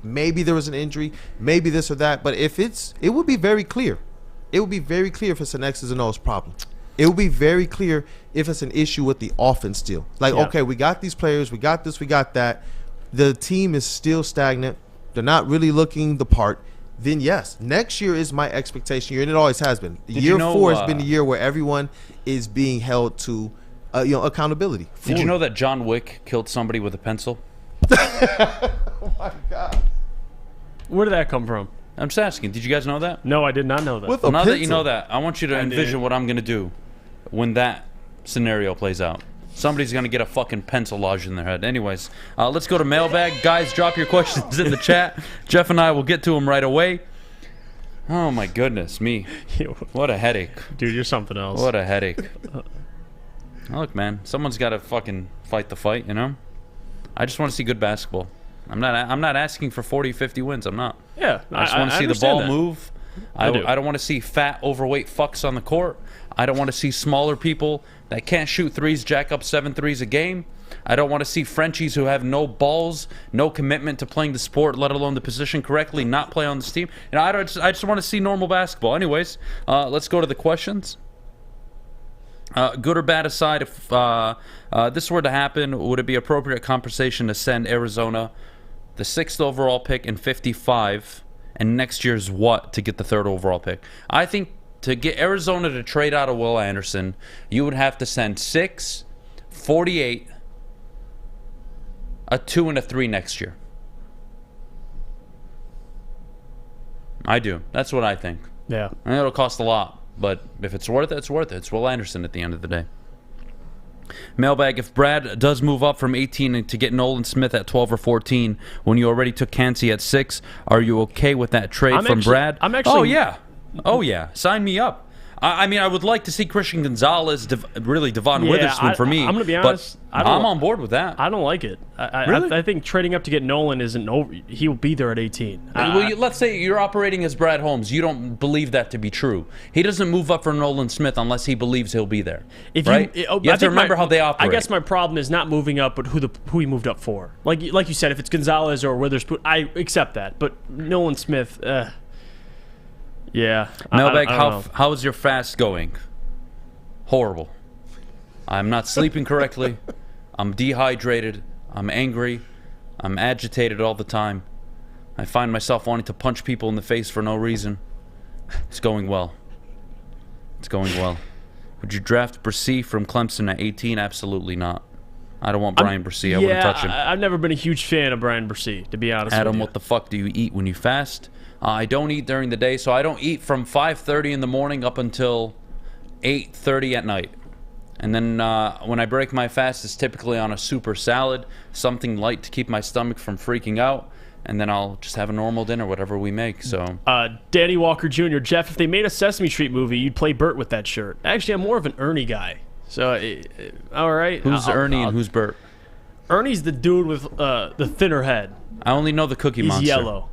there was an injury, maybe this or that. But if it would be very clear. It would be very clear if it's an X's and O's problem. It would be very clear if it's an issue with the offense still. Like, okay, we got these players, we got this, we got that. the team is still stagnant, they're not really looking the part, then yes, next year is my expectation year, and it always has been. Year 4 has been the year where everyone is being held to accountability. Did you know that John Wick killed somebody with a pencil? Oh my God. Where did that come from? I'm just asking. Did you guys know that? No, I did not know that. With Well, a now pencil. that you know that, I want you to envision what I'm going to do when that scenario plays out. Somebody's going to get a fucking pencil lodged in their head. Anyways, let's go to Mailbag. Guys, drop your questions in the chat. Jeff and I will get to them right away. Oh, my goodness, me. What a headache. Dude, you're something else. What a headache. Look, man, someone's got to fucking fight the fight, you know? I just want to see good basketball. I'm not asking for 40, 50 wins. I'm not. Yeah, I just want to see the ball that. move. I do. I don't want to see fat, overweight fucks on the court. I don't want to see smaller people that can't shoot threes, jack up 7 threes a game. I don't want to see Frenchies who have no balls, no commitment to playing the sport, let alone the position correctly, not play on this team. And I just want to see normal basketball. Anyways, let's go to the questions. Good or bad aside, if this were to happen, would it be appropriate conversation to send Arizona the 6th overall pick and 55, and next year's what to get the 3rd overall pick? I think to get Arizona to trade out of Will Anderson, you would have to send 6, 48, a 2, and a 3 next year. I do. That's what I think. Yeah. And it'll cost a lot, but if it's worth it, it's worth it. It's Will Anderson at the end of the day. Mailbag, if Brad does move up from 18 to get Nolan Smith at 12 or 14 when you already took Cansey at 6, are you okay with that trade Brad? I'm actually... Oh, yeah. Oh, yeah. Sign me up. I mean, I would like to see Christian Gonzalez, really Devon Witherspoon for me. I'm going to be honest. I'm on board with that. I don't like it. Really? I think trading up to get Nolan isn't over. He'll be there at 18. Let's say you're operating as Brad Holmes. You don't believe that to be true. He doesn't move up for Nolan Smith unless he believes he'll be there. Right? You have to remember how they operate. I guess my problem is not moving up, but who he moved up for. Like you said, if it's Gonzalez or Witherspoon, I accept that. But Nolan Smith, yeah. Mailbag, how is your fast going? Horrible. I'm not sleeping correctly. I'm dehydrated. I'm angry. I'm agitated all the time. I find myself wanting to punch people in the face for no reason. It's going well. It's going well. Would you draft Bresee from Clemson at 18? Absolutely not. I don't want Brian Bresee. I wouldn't touch him. I've never been a huge fan of Brian Bresee, to be honest Adam, with you. what the fuck do you eat when you fast? I don't eat during the day, so I don't eat from 5:30 in the morning up until 8:30 at night. And then when I break my fast, it's typically on a super salad, something light to keep my stomach from freaking out, and then I'll just have a normal dinner, whatever we make. So, Danny Walker Jr., Jeff, if they made a Sesame Street movie, you'd play Bert with that shirt. Actually, I'm more of an Ernie guy. So, all right. Who's Ernie and who's Bert? Ernie's the dude with the thinner head. I only know the Cookie Monster. He's yellow.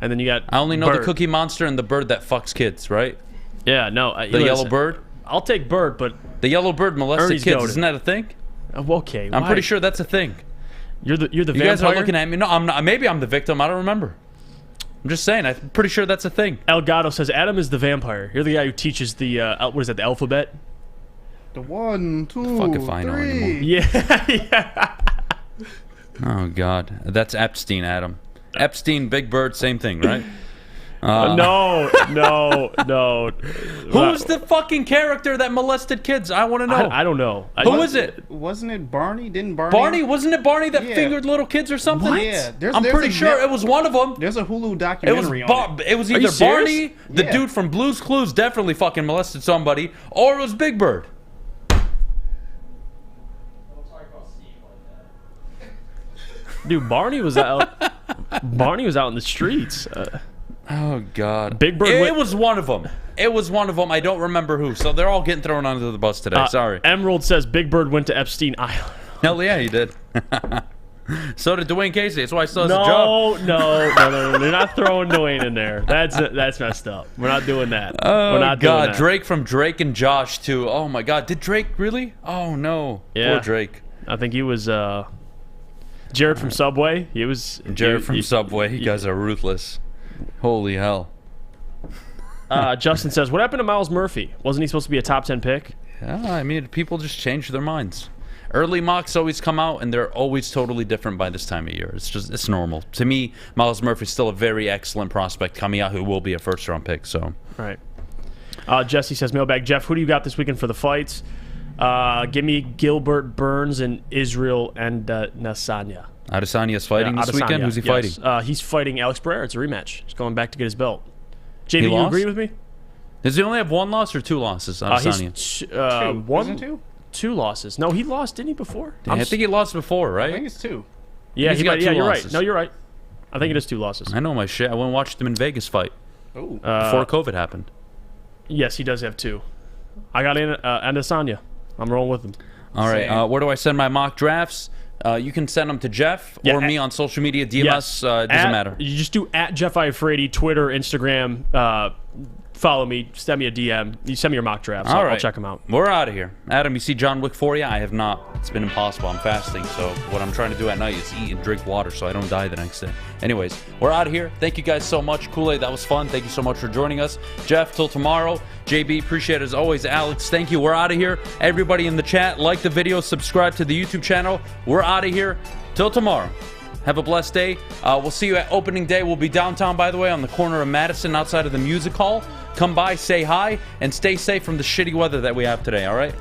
And then you got I only know Bert. the Cookie Monster and the bird that fucks kids, right? Yeah, no. The yellow bird? I'll take Bert, but... The yellow bird molested Ernie's kids. goated. Isn't that a thing? Okay. I'm why? pretty sure that's a thing. You're the You vampire? guys are looking at me. No, I'm not. Maybe I'm the victim. I don't remember. I'm just saying. I'm pretty sure that's a thing. Elgato says Adam is the vampire. You're the guy who teaches the, what is that, the alphabet? The 1, 2, Fuck if I know 3. anymore. Yeah. Oh, God. That's Epstein, Adam. Epstein, Big Bird, same thing, right? No. Who's the fucking character that molested kids? I want to know. I don't know. Who is it? Wasn't it Barney? Didn't Barney? Barney? Wasn't it Barney that Yeah. fingered little kids or something? What? Yeah. I'm pretty sure it was one of them. There's a Hulu It was, documentary on it. it was Are you either serious? Barney, the Yeah. dude from Blue's Clues definitely fucking molested somebody, or it was Big Bird. Dude, Barney was out. Barney was out in the streets. Oh, God. Big Bird. It was one of them. It was one of them. I don't remember who. So they're all getting thrown under the bus today. Sorry. Emerald says Big Bird went to Epstein Island. Hell yeah, he did. So did Dwayne Casey. That's why he still has a job. No. They're not throwing Dwayne in there. That's messed up. We're not doing that. Oh, We're not God. doing that. Drake from Drake and Josh, too. Oh, my God. Did Drake really? Oh, no. Yeah. Poor Drake. I think he was Jared from Subway. He was Jared from Subway. You guys are ruthless. Holy hell. Justin says, what happened to Miles Murphy? Wasn't he supposed to be a top 10 pick? Yeah, I mean, people just change their minds. early mocks always come out, and they're always totally different by this time of year. It's normal. To me, Miles Murphy's still a very excellent prospect coming out who will be a first-round pick. So, all right. Jesse says, Mailbag, Jeff, who do you got this weekend for the fights? Give me Gilbert Burns and Israel and Adesanya. Adesanya's fighting this weekend? Who's he fighting? He's fighting Alex Pereira. It's a rematch. He's going back to get his belt. JB, you agree with me? Does he only have one loss or two losses, Adesanya? Two losses. No, he lost, didn't he, before? I think he lost before, right? I think it's 2. Yeah, He's got two you're losses. right. No, you're right. I think it is 2 losses. I know my shit. I went and watched him in Vegas fight before COVID happened. Yes, he does have 2. I got Adesanya. I'm rolling with him. All right. Where do I send my mock drafts? You can send them to Jeff or me on social media. DM us. It doesn't matter. You just do at Jeff Iafrate, Twitter, Instagram. Follow me. Send me a DM. You send me your mock drafts. I'll check them out. We're out of here. Adam, you see John Wick 4 yet? I have not. It's been impossible. I'm fasting. So what I'm trying to do at night is eat and drink water so I don't die the next day. Anyways, we're out of here. Thank you guys so much. KoolAid, that was fun. Thank you so much for joining us. Jeff, till tomorrow. JB, appreciate it as always. Alex, thank you. We're out of here. Everybody in the chat, like the video, subscribe to the YouTube channel. We're out of here. Till tomorrow. Have a blessed day. We'll see you at opening day. We'll be downtown, by the way, on the corner of Madison outside of the music hall. Come by, say hi, and stay safe from the shitty weather that we have today, all right?